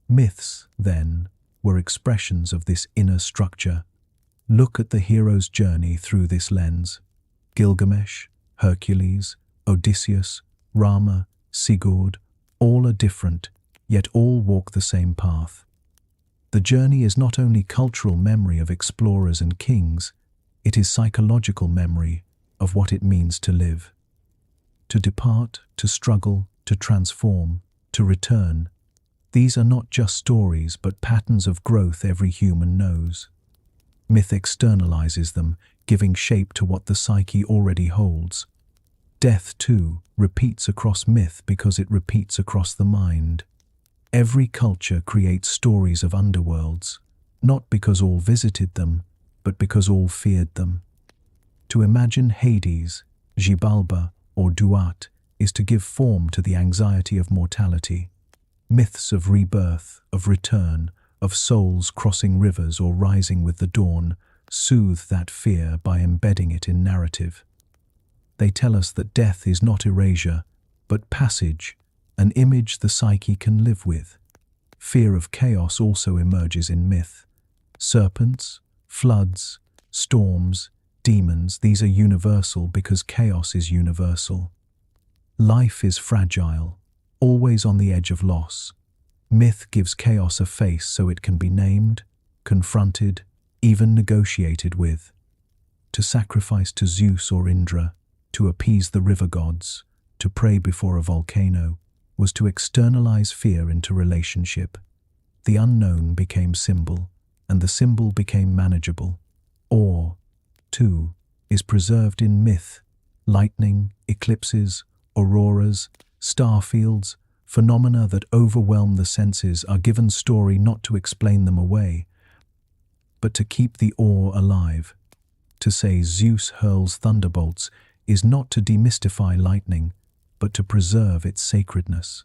Myths, then, were expressions of this inner structure. Look at the hero's journey through this lens. Gilgamesh, Hercules, Odysseus, Rama, Sigurd, all are different, yet all walk the same path. The journey is not only cultural memory of explorers and kings, it is psychological memory of what it means to live. To depart, to struggle, to transform, to return. These are not just stories, but patterns of growth every human knows. Myth externalizes them, giving shape to what the psyche already holds. Death, too, repeats across myth because it repeats across the mind. Every culture creates stories of underworlds, not because all visited them, but because all feared them. To imagine Hades, Xibalba, or Duat is to give form to the anxiety of mortality. Myths of rebirth, of return, of souls crossing rivers or rising with the dawn soothe that fear by embedding it in narrative. They tell us that death is not erasure, but passage, an image the psyche can live with. Fear of chaos also emerges in myth. Serpents, floods, storms, demons, these are universal because chaos is universal. Life is fragile, always on the edge of loss. Myth gives chaos a face so it can be named, confronted, even negotiated with. To sacrifice to Zeus or Indra, to appease the river gods, to pray before a volcano, was to externalize fear into relationship. The unknown became symbol, and the symbol became manageable. Awe, too, is preserved in myth. Lightning, eclipses, auroras, star fields, Phenomena that overwhelm the senses are given story not to explain them away, but to keep the awe alive. To say Zeus hurls thunderbolts is not to demystify lightning, but to preserve its sacredness.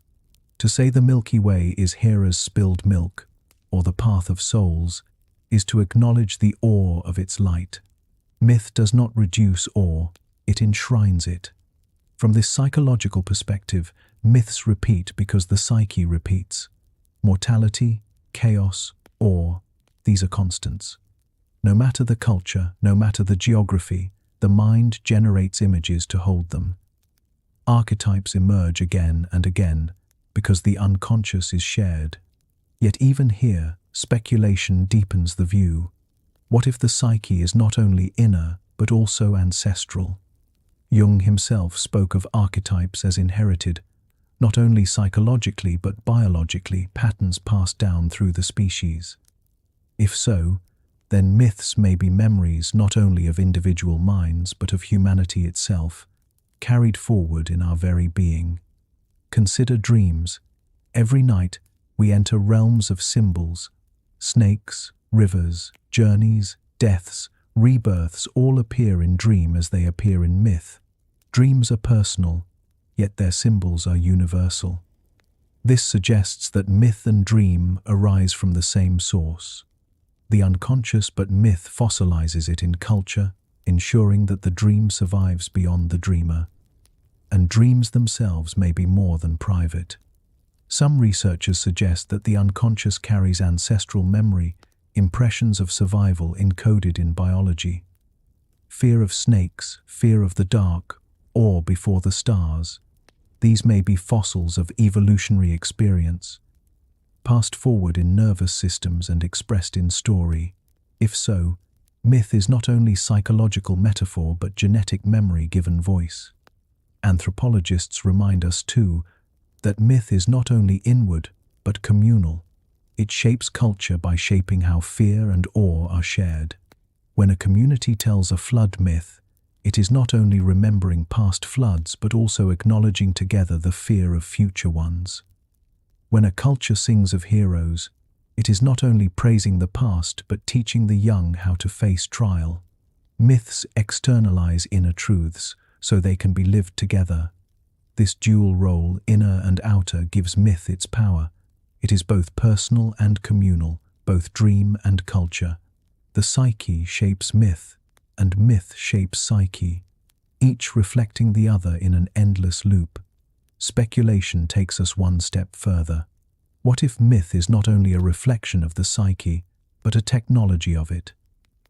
To say the Milky Way is Hera's spilled milk, or the path of souls, is to acknowledge the awe of its light. Myth does not reduce awe, it enshrines it. From this psychological perspective, myths repeat because the psyche repeats. Mortality, chaos, awe, these are constants. No matter the culture, no matter the geography, the mind generates images to hold them. Archetypes emerge again and again because the unconscious is shared. Yet even here, speculation deepens the view. What if the psyche is not only inner, but also ancestral? Jung himself spoke of archetypes as inherited, not only psychologically but biologically, patterns passed down through the species. If so, then myths may be memories not only of individual minds but of humanity itself, carried forward in our very being. Consider dreams. Every night we enter realms of symbols. Snakes, rivers, journeys, deaths, rebirths all appear in dream as they appear in myth. Dreams are personal, yet their symbols are universal. This suggests that myth and dream arise from the same source. The unconscious, but myth fossilizes it in culture, ensuring that the dream survives beyond the dreamer. And dreams themselves may be more than private. Some researchers suggest that the unconscious carries ancestral memory, impressions of survival encoded in biology. Fear of snakes, fear of the dark, awe before the stars. These may be fossils of evolutionary experience, passed forward in nervous systems and expressed in story. If so, myth is not only psychological metaphor but genetic memory given voice. Anthropologists remind us too that myth is not only inward but communal. It shapes culture by shaping how fear and awe are shared. When a community tells a flood myth, it is not only remembering past floods but also acknowledging together the fear of future ones. When a culture sings of heroes, it is not only praising the past but teaching the young how to face trial. Myths externalize inner truths so they can be lived together. This dual role, inner and outer, gives myth its power. It is both personal and communal, both dream and culture. The psyche shapes myth, and myth shapes psyche, each reflecting the other in an endless loop. Speculation takes us one step further. What if myth is not only a reflection of the psyche, but a technology of it,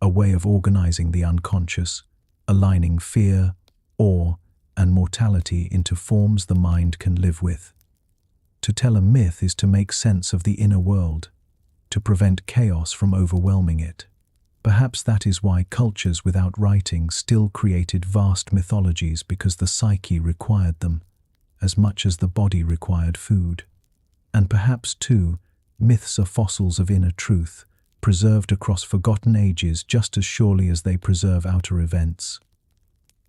a way of organizing the unconscious, aligning fear, awe, and mortality into forms the mind can live with? To tell a myth is to make sense of the inner world, to prevent chaos from overwhelming it. Perhaps that is why cultures without writing still created vast mythologies, because the psyche required them, as much as the body required food. And perhaps, too, myths are fossils of inner truth, preserved across forgotten ages just as surely as they preserve outer events.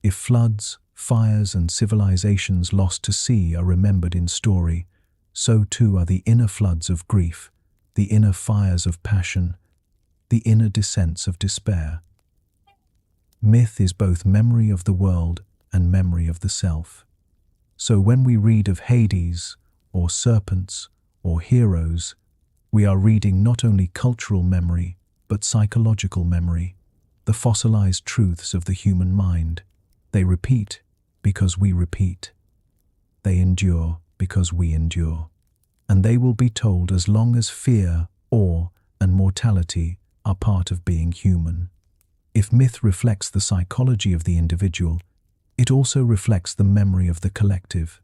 If floods, fires, and civilizations lost to sea are remembered in story, so too are the inner floods of grief, the inner fires of passion, the inner descents of despair. Myth is both memory of the world and memory of the self. So when we read of Hades, or serpents, or heroes, we are reading not only cultural memory, but psychological memory, the fossilized truths of the human mind. They repeat because we repeat. They endure because we endure. And they will be told as long as fear, awe, and mortality are part of being human. If myth reflects the psychology of the individual, it also reflects the memory of the collective.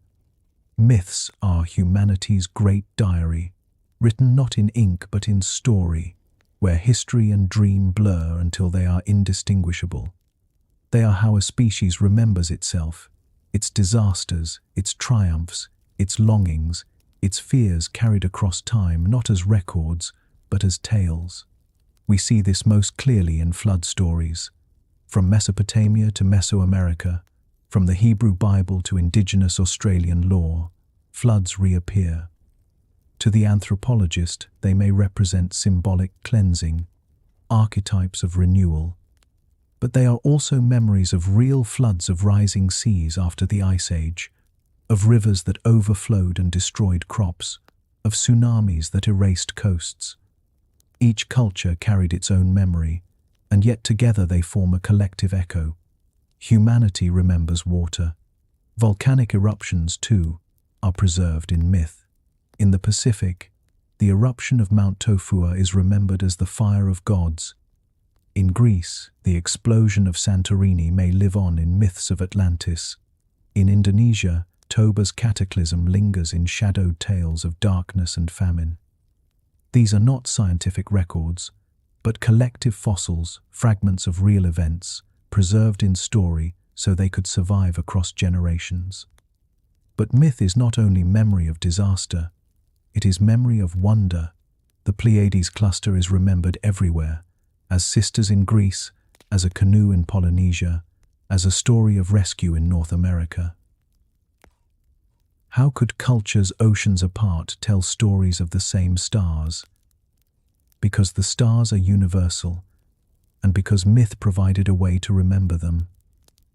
Myths are humanity's great diary, written not in ink but in story, where history and dream blur until they are indistinguishable. They are how a species remembers itself, its disasters, its triumphs, its longings, its fears carried across time, not as records, but as tales. We see this most clearly in flood stories. From Mesopotamia to Mesoamerica, from the Hebrew Bible to indigenous Australian lore, floods reappear. To the anthropologist, they may represent symbolic cleansing, archetypes of renewal, but they are also memories of real floods, of rising seas after the Ice Age, of rivers that overflowed and destroyed crops, of tsunamis that erased coasts. Each culture carried its own memory, and yet together they form a collective echo. Humanity remembers water. Volcanic eruptions, too, are preserved in myth. In the Pacific, the eruption of Mount Tofua is remembered as the fire of gods. In Greece, the explosion of Santorini may live on in myths of Atlantis. In Indonesia, Toba's cataclysm lingers in shadowed tales of darkness and famine. These are not scientific records, but collective fossils, fragments of real events, preserved in story so they could survive across generations. But myth is not only memory of disaster, it is memory of wonder. The Pleiades cluster is remembered everywhere, as sisters in Greece, as a canoe in Polynesia, as a story of rescue in North America. How could cultures oceans apart tell stories of the same stars? Because the stars are universal, and because myth provided a way to remember them.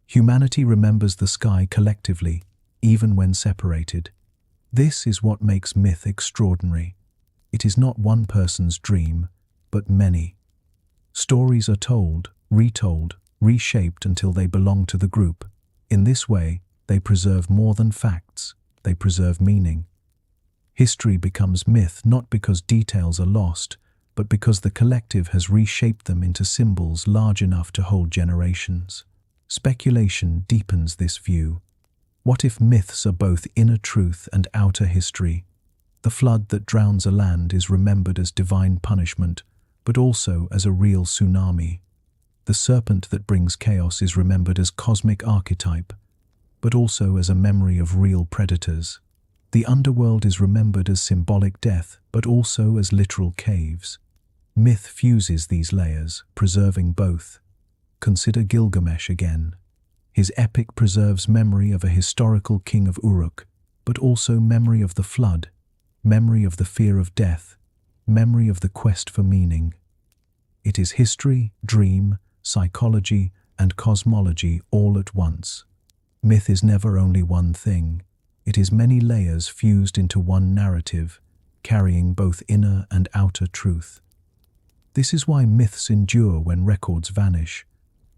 Humanity remembers the sky collectively, even when separated. This is what makes myth extraordinary. It is not one person's dream, but many. Stories are told, retold, reshaped until they belong to the group. In this way, they preserve more than facts. They preserve meaning. History becomes myth not because details are lost, but because the collective has reshaped them into symbols large enough to hold generations. Speculation deepens this view. What if myths are both inner truth and outer history? The flood that drowns a land is remembered as divine punishment, but also as a real tsunami. The serpent that brings chaos is remembered as cosmic archetype, but also as a memory of real predators. The underworld is remembered as symbolic death, but also as literal caves. Myth fuses these layers, preserving both. Consider Gilgamesh again. His epic preserves memory of a historical king of Uruk, but also memory of the flood, memory of the fear of death, memory of the quest for meaning. It is history, dream, psychology, and cosmology all at once. Myth is never only one thing. It is many layers fused into one narrative, carrying both inner and outer truth. This is why myths endure when records vanish.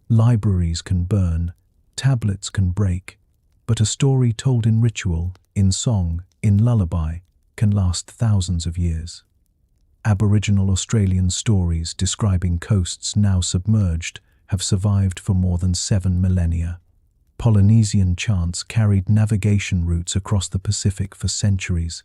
Libraries can burn, tablets can break, but a story told in ritual, in song, in lullaby, can last thousands of years. Aboriginal Australian stories describing coasts now submerged have survived for more than 7 millennia. Polynesian chants carried navigation routes across the Pacific for centuries.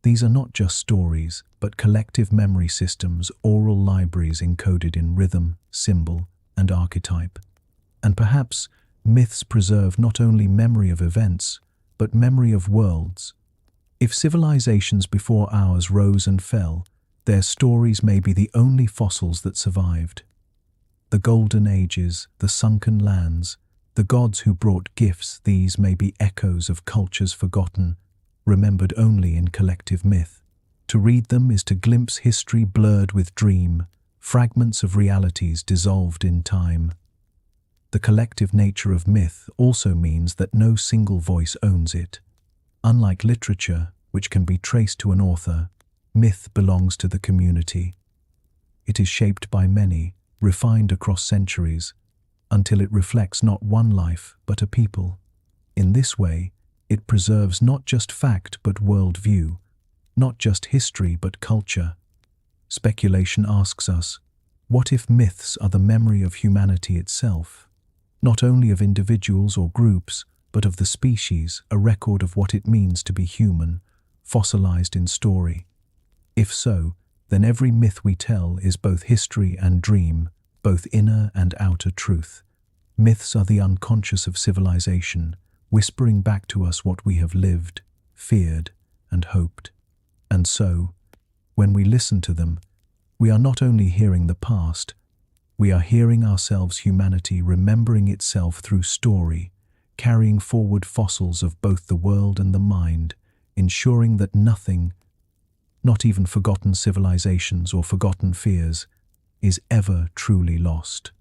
These are not just stories, but collective memory systems, oral libraries encoded in rhythm, symbol, and archetype. And perhaps myths preserve not only memory of events, but memory of worlds. If civilizations before ours rose and fell, their stories may be the only fossils that survived. The golden ages, the sunken lands, the gods who brought gifts, these may be echoes of cultures forgotten, remembered only in collective myth. To read them is to glimpse history blurred with dream, fragments of realities dissolved in time. The collective nature of myth also means that no single voice owns it. Unlike literature, which can be traced to an author, myth belongs to the community. It is shaped by many, refined across centuries, until it reflects not one life, but a people. In this way, it preserves not just fact but worldview, not just history but culture. Speculation asks us, what if myths are the memory of humanity itself? Not only of individuals or groups, but of the species, a record of what it means to be human, fossilized in story. If so, then every myth we tell is both history and dream, both inner and outer truth. Myths are the unconscious of civilization, whispering back to us what we have lived, feared, and hoped. And so, when we listen to them, we are not only hearing the past, we are hearing ourselves, humanity remembering itself through story, carrying forward fossils of both the world and the mind, ensuring that nothing, not even forgotten civilizations or forgotten fears, is ever truly lost.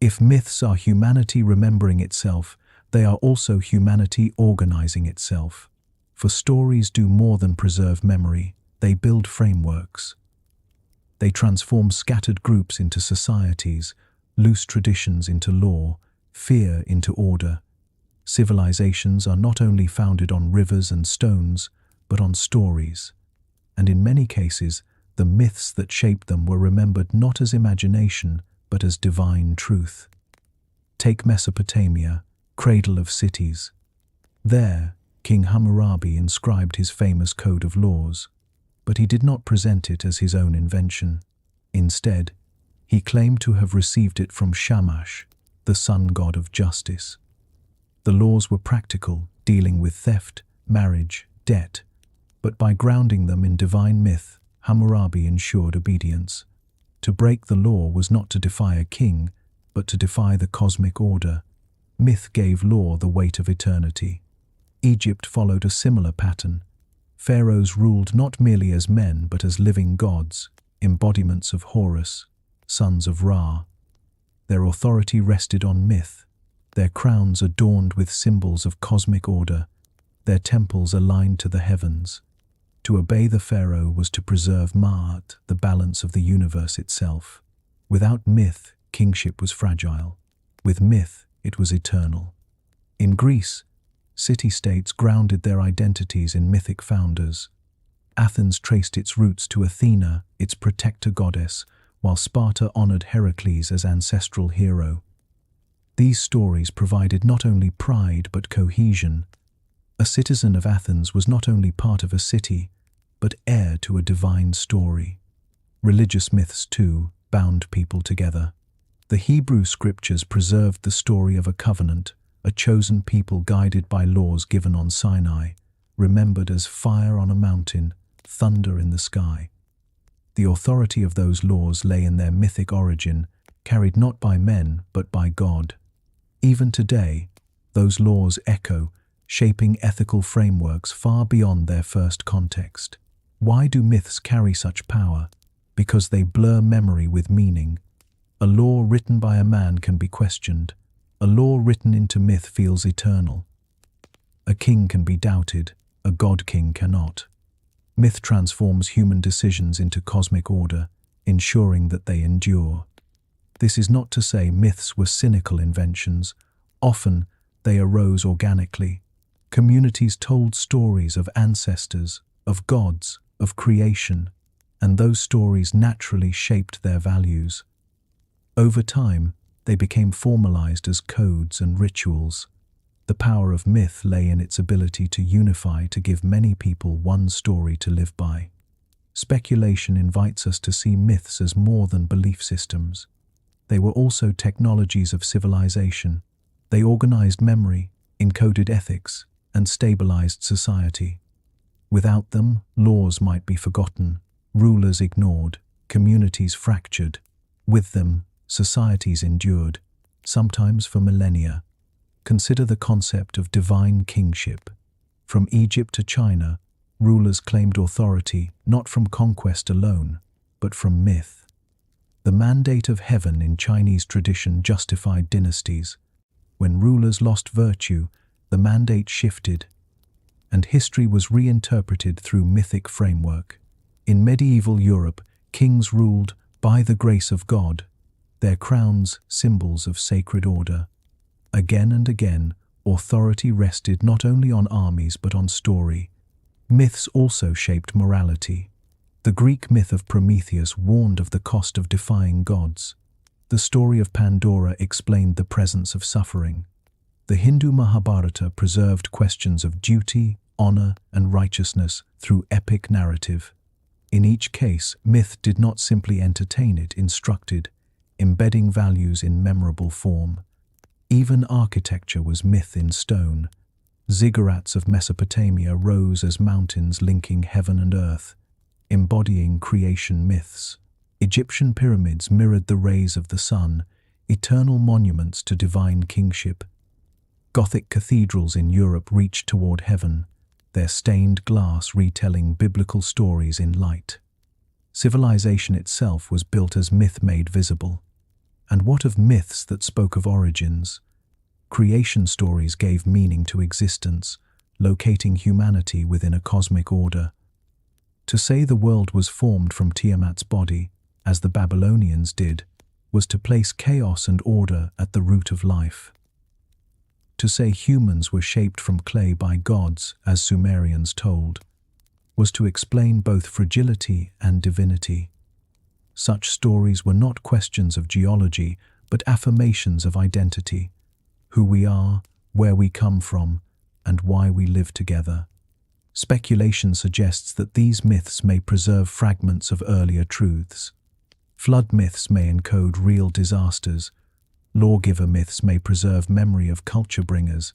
If myths are humanity remembering itself, they are also humanity organizing itself. For stories do more than preserve memory, they build frameworks. They transform scattered groups into societies, loose traditions into law, fear into order. Civilizations are not only founded on rivers and stones, but on stories. And in many cases, the myths that shaped them were remembered not as imagination, but as divine truth. Take Mesopotamia, cradle of cities. There, King Hammurabi inscribed his famous code of laws, but he did not present it as his own invention. Instead, he claimed to have received it from Shamash, the sun god of justice. The laws were practical, dealing with theft, marriage, debt, but by grounding them in divine myth, Hammurabi ensured obedience. To break the law was not to defy a king, but to defy the cosmic order. Myth gave law the weight of eternity. Egypt followed a similar pattern. Pharaohs ruled not merely as men, but as living gods, embodiments of Horus, sons of Ra. Their authority rested on myth, their crowns adorned with symbols of cosmic order, their temples aligned to the heavens. To obey the pharaoh was to preserve Ma'at, the balance of the universe itself. Without myth, kingship was fragile. With myth, it was eternal. In Greece, city-states grounded their identities in mythic founders. Athens traced its roots to Athena, its protector goddess, while Sparta honored Heracles as ancestral hero. These stories provided not only pride but cohesion. A citizen of Athens was not only part of a city, but heir to a divine story. Religious myths, too, bound people together. The Hebrew scriptures preserved the story of a covenant, a chosen people guided by laws given on Sinai, remembered as fire on a mountain, thunder in the sky. The authority of those laws lay in their mythic origin, carried not by men but by God. Even today, those laws echo, shaping ethical frameworks far beyond their first context. Why do myths carry such power? Because they blur memory with meaning. A law written by a man can be questioned. A law written into myth feels eternal. A king can be doubted, a god-king cannot. Myth transforms human decisions into cosmic order, ensuring that they endure. This is not to say myths were cynical inventions. Often, they arose organically. Communities told stories of ancestors, of gods, of creation, and those stories naturally shaped their values. Over time, they became formalized as codes and rituals. The power of myth lay in its ability to unify, to give many people one story to live by. Speculation invites us to see myths as more than belief systems. They were also technologies of civilization. They organized memory, encoded ethics, and stabilized society. Without them, laws might be forgotten, rulers ignored, communities fractured. With them, societies endured, sometimes for millennia. Consider the concept of divine kingship. From Egypt to China, rulers claimed authority not from conquest alone, but from myth. The mandate of heaven in Chinese tradition justified dynasties. When rulers lost virtue, the mandate shifted, and history was reinterpreted through mythic framework. In medieval Europe, kings ruled by the grace of God, their crowns symbols of sacred order. Again and again, authority rested not only on armies but on story. Myths also shaped morality. The Greek myth of Prometheus warned of the cost of defying gods. The story of Pandora explained the presence of suffering. The Hindu Mahabharata preserved questions of duty, honor, and righteousness through epic narrative. In each case, myth did not simply entertain, it instructed, embedding values in memorable form. Even architecture was myth in stone. Ziggurats of Mesopotamia rose as mountains linking heaven and earth, embodying creation myths. Egyptian pyramids mirrored the rays of the sun, eternal monuments to divine kingship. Gothic cathedrals in Europe reached toward heaven, their stained glass retelling biblical stories in light. Civilization itself was built as myth made visible. And what of myths that spoke of origins? Creation stories gave meaning to existence, locating humanity within a cosmic order. To say the world was formed from Tiamat's body, as the Babylonians did, was to place chaos and order at the root of life. To say humans were shaped from clay by gods, as Sumerians told, was to explain both fragility and divinity. Such stories were not questions of geology, but affirmations of identity, who we are, where we come from, and why we live together. Speculation suggests that these myths may preserve fragments of earlier truths. Flood myths may encode real disasters. Lawgiver myths may preserve memory of culture bringers.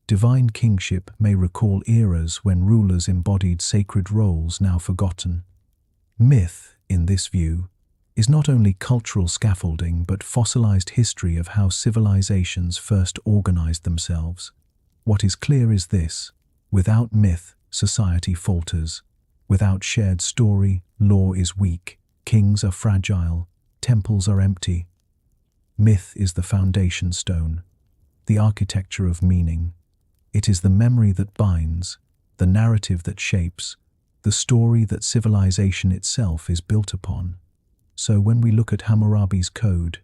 Divine kingship may recall eras when rulers embodied sacred roles now forgotten. Myth, in this view, is not only cultural scaffolding but fossilized history of how civilizations first organized themselves. What is clear is this: without myth, society falters. Without shared story, law is weak, kings are fragile, temples are empty. Myth is the foundation stone, the architecture of meaning. It is the memory that binds, the narrative that shapes, the story that civilization itself is built upon. So when we look at Hammurabi's code,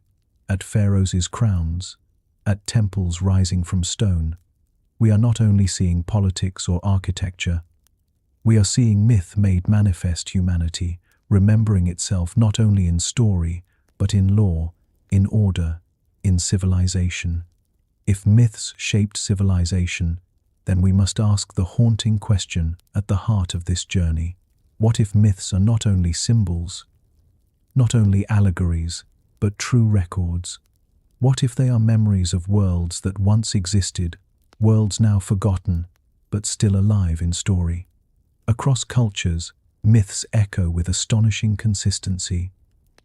at pharaohs' crowns, at temples rising from stone, we are not only seeing politics or architecture, we are seeing myth made manifest humanity, remembering itself not only in story, but in law, in order, in civilization. If myths shaped civilization, then we must ask the haunting question at the heart of this journey. What if myths are not only symbols, not only allegories, but true records? What if they are memories of worlds that once existed, worlds now forgotten, but still alive in story? Across cultures, myths echo with astonishing consistency.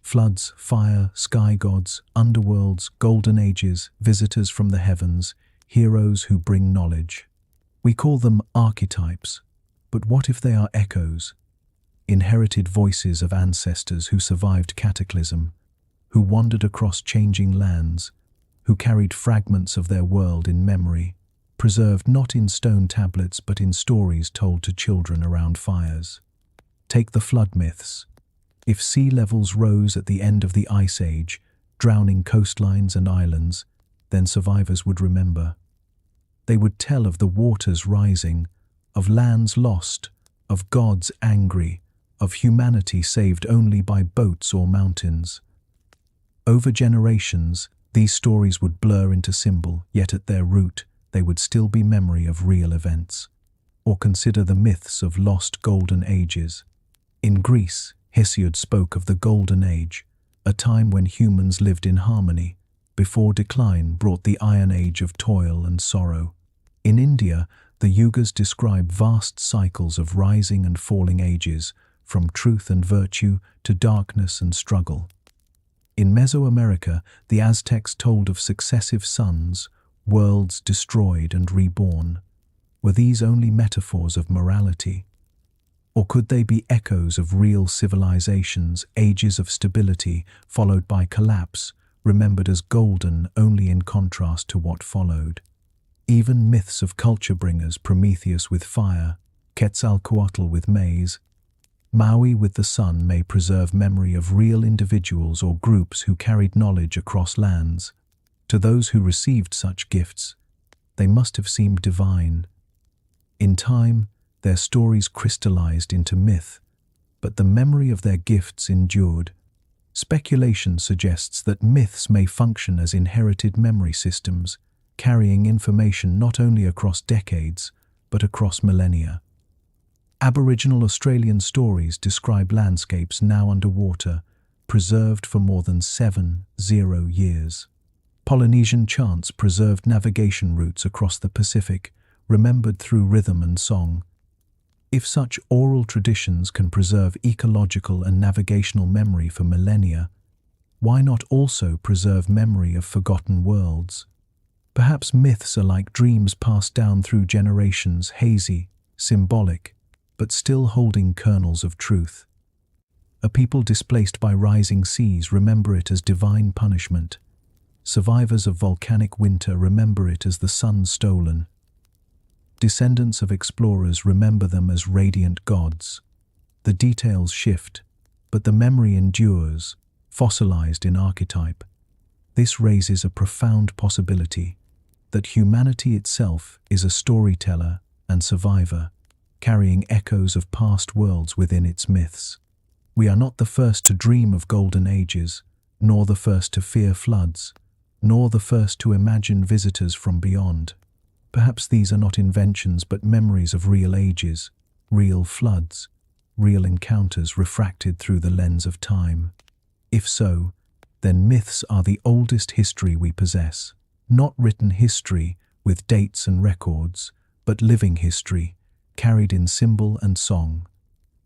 Floods, fire, sky gods, underworlds, golden ages, visitors from the heavens, heroes who bring knowledge. We call them archetypes, but what if they are echoes? Inherited voices of ancestors who survived cataclysm, who wandered across changing lands, who carried fragments of their world in memory, preserved not in stone tablets but in stories told to children around fires. Take the flood myths. If sea levels rose at the end of the Ice Age, drowning coastlines and islands, then survivors would remember. They would tell of the waters rising, of lands lost, of gods angry, of humanity saved only by boats or mountains. Over generations, these stories would blur into symbol, yet at their root, they would still be memory of real events. Or consider the myths of lost golden ages. In Greece, Hesiod spoke of the Golden Age, a time when humans lived in harmony, before decline brought the Iron Age of toil and sorrow. In India, the Yugas describe vast cycles of rising and falling ages, from truth and virtue to darkness and struggle. In Mesoamerica, the Aztecs told of successive suns, worlds destroyed and reborn. Were these only metaphors of morality? Or could they be echoes of real civilizations, ages of stability, followed by collapse, remembered as golden only in contrast to what followed? Even myths of culture bringers, Prometheus with fire, Quetzalcoatl with maize, Maui with the sun, may preserve memory of real individuals or groups who carried knowledge across lands. To those who received such gifts, they must have seemed divine. In time, their stories crystallized into myth, but the memory of their gifts endured. Speculation suggests that myths may function as inherited memory systems, carrying information not only across decades, but across millennia. Aboriginal Australian stories describe landscapes now underwater, preserved for more than 70 years. Polynesian chants preserved navigation routes across the Pacific, remembered through rhythm and song. If such oral traditions can preserve ecological and navigational memory for millennia, why not also preserve memory of forgotten worlds? Perhaps myths are like dreams passed down through generations, hazy, symbolic, but still holding kernels of truth. A people displaced by rising seas remember it as divine punishment. Survivors of volcanic winter remember it as the sun stolen. Descendants of explorers remember them as radiant gods. The details shift, but the memory endures, fossilized in archetype. This raises a profound possibility that humanity itself is a storyteller and survivor, carrying echoes of past worlds within its myths. We are not the first to dream of golden ages, nor the first to fear floods, nor the first to imagine visitors from beyond. Perhaps these are not inventions but memories of real ages, real floods, real encounters refracted through the lens of time. If so, then myths are the oldest history we possess, not written history with dates and records, but living history, carried in symbol and song.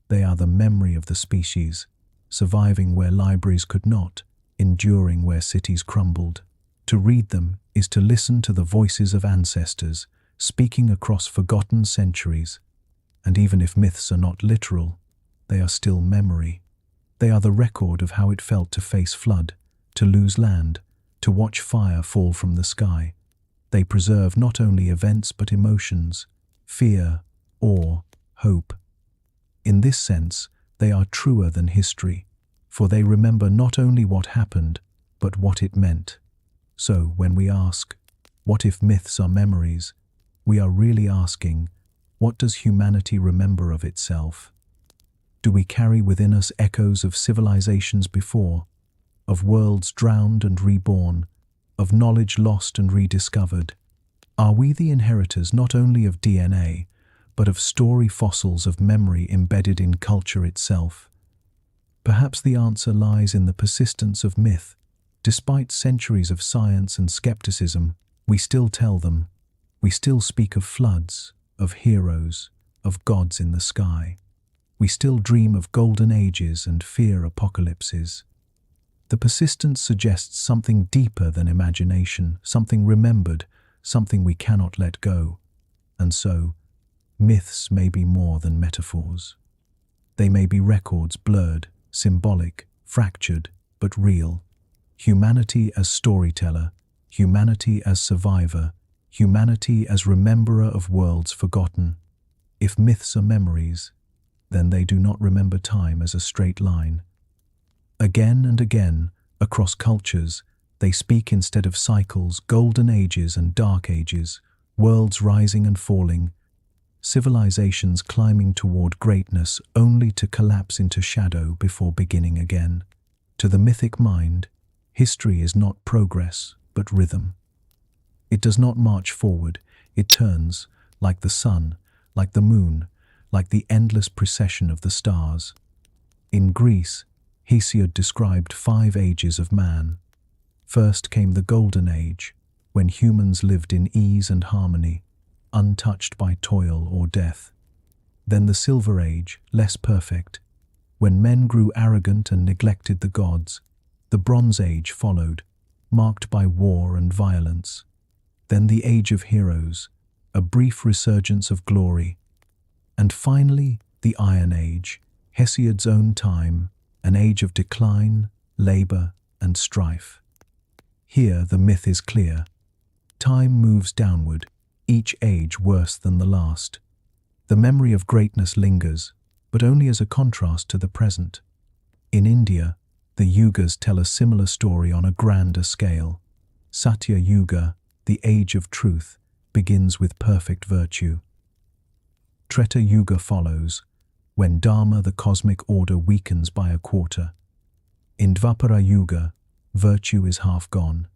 They are the memory of the species, surviving where libraries could not, enduring where cities crumbled. To read them is to listen to the voices of ancestors, speaking across forgotten centuries. And even if myths are not literal, they are still memory. They are the record of how it felt to face flood, to lose land, to watch fire fall from the sky. They preserve not only events but emotions, fear, awe, hope. In this sense, they are truer than history, for they remember not only what happened, but what it meant. So, when we ask, what if myths are memories, we are really asking, what does humanity remember of itself? Do we carry within us echoes of civilizations before, of worlds drowned and reborn, of knowledge lost and rediscovered? Are we the inheritors not only of DNA, but of story fossils of memory embedded in culture itself? Perhaps the answer lies in the persistence of myth. Despite centuries of science and skepticism, we still tell them. We still speak of floods, of heroes, of gods in the sky. We still dream of golden ages and fear apocalypses. The persistence suggests something deeper than imagination, something remembered, something we cannot let go. And so, myths may be more than metaphors. They may be records blurred, symbolic, fractured, but real. Humanity as storyteller, humanity as survivor, humanity as rememberer of worlds forgotten. If myths are memories, then they do not remember time as a straight line. Again and again, across cultures, they speak instead of cycles, golden ages and dark ages, worlds rising and falling, civilizations climbing toward greatness only to collapse into shadow before beginning again. To the mythic mind, history is not progress, but rhythm. It does not march forward, it turns, like the sun, like the moon, like the endless procession of the stars. In Greece, Hesiod described 5 ages of man. First came the Golden Age, when humans lived in ease and harmony, untouched by toil or death. Then the Silver Age, less perfect, when men grew arrogant and neglected the gods. The Bronze Age followed, marked by war and violence. Then the Age of Heroes, a brief resurgence of glory. And finally, the Iron Age, Hesiod's own time, an age of decline, labor, and strife. Here the myth is clear. Time moves downward, each age worse than the last. The memory of greatness lingers, but only as a contrast to the present. In India, the Yugas tell a similar story on a grander scale. Satya Yuga, the age of truth, begins with perfect virtue. Treta Yuga follows, when Dharma, the cosmic order, weakens by a quarter. In Dvapara Yuga, virtue is half gone.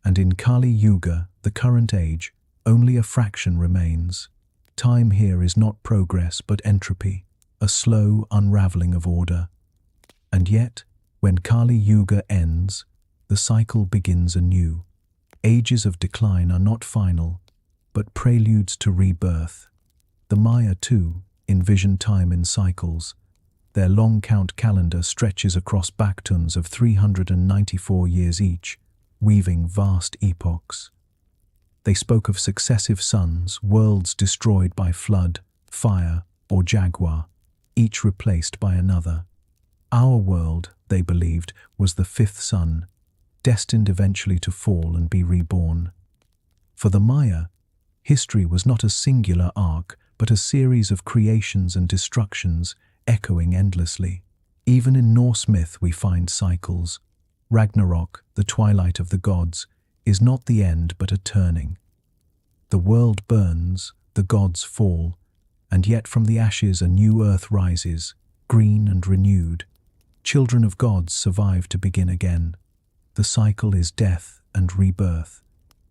And in Kali Yuga, the current age, only a fraction remains. Time here is not progress but entropy, a slow unraveling of order. And yet, when Kali Yuga ends, the cycle begins anew. Ages of decline are not final, but preludes to rebirth. The Maya, too, envision time in cycles. Their long count calendar stretches across backtons of 394 years each, weaving vast epochs. They spoke of successive suns, worlds destroyed by flood, fire, or jaguar, each replaced by another. Our world, they believed, was the fifth sun, destined eventually to fall and be reborn. For the Maya, history was not a singular arc, but a series of creations and destructions echoing endlessly. Even in Norse myth we find cycles. Ragnarok, the twilight of the gods, is not the end but a turning. The world burns, the gods fall, and yet from the ashes a new earth rises, green and renewed. Children of gods survive to begin again. The cycle is death and rebirth,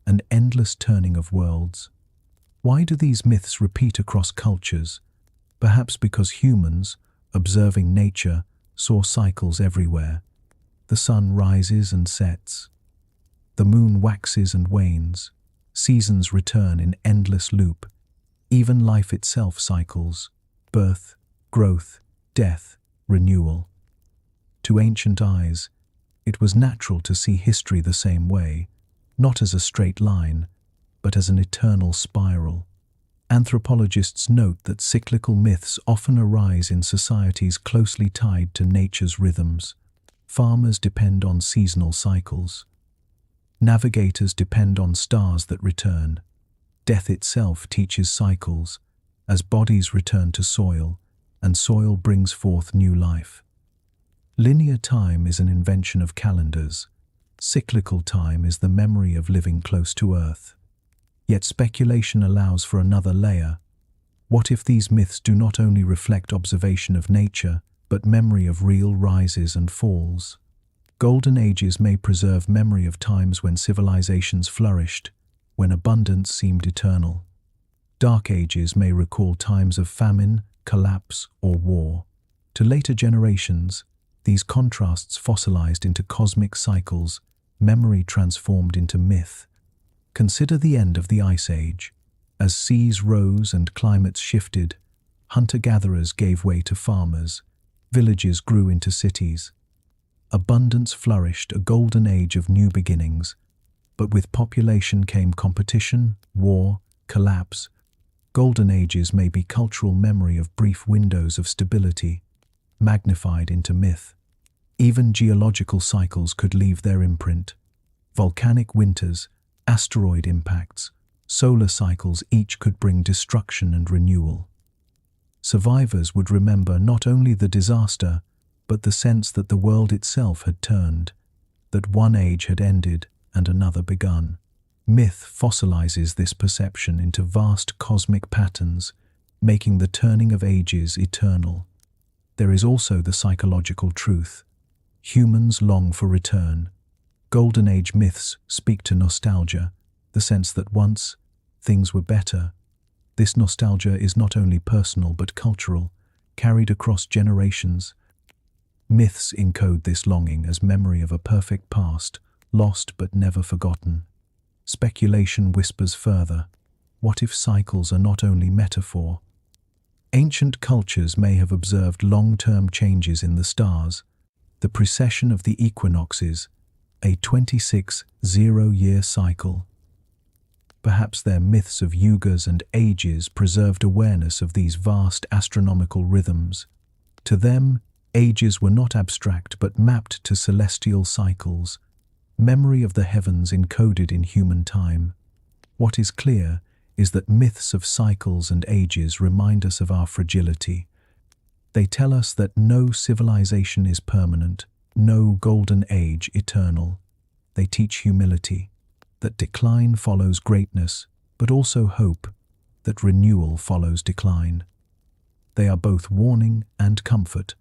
an endless turning of worlds. Why do these myths repeat across cultures? Perhaps because humans, observing nature, saw cycles everywhere. The sun rises and sets. The moon waxes and wanes. Seasons return in endless loop. Even life itself cycles: birth, growth, death, renewal. To ancient eyes, it was natural to see history the same way, not as a straight line, but as an eternal spiral. Anthropologists note that cyclical myths often arise in societies closely tied to nature's rhythms. Farmers depend on seasonal cycles. Navigators depend on stars that return. Death itself teaches cycles, as bodies return to soil, and soil brings forth new life. Linear time is an invention of calendars. Cyclical time is the memory of living close to Earth. Yet speculation allows for another layer. What if these myths do not only reflect observation of nature, but memory of real rises and falls? Golden ages may preserve memory of times when civilizations flourished, when abundance seemed eternal. Dark ages may recall times of famine, collapse, or war. To later generations, these contrasts fossilized into cosmic cycles, memory transformed into myth. Consider the end of the Ice Age. As seas rose and climates shifted, hunter-gatherers gave way to farmers, villages grew into cities. Abundance flourished, a golden age of new beginnings. But with population came competition, war, collapse. Golden ages may be cultural memory of brief windows of stability, magnified into myth. Even geological cycles could leave their imprint. Volcanic winters, asteroid impacts, solar cycles each could bring destruction and renewal. Survivors would remember not only the disaster, but the sense that the world itself had turned, that one age had ended and another begun. Myth fossilizes this perception into vast cosmic patterns, making the turning of ages eternal. There is also the psychological truth. Humans long for return. Golden Age myths speak to nostalgia, the sense that once things were better. This nostalgia is not only personal but cultural, carried across generations. Myths encode this longing as memory of a perfect past, lost but never forgotten. Speculation whispers further. What if cycles are not only metaphor? Ancient cultures may have observed long-term changes in the stars, the precession of the equinoxes, a 26-0-year cycle. Perhaps their myths of yugas and ages preserved awareness of these vast astronomical rhythms. To them, ages were not abstract but mapped to celestial cycles, memory of the heavens encoded in human time. What is clear is that myths of cycles and ages remind us of our fragility. They tell us that no civilization is permanent, no golden age eternal. They teach humility, that decline follows greatness, but also hope, that renewal follows decline. They are both warning and comfort,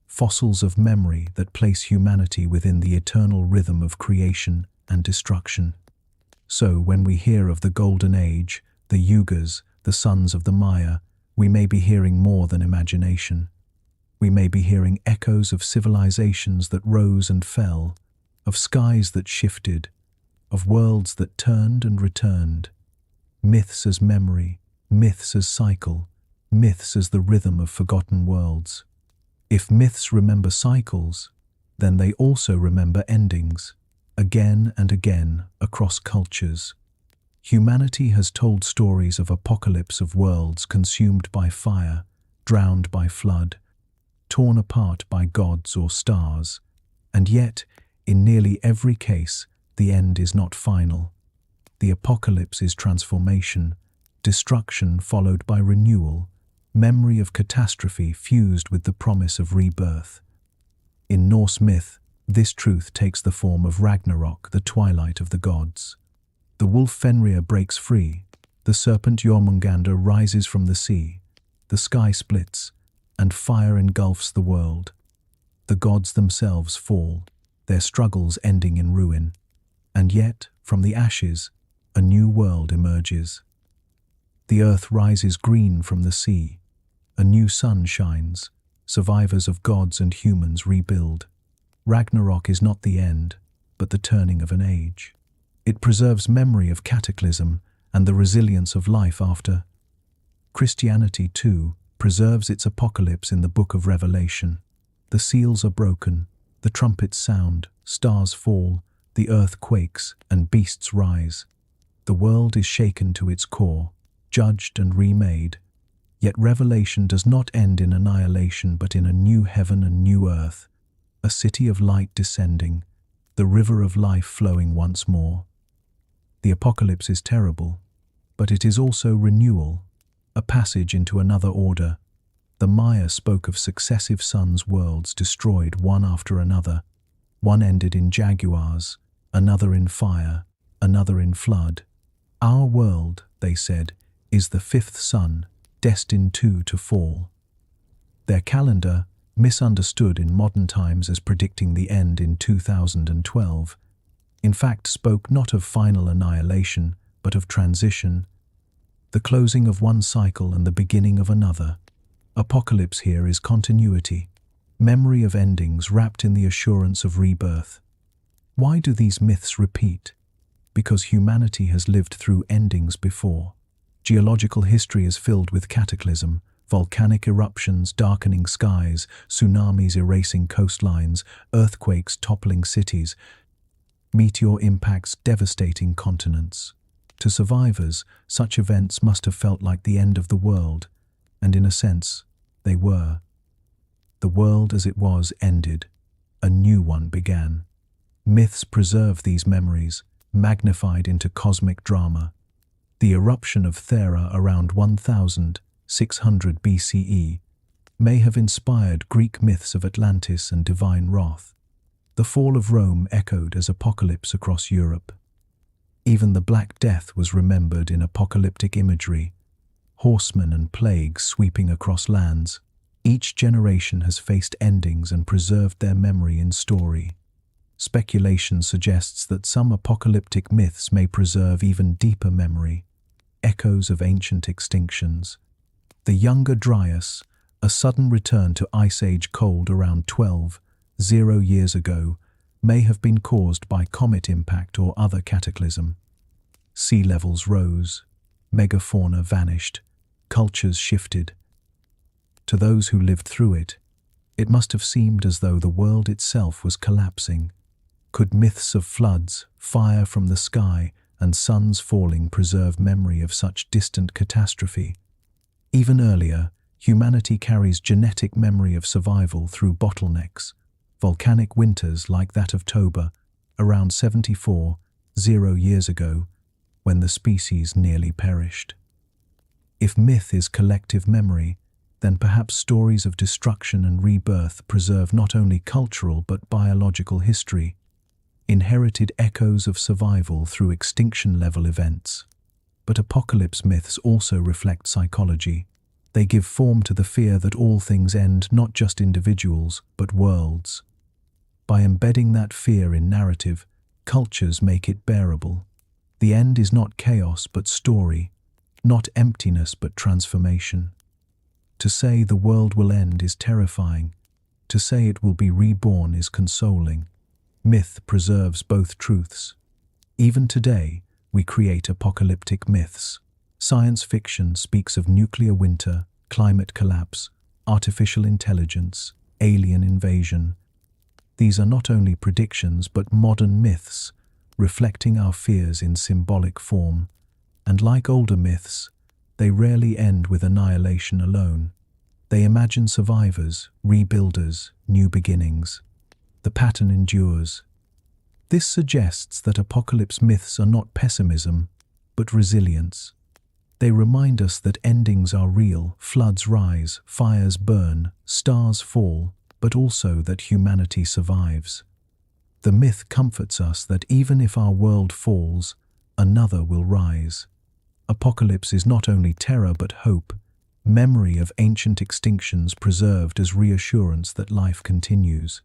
fossils of memory that place humanity within the eternal rhythm of creation and destruction. So when we hear of the Golden Age, the Yugas, the sons of the Maya, we may be hearing more than imagination. We may be hearing echoes of civilizations that rose and fell, of skies that shifted, of worlds that turned and returned. Myths as memory, myths as cycle, myths as the rhythm of forgotten worlds. If myths remember cycles, then they also remember endings, again and again across cultures. Humanity has told stories of apocalypse of worlds consumed by fire, drowned by flood, torn apart by gods or stars, and yet, in nearly every case, the end is not final. The apocalypse is transformation, destruction followed by renewal, memory of catastrophe fused with the promise of rebirth. In Norse myth, this truth takes the form of Ragnarok, the twilight of the gods. The wolf Fenrir breaks free, the serpent Jormungandr rises from the sea, the sky splits, and fire engulfs the world. The gods themselves fall, their struggles ending in ruin, and yet, from the ashes, a new world emerges. The earth rises green from the sea, a new sun shines, survivors of gods and humans rebuild. Ragnarok is not the end, but the turning of an age. It preserves memory of cataclysm and the resilience of life after. Christianity, too, preserves its apocalypse in the book of Revelation. The seals are broken, the trumpets sound, stars fall, the earth quakes, and beasts rise. The world is shaken to its core, judged and remade. Yet Revelation does not end in annihilation but in a new heaven and new earth, a city of light descending, the river of life flowing once more. The apocalypse is terrible, but it is also renewal, a passage into another order. The Maya spoke of successive suns' worlds destroyed one after another. One ended in jaguars, another in fire, another in flood. Our world, they said, is the fifth sun, destined too to fall. Their calendar, misunderstood in modern times as predicting the end in 2012, in fact spoke not of final annihilation, but of transition, the closing of one cycle and the beginning of another. Apocalypse here is continuity, memory of endings wrapped in the assurance of rebirth. Why do these myths repeat? Because humanity has lived through endings before. Geological history is filled with cataclysm, volcanic eruptions darkening skies, tsunamis erasing coastlines, earthquakes toppling cities, meteor impacts devastating continents. To survivors, such events must have felt like the end of the world, and in a sense, they were. The world as it was ended. A new one began. Myths preserve these memories, magnified into cosmic drama. The eruption of Thera around 1600 BCE may have inspired Greek myths of Atlantis and divine wrath. The fall of Rome echoed as apocalypse across Europe. Even the Black Death was remembered in apocalyptic imagery, horsemen and plagues sweeping across lands. Each generation has faced endings and preserved their memory in story. Speculation suggests that some apocalyptic myths may preserve even deeper memory, echoes of ancient extinctions. The Younger Dryas, a sudden return to Ice Age cold around 12,000 years ago, may have been caused by comet impact or other cataclysm. Sea levels rose, megafauna vanished, cultures shifted. To those who lived through it, it must have seemed as though the world itself was collapsing. Could myths of floods, fire from the sky, and suns falling preserve memory of such distant catastrophe? Even earlier, humanity carries genetic memory of survival through bottlenecks, volcanic winters like that of Toba, around 74,000 years ago, when the species nearly perished. If myth is collective memory, then perhaps stories of destruction and rebirth preserve not only cultural but biological history, inherited echoes of survival through extinction-level events. But apocalypse myths also reflect psychology. They give form to the fear that all things end, not just individuals, but worlds. By embedding that fear in narrative, cultures make it bearable. The end is not chaos but story, not emptiness but transformation. To say the world will end is terrifying. To say it will be reborn is consoling. Myth preserves both truths. Even today, we create apocalyptic myths. Science fiction speaks of nuclear winter, climate collapse, artificial intelligence, alien invasion. These are not only predictions but modern myths, reflecting our fears in symbolic form. And like older myths, they rarely end with annihilation alone. They imagine survivors, rebuilders, new beginnings. The pattern endures. This suggests that apocalypse myths are not pessimism, but resilience. They remind us that endings are real, floods rise, fires burn, stars fall, but also that humanity survives. The myth comforts us that even if our world falls, another will rise. Apocalypse is not only terror but hope, memory of ancient extinctions preserved as reassurance that life continues.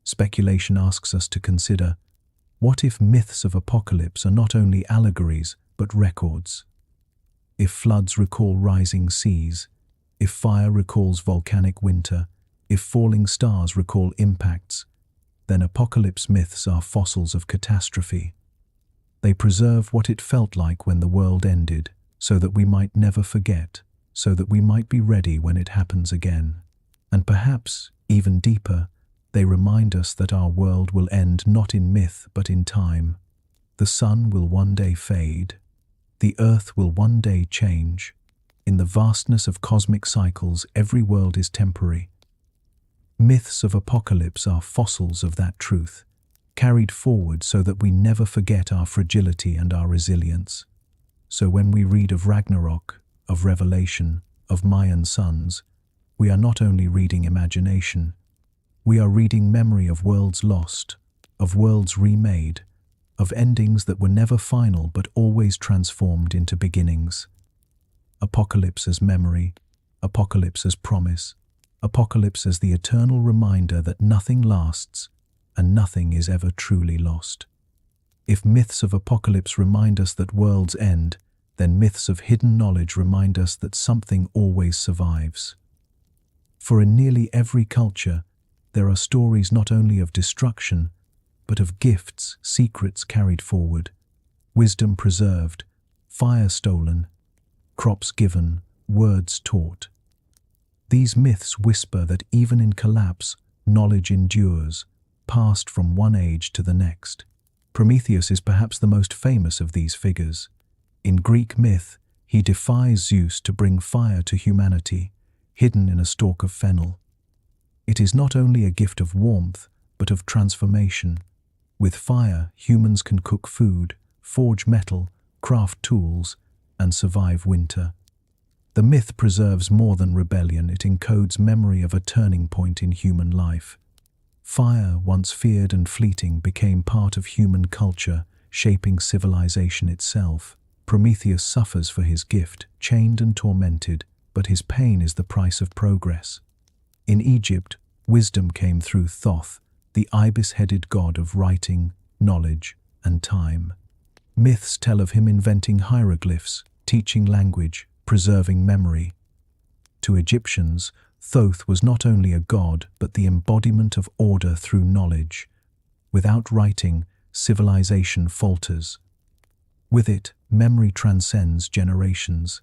Speculation asks us to consider, what if myths of apocalypse are not only allegories but records? If floods recall rising seas, if fire recalls volcanic winter, if falling stars recall impacts, then apocalypse myths are fossils of catastrophe. They preserve what it felt like when the world ended, so that we might never forget, so that we might be ready when it happens again. And perhaps, even deeper, they remind us that our world will end not in myth but in time. The sun will one day fade. The earth will one day change. In the vastness of cosmic cycles, every world is temporary. Myths of apocalypse are fossils of that truth, carried forward so that we never forget our fragility and our resilience. So when we read of Ragnarok, of Revelation, of Mayan suns, we are not only reading imagination, we are reading memory of worlds lost, of worlds remade, of endings that were never final but always transformed into beginnings. Apocalypse as memory, apocalypse as promise, apocalypse as the eternal reminder that nothing lasts and nothing is ever truly lost. If myths of apocalypse remind us that worlds end, then myths of hidden knowledge remind us that something always survives. For in nearly every culture, there are stories not only of destruction, but of gifts, secrets carried forward, wisdom preserved, fire stolen, crops given, words taught. These myths whisper that even in collapse, knowledge endures, passed from one age to the next. Prometheus is perhaps the most famous of these figures. In Greek myth, he defies Zeus to bring fire to humanity, hidden in a stalk of fennel. It is not only a gift of warmth, but of transformation. With fire, humans can cook food, forge metal, craft tools, and survive winter. The myth preserves more than rebellion, it encodes memory of a turning point in human life. Fire, once feared and fleeting, became part of human culture, shaping civilization itself. Prometheus suffers for his gift, chained and tormented, but his pain is the price of progress. In Egypt, wisdom came through Thoth, the ibis-headed god of writing, knowledge, and time. Myths tell of him inventing hieroglyphs, teaching language, preserving memory. To Egyptians, Thoth was not only a god, but the embodiment of order through knowledge. Without writing, civilization falters. With it, memory transcends generations.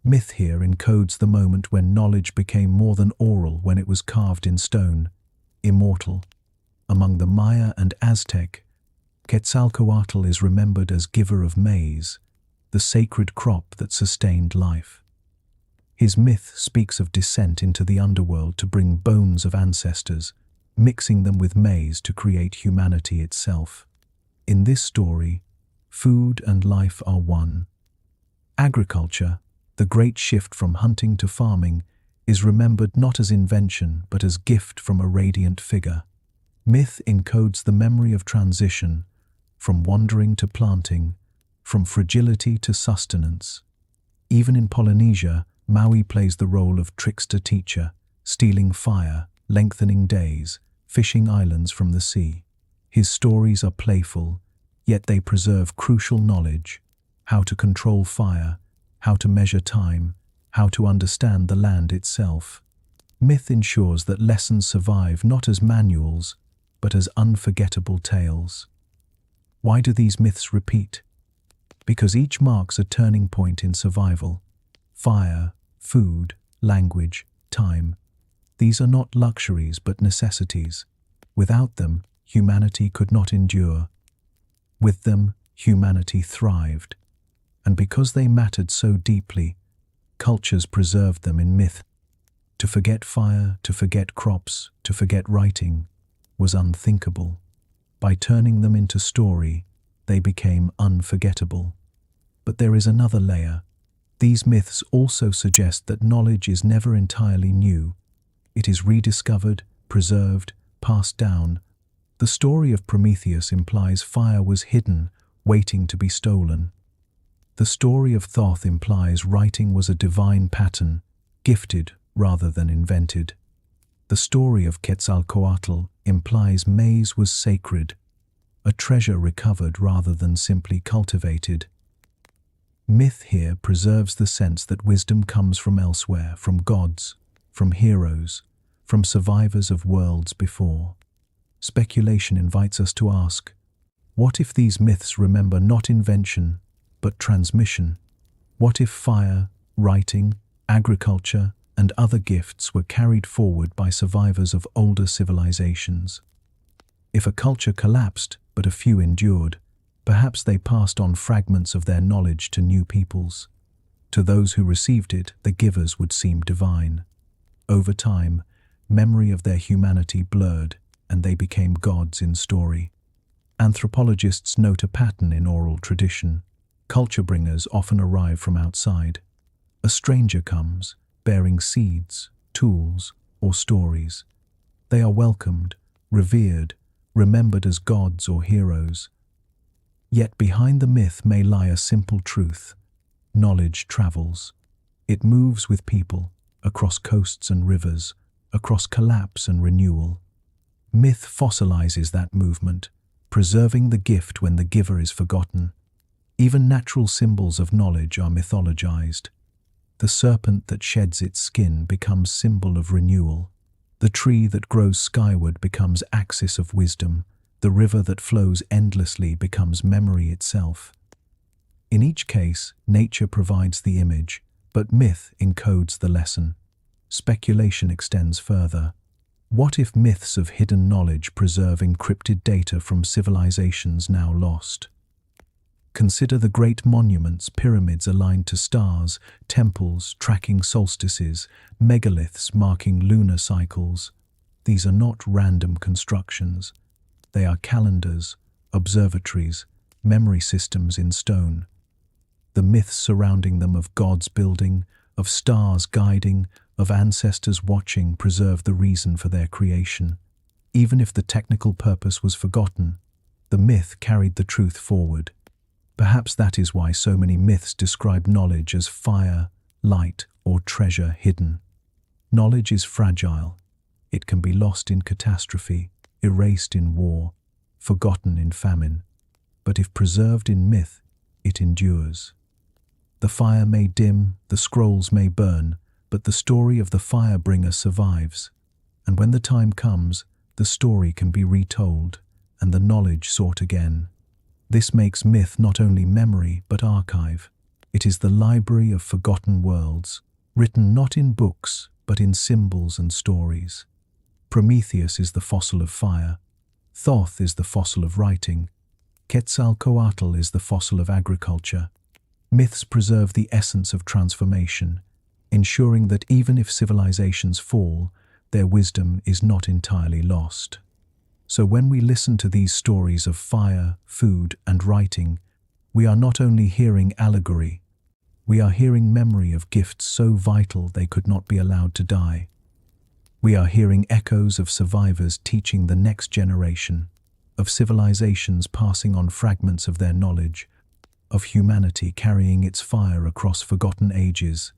Myth here encodes the moment when knowledge became more than oral, when it was carved in stone, immortal. Among the Maya and Aztec, Quetzalcoatl is remembered as giver of maize, the sacred crop that sustained life. His myth speaks of descent into the underworld to bring bones of ancestors, mixing them with maize to create humanity itself. In this story, food and life are one. Agriculture, the great shift from hunting to farming, is remembered not as invention but as gift from a radiant figure. Myth encodes the memory of transition, from wandering to planting, from fragility to sustenance. Even in Polynesia, Maui plays the role of trickster-teacher, stealing fire, lengthening days, fishing islands from the sea. His stories are playful, yet they preserve crucial knowledge: how to control fire, how to measure time, how to understand the land itself. Myth ensures that lessons survive not as manuals, but as unforgettable tales. Why do these myths repeat? Because each marks a turning point in survival. Fire, food, language, time. These are not luxuries but necessities. Without them, humanity could not endure. With them, humanity thrived. And because they mattered so deeply, cultures preserved them in myth. To forget fire, to forget crops, to forget writing was unthinkable. By turning them into story, they became unforgettable. But there is another layer. These myths also suggest that knowledge is never entirely new. It is rediscovered, preserved, passed down. The story of Prometheus implies fire was hidden, waiting to be stolen. The story of Thoth implies writing was a divine pattern, gifted rather than invented. The story of Quetzalcoatl implies maize was sacred, a treasure recovered rather than simply cultivated. Myth here preserves the sense that wisdom comes from elsewhere, from gods, from heroes, from survivors of worlds before. Speculation invites us to ask, what if these myths remember not invention, but transmission? What if fire, writing, agriculture, and other gifts were carried forward by survivors of older civilizations? If a culture collapsed, but a few endured, perhaps they passed on fragments of their knowledge to new peoples. To those who received it, the givers would seem divine. Over time, memory of their humanity blurred, and they became gods in story. Anthropologists note a pattern in oral tradition. Culture bringers often arrive from outside. A stranger comes, bearing seeds, tools, or stories. They are welcomed, revered, remembered as gods or heroes. Yet behind the myth may lie a simple truth. Knowledge travels. It moves with people, across coasts and rivers, across collapse and renewal. Myth fossilizes that movement, preserving the gift when the giver is forgotten. Even natural symbols of knowledge are mythologized. The serpent that sheds its skin becomes symbol of renewal. The tree that grows skyward becomes axis of wisdom. The river that flows endlessly becomes memory itself. In each case, nature provides the image, but myth encodes the lesson. Speculation extends further. What if myths of hidden knowledge preserve encrypted data from civilizations now lost? Consider the great monuments, pyramids aligned to stars, temples tracking solstices, megaliths marking lunar cycles. These are not random constructions. They are calendars, observatories, memory systems in stone. The myths surrounding them of gods building, of stars guiding, of ancestors watching preserve the reason for their creation. Even if the technical purpose was forgotten, the myth carried the truth forward. Perhaps that is why so many myths describe knowledge as fire, light, or treasure hidden. Knowledge is fragile. It can be lost in catastrophe, erased in war, forgotten in famine. But if preserved in myth, it endures. The fire may dim, the scrolls may burn, but the story of the firebringer survives. And when the time comes, the story can be retold, and the knowledge sought again. This makes myth not only memory, but archive. It is the library of forgotten worlds, written not in books, but in symbols and stories. Prometheus is the fossil of fire. Thoth is the fossil of writing. Quetzalcoatl is the fossil of agriculture. Myths preserve the essence of transformation, ensuring that even if civilizations fall, their wisdom is not entirely lost. So when we listen to these stories of fire, food, and writing, we are not only hearing allegory, we are hearing memory of gifts so vital they could not be allowed to die. We are hearing echoes of survivors teaching the next generation, of civilizations passing on fragments of their knowledge, of humanity carrying its fire across forgotten ages.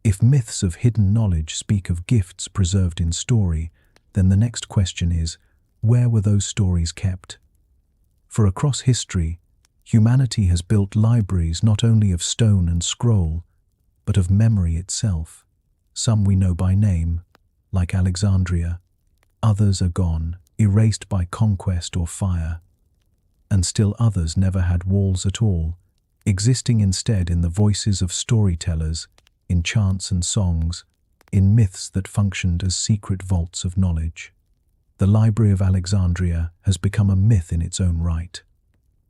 If myths of hidden knowledge speak of gifts preserved in story, then the next question is, where were those stories kept? For across history, humanity has built libraries not only of stone and scroll, but of memory itself. Some we know by name, like Alexandria. Others are gone, erased by conquest or fire. And still others never had walls at all, existing instead in the voices of storytellers, in chants and songs, in myths that functioned as secret vaults of knowledge. The Library of Alexandria has become a myth in its own right.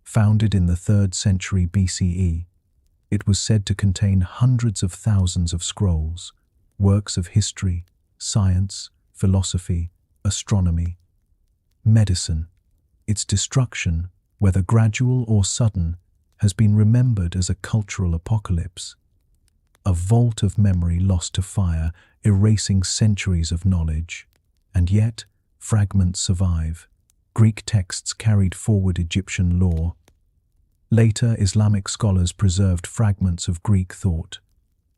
Founded in the 3rd century BCE, It was said to contain hundreds of thousands of scrolls, works of history, science, philosophy, astronomy, medicine. Its destruction, whether gradual or sudden, has been remembered as a cultural apocalypse. A vault of memory lost to fire, erasing centuries of knowledge. And yet, fragments survive. Greek texts carried forward Egyptian lore. Later, Islamic scholars preserved fragments of Greek thought.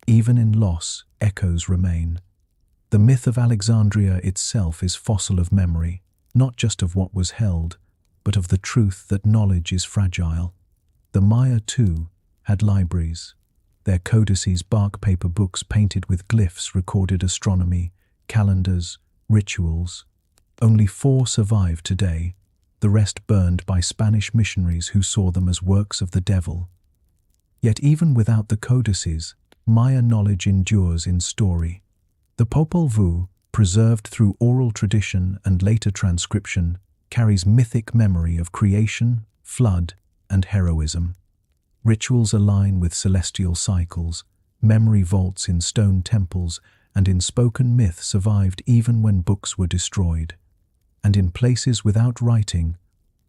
Even in loss, echoes remain. The myth of Alexandria itself is fossil of memory, not just of what was held, but of the truth that knowledge is fragile. The Maya, too, had libraries. Their codices, bark paper books painted with glyphs, recorded astronomy, calendars, rituals. Only 4 survive today, the rest burned by Spanish missionaries who saw them as works of the devil. Yet even without the codices, Maya knowledge endures in story. The Popol Vuh, preserved through oral tradition and later transcription, carries mythic memory of creation, flood, and heroism. Rituals align with celestial cycles, memory vaults in stone temples and in spoken myth survived even when books were destroyed. And in places without writing,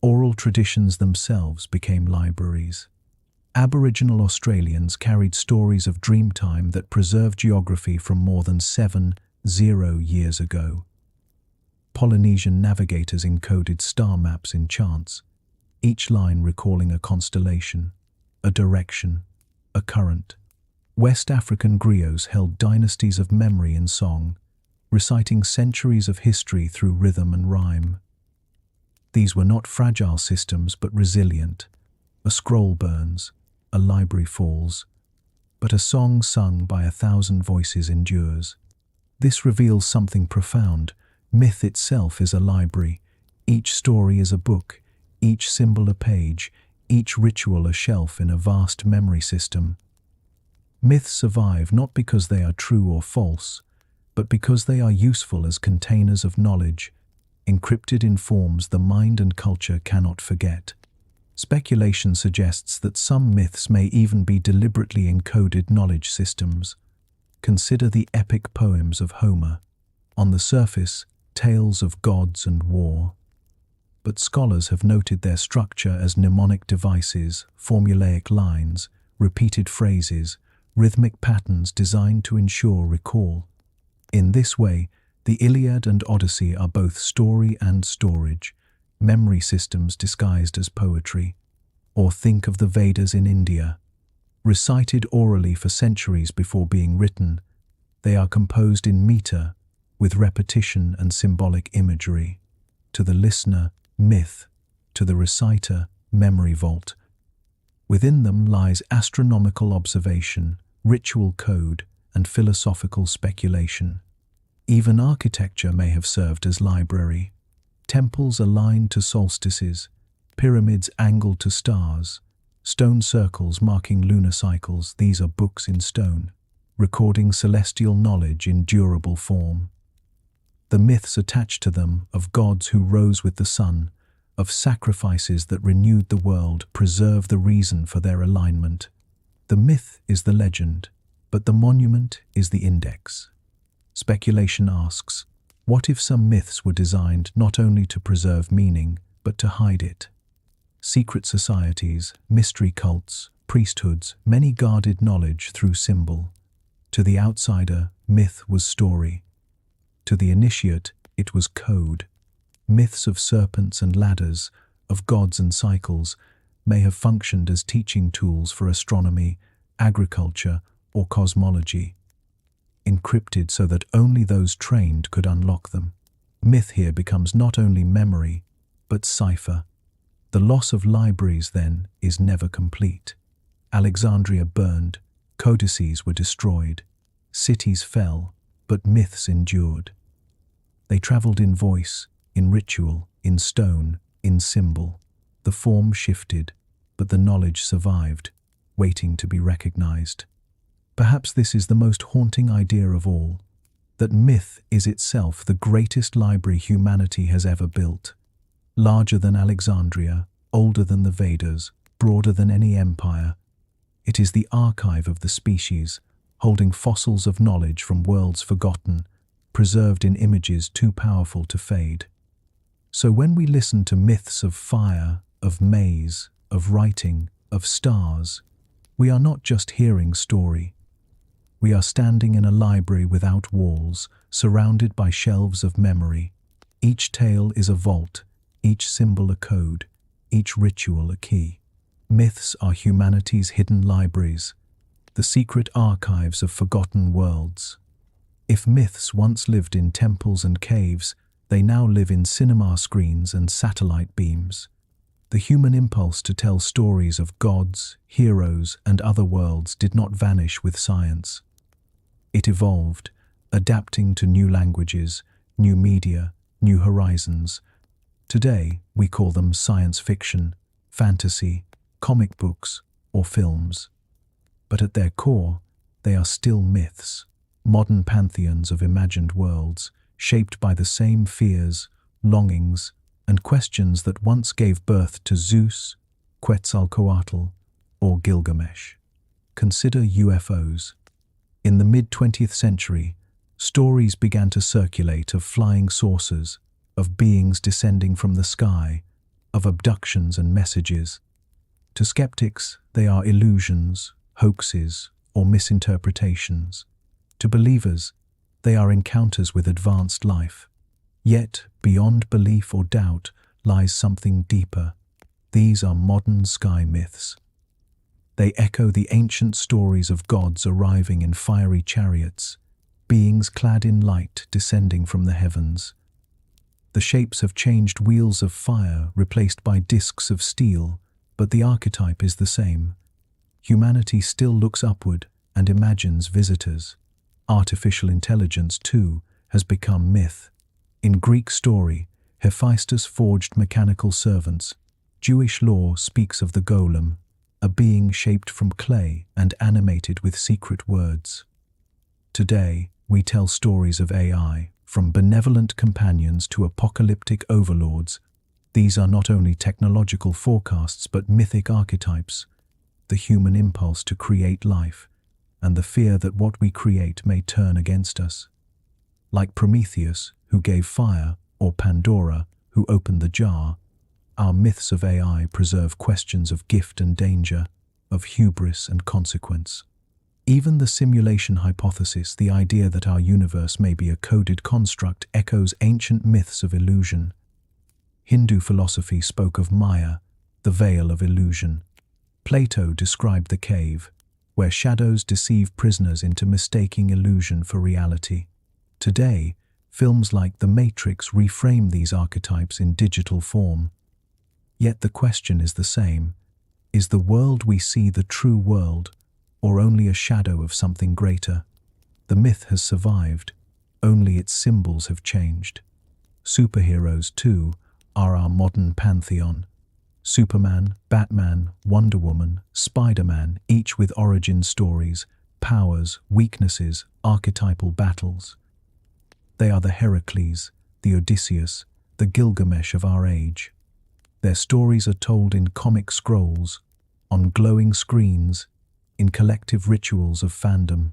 oral traditions themselves became libraries. Aboriginal Australians carried stories of Dreamtime that preserved geography from more than 70 years ago. Polynesian navigators encoded star maps in chants, each line recalling a constellation, a direction, a current. West African griots held dynasties of memory in song, reciting centuries of history through rhythm and rhyme. These were not fragile systems but resilient. A scroll burns, a library falls, but a song sung by 1,000 voices endures. This reveals something profound. Myth itself is a library. Each story is a book, each symbol a page, each ritual a shelf in a vast memory system. Myths survive not because they are true or false, but because they are useful as containers of knowledge, encrypted in forms the mind and culture cannot forget. Speculation suggests that some myths may even be deliberately encoded knowledge systems. Consider the epic poems of Homer. On the surface, tales of gods and war. But scholars have noted their structure as mnemonic devices, formulaic lines, repeated phrases, rhythmic patterns designed to ensure recall. In this way, the Iliad and Odyssey are both story and storage, memory systems disguised as poetry. Or think of the Vedas in India. Recited orally for centuries before being written, they are composed in meter, with repetition and symbolic imagery. To the listener, myth; to the reciter, memory vault. Within them lies astronomical observation, ritual code, and philosophical speculation. Even architecture may have served as library. Temples aligned to solstices, pyramids angled to stars, stone circles marking lunar cycles. These are books in stone, recording celestial knowledge in durable form. The myths attached to them of gods who rose with the sun, of sacrifices that renewed the world, preserve the reason for their alignment. The myth is the legend, but the monument is the index. Speculation asks, what if some myths were designed not only to preserve meaning, but to hide it? Secret societies, mystery cults, priesthoods, many guarded knowledge through symbol. To the outsider, myth was story. To the initiate, it was code. Myths of serpents and ladders, of gods and cycles, may have functioned as teaching tools for astronomy, agriculture, or cosmology, encrypted so that only those trained could unlock them. Myth here becomes not only memory, but cipher. The loss of libraries, then, is never complete. Alexandria burned, codices were destroyed, cities fell, but myths endured. They traveled in voice, in ritual, in stone, in symbol. The form shifted, but the knowledge survived, waiting to be recognized. Perhaps this is the most haunting idea of all, that myth is itself the greatest library humanity has ever built. Larger than Alexandria, older than the Vedas, broader than any empire. It is the archive of the species, holding fossils of knowledge from worlds forgotten, preserved in images too powerful to fade. So when we listen to myths of fire, of maize, of writing, of stars, we are not just hearing story. We are standing in a library without walls, surrounded by shelves of memory. Each tale is a vault, each symbol a code, each ritual a key. Myths are humanity's hidden libraries, the secret archives of forgotten worlds. If myths once lived in temples and caves, they now live in cinema screens and satellite beams. The human impulse to tell stories of gods, heroes, and other worlds did not vanish with science. It evolved, adapting to new languages, new media, new horizons. Today, we call them science fiction, fantasy, comic books, or films. But at their core, they are still myths, modern pantheons of imagined worlds, shaped by the same fears, longings, and questions that once gave birth to Zeus, Quetzalcoatl, or Gilgamesh. Consider UFOs. In the mid-20th century, stories began to circulate of flying saucers, of beings descending from the sky, of abductions and messages. To skeptics, they are illusions, hoaxes, or misinterpretations. To believers, they are encounters with advanced life. Yet, beyond belief or doubt lies something deeper. These are modern sky myths. They echo the ancient stories of gods arriving in fiery chariots, beings clad in light descending from the heavens. The shapes have changed: wheels of fire replaced by discs of steel, but the archetype is the same. Humanity still looks upward and imagines visitors. Artificial intelligence, too, has become myth. In Greek story, Hephaestus forged mechanical servants. Jewish lore speaks of the golem, a being shaped from clay and animated with secret words. Today, we tell stories of AI, from benevolent companions to apocalyptic overlords. These are not only technological forecasts but mythic archetypes, the human impulse to create life, and the fear that what we create may turn against us. Like Prometheus, who gave fire, or Pandora, who opened the jar, our myths of AI preserve questions of gift and danger, of hubris and consequence. Even the simulation hypothesis, the idea that our universe may be a coded construct, echoes ancient myths of illusion. Hindu philosophy spoke of Maya, the veil of illusion. Plato described the cave, where shadows deceive prisoners into mistaking illusion for reality. Today, films like The Matrix reframe these archetypes in digital form. Yet the question is the same: is the world we see the true world, or only a shadow of something greater? The myth has survived, only its symbols have changed. Superheroes, too, are our modern pantheon. Superman, Batman, Wonder Woman, Spider-Man, each with origin stories, powers, weaknesses, archetypal battles. They are the Heracles, the Odysseus, the Gilgamesh of our age. Their stories are told in comic scrolls, on glowing screens, in collective rituals of fandom.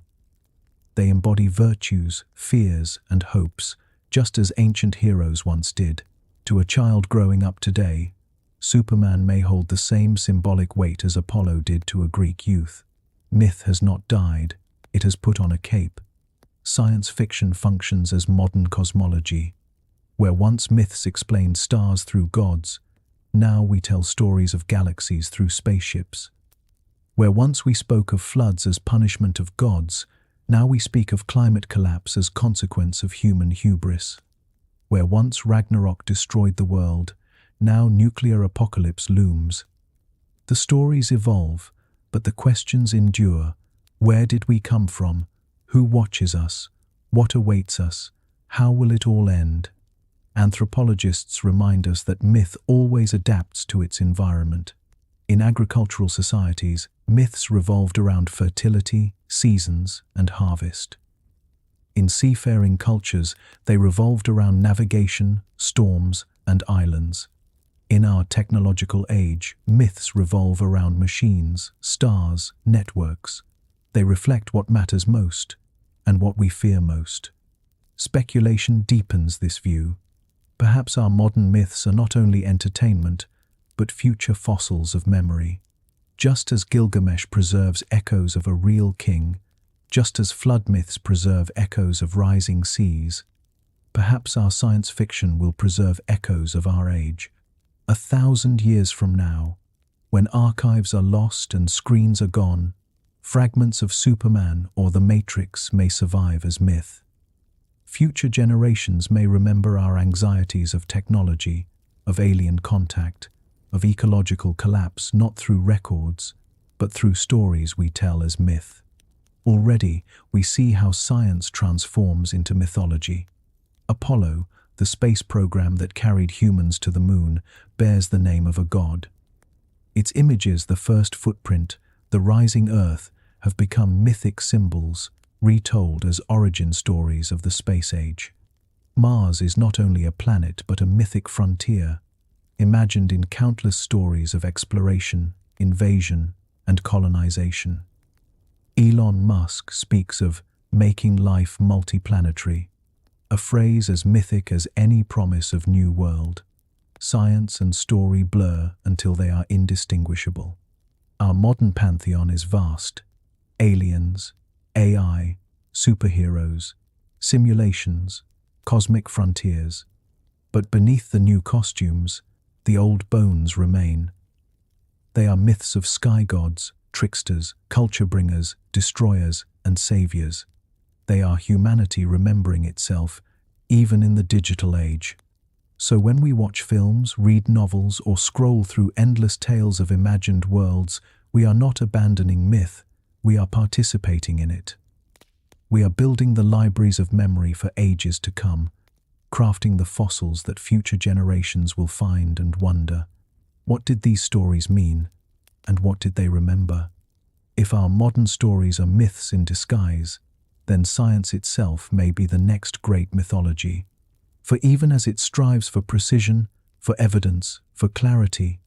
They embody virtues, fears, and hopes, just as ancient heroes once did. To a child growing up today, Superman may hold the same symbolic weight as Apollo did to a Greek youth. Myth has not died, it has put on a cape. Science fiction functions as modern cosmology. Where once myths explained stars through gods, now we tell stories of galaxies through spaceships. Where once we spoke of floods as punishment of gods, now we speak of climate collapse as consequence of human hubris. Where once Ragnarok destroyed the world, now nuclear apocalypse looms. The stories evolve, but the questions endure. Where did we come from? Who watches us? What awaits us? How will it all end? Anthropologists remind us that myth always adapts to its environment. In agricultural societies, myths revolved around fertility, seasons, and harvest. In seafaring cultures, they revolved around navigation, storms, and islands. In our technological age, myths revolve around machines, stars, networks. They reflect what matters most and what we fear most. Speculation deepens this view. Perhaps our modern myths are not only entertainment, but future fossils of memory. Just as Gilgamesh preserves echoes of a real king, just as flood myths preserve echoes of rising seas, perhaps our science fiction will preserve echoes of our age. 1,000 years from now, when archives are lost and screens are gone, fragments of Superman or the Matrix may survive as myth. Future generations may remember our anxieties of technology, of alien contact, of ecological collapse not through records, but through stories we tell as myth. Already, we see how science transforms into mythology. Apollo, the space program that carried humans to the moon, bears the name of a god. Its images, the first footprint, the rising Earth, have become mythic symbols, retold as origin stories of the space age. Mars is not only a planet but a mythic frontier, imagined in countless stories of exploration, invasion, and colonization. Elon Musk speaks of making life multiplanetary, a phrase as mythic as any promise of new world. Science and story blur until they are indistinguishable. Our modern pantheon is vast. Aliens, AI, superheroes, simulations, cosmic frontiers. But beneath the new costumes, the old bones remain. They are myths of sky gods, tricksters, culture bringers, destroyers, and saviors. They are humanity remembering itself, even in the digital age. So when we watch films, read novels, or scroll through endless tales of imagined worlds, we are not abandoning myth, we are participating in it. We are building the libraries of memory for ages to come, crafting the fossils that future generations will find and wonder. What did these stories mean? And what did they remember? If our modern stories are myths in disguise, then science itself may be the next great mythology. For even as it strives for precision, for evidence, for clarity,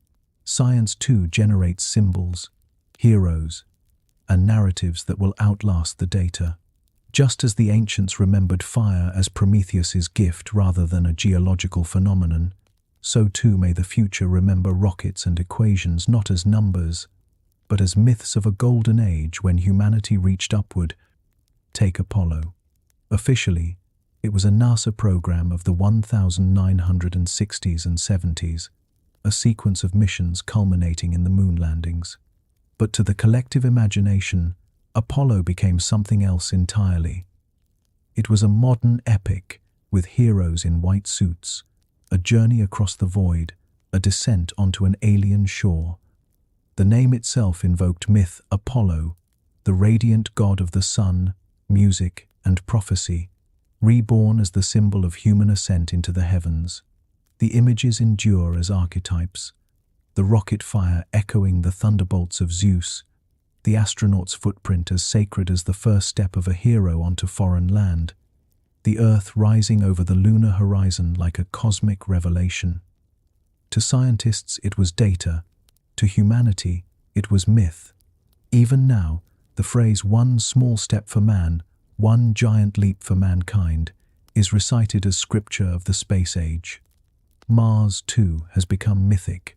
science too generates symbols, heroes, and narratives that will outlast the data. Just as the ancients remembered fire as Prometheus's gift rather than a geological phenomenon, so too may the future remember rockets and equations not as numbers, but as myths of a golden age when humanity reached upward. Take Apollo. Officially, it was a NASA program of the 1960s and 70s, a sequence of missions culminating in the moon landings. But to the collective imagination, Apollo became something else entirely. It was a modern epic with heroes in white suits, a journey across the void, a descent onto an alien shore. The name itself invoked myth. Apollo, the radiant god of the sun, music, and prophecy, reborn as the symbol of human ascent into the heavens. The images endure as archetypes, the rocket fire echoing the thunderbolts of Zeus, the astronaut's footprint as sacred as the first step of a hero onto foreign land, the Earth rising over the lunar horizon like a cosmic revelation. To scientists, it was data. To humanity, it was myth. Even now, the phrase "one small step for man, one giant leap for mankind" is recited as scripture of the space age. Mars, too, has become mythic.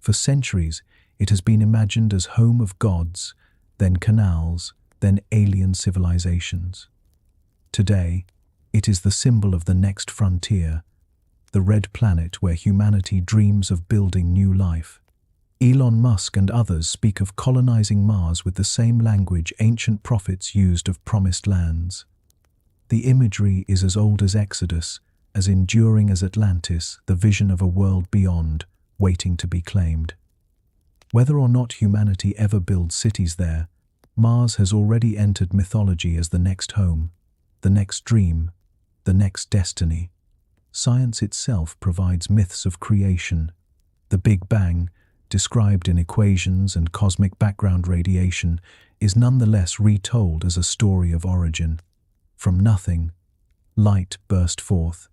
For centuries, it has been imagined as home of gods, then canals, then alien civilizations. Today, it is the symbol of the next frontier, the red planet where humanity dreams of building new life. Elon Musk and others speak of colonizing Mars with the same language ancient prophets used of promised lands. The imagery is as old as Exodus, as enduring as Atlantis, the vision of a world beyond, waiting to be claimed. Whether or not humanity ever builds cities there, Mars has already entered mythology as the next home, the next dream, the next destiny. Science itself provides myths of creation. The Big Bang, described in equations and cosmic background radiation, is nonetheless retold as a story of origin. From nothing, light burst forth.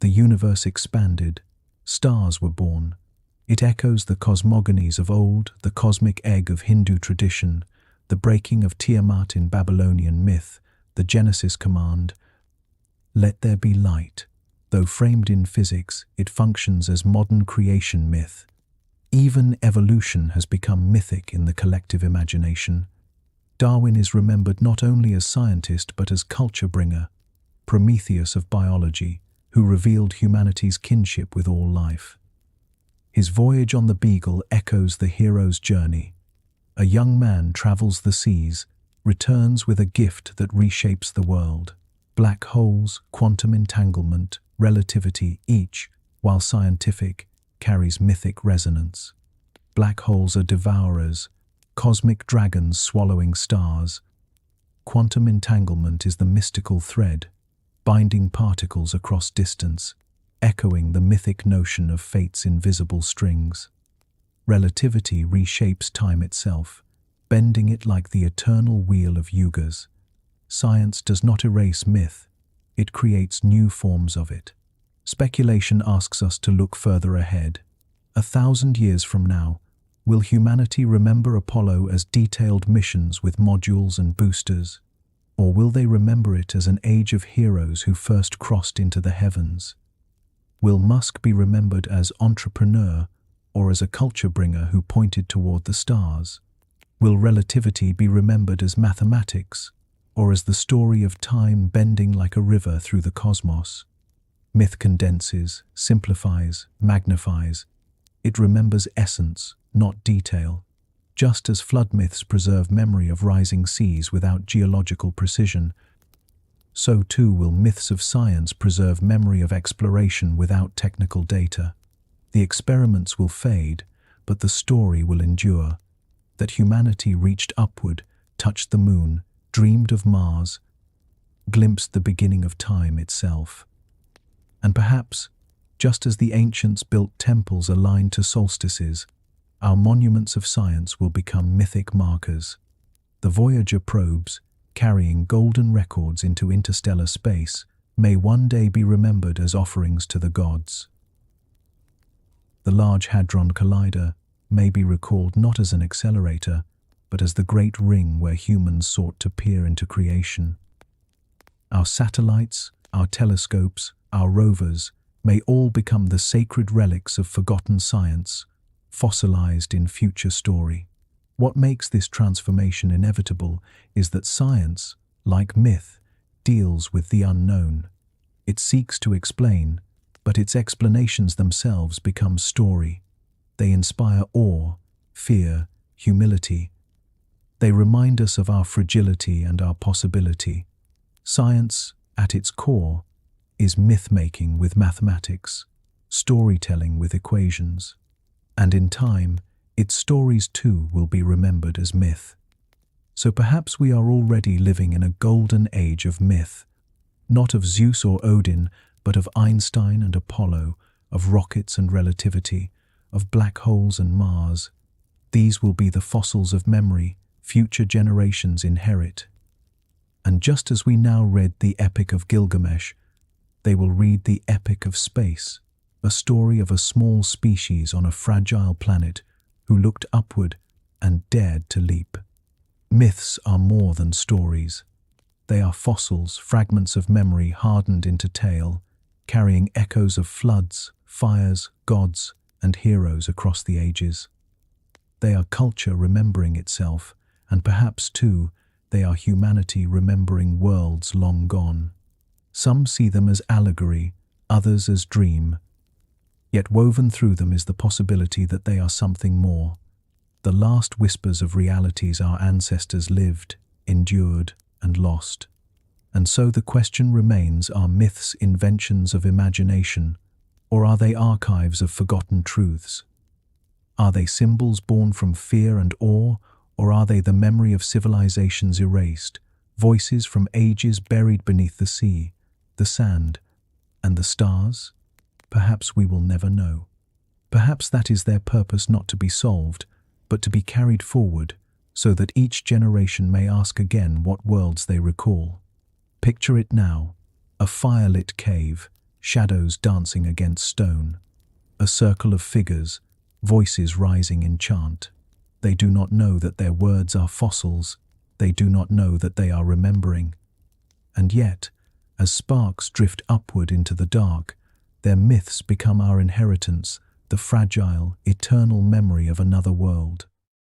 The universe expanded, stars were born, It echoes the cosmogonies of old, the cosmic egg of Hindu tradition, the breaking of Tiamat in Babylonian myth, the Genesis command, "Let there be light." Though framed in physics, it functions as modern creation myth. Even evolution has become mythic in the collective imagination. Darwin is remembered not only as scientist but as culture bringer, Prometheus of biology, who revealed humanity's kinship with all life. His voyage on the Beagle echoes the hero's journey. A young man travels the seas, returns with a gift that reshapes the world. Black holes, quantum entanglement, relativity, each, while scientific, carries mythic resonance. Black holes are devourers, cosmic dragons swallowing stars. Quantum entanglement is the mystical thread, binding particles across distance, echoing the mythic notion of fate's invisible strings. Relativity reshapes time itself, bending it like the eternal wheel of yugas. Science does not erase myth, it creates new forms of it. Speculation asks us to look further ahead. 1,000 years from now, will humanity remember Apollo as detailed missions with modules and boosters? Or will they remember it as an age of heroes who first crossed into the heavens? Will Musk be remembered as entrepreneur or as a culture bringer who pointed toward the stars? Will relativity be remembered as mathematics or as the story of time bending like a river through the cosmos? Myth condenses, simplifies, magnifies. It remembers essence, not detail. Just as flood myths preserve memory of rising seas without geological precision, so too will myths of science preserve memory of exploration without technical data. The experiments will fade, but the story will endure. That humanity reached upward, touched the moon, dreamed of Mars, glimpsed the beginning of time itself. And perhaps, just as the ancients built temples aligned to solstices, our monuments of science will become mythic markers. The Voyager probes, carrying golden records into interstellar space, may one day be remembered as offerings to the gods. The Large Hadron Collider may be recalled not as an accelerator, but as the great ring where humans sought to peer into creation. Our satellites, our telescopes, our rovers may all become the sacred relics of forgotten science, fossilized in future story. What makes this transformation inevitable is that science, like myth, deals with the unknown. It seeks to explain, but its explanations themselves become story. They inspire awe, fear, humility. They remind us of our fragility and our possibility. Science, at its core, is myth-making with mathematics, storytelling with equations. And in time, its stories too will be remembered as myth. So perhaps we are already living in a golden age of myth, not of Zeus or Odin, but of Einstein and Apollo, of rockets and relativity, of black holes and Mars. These will be the fossils of memory future generations inherit. And just as we now read the Epic of Gilgamesh, they will read the Epic of Space, a story of a small species on a fragile planet who looked upward and dared to leap. Myths are more than stories. They are fossils, fragments of memory hardened into tale, carrying echoes of floods, fires, gods, and heroes across the ages. They are culture remembering itself, and perhaps, too, they are humanity remembering worlds long gone. Some see them as allegory, others as dream. Yet woven through them is the possibility that they are something more. The last whispers of realities our ancestors lived, endured, and lost. And so the question remains, are myths inventions of imagination, or are they archives of forgotten truths? Are they symbols born from fear and awe, or are they the memory of civilizations erased, voices from ages buried beneath the sea, the sand, and the stars? Perhaps we will never know. Perhaps that is their purpose, not to be solved, but to be carried forward, so that each generation may ask again what worlds they recall. Picture it now, a firelit cave, shadows dancing against stone, a circle of figures, voices rising in chant. They do not know that their words are fossils. They do not know that they are remembering. And yet, as sparks drift upward into the dark, their myths become our inheritance, the fragile, eternal memory of another world.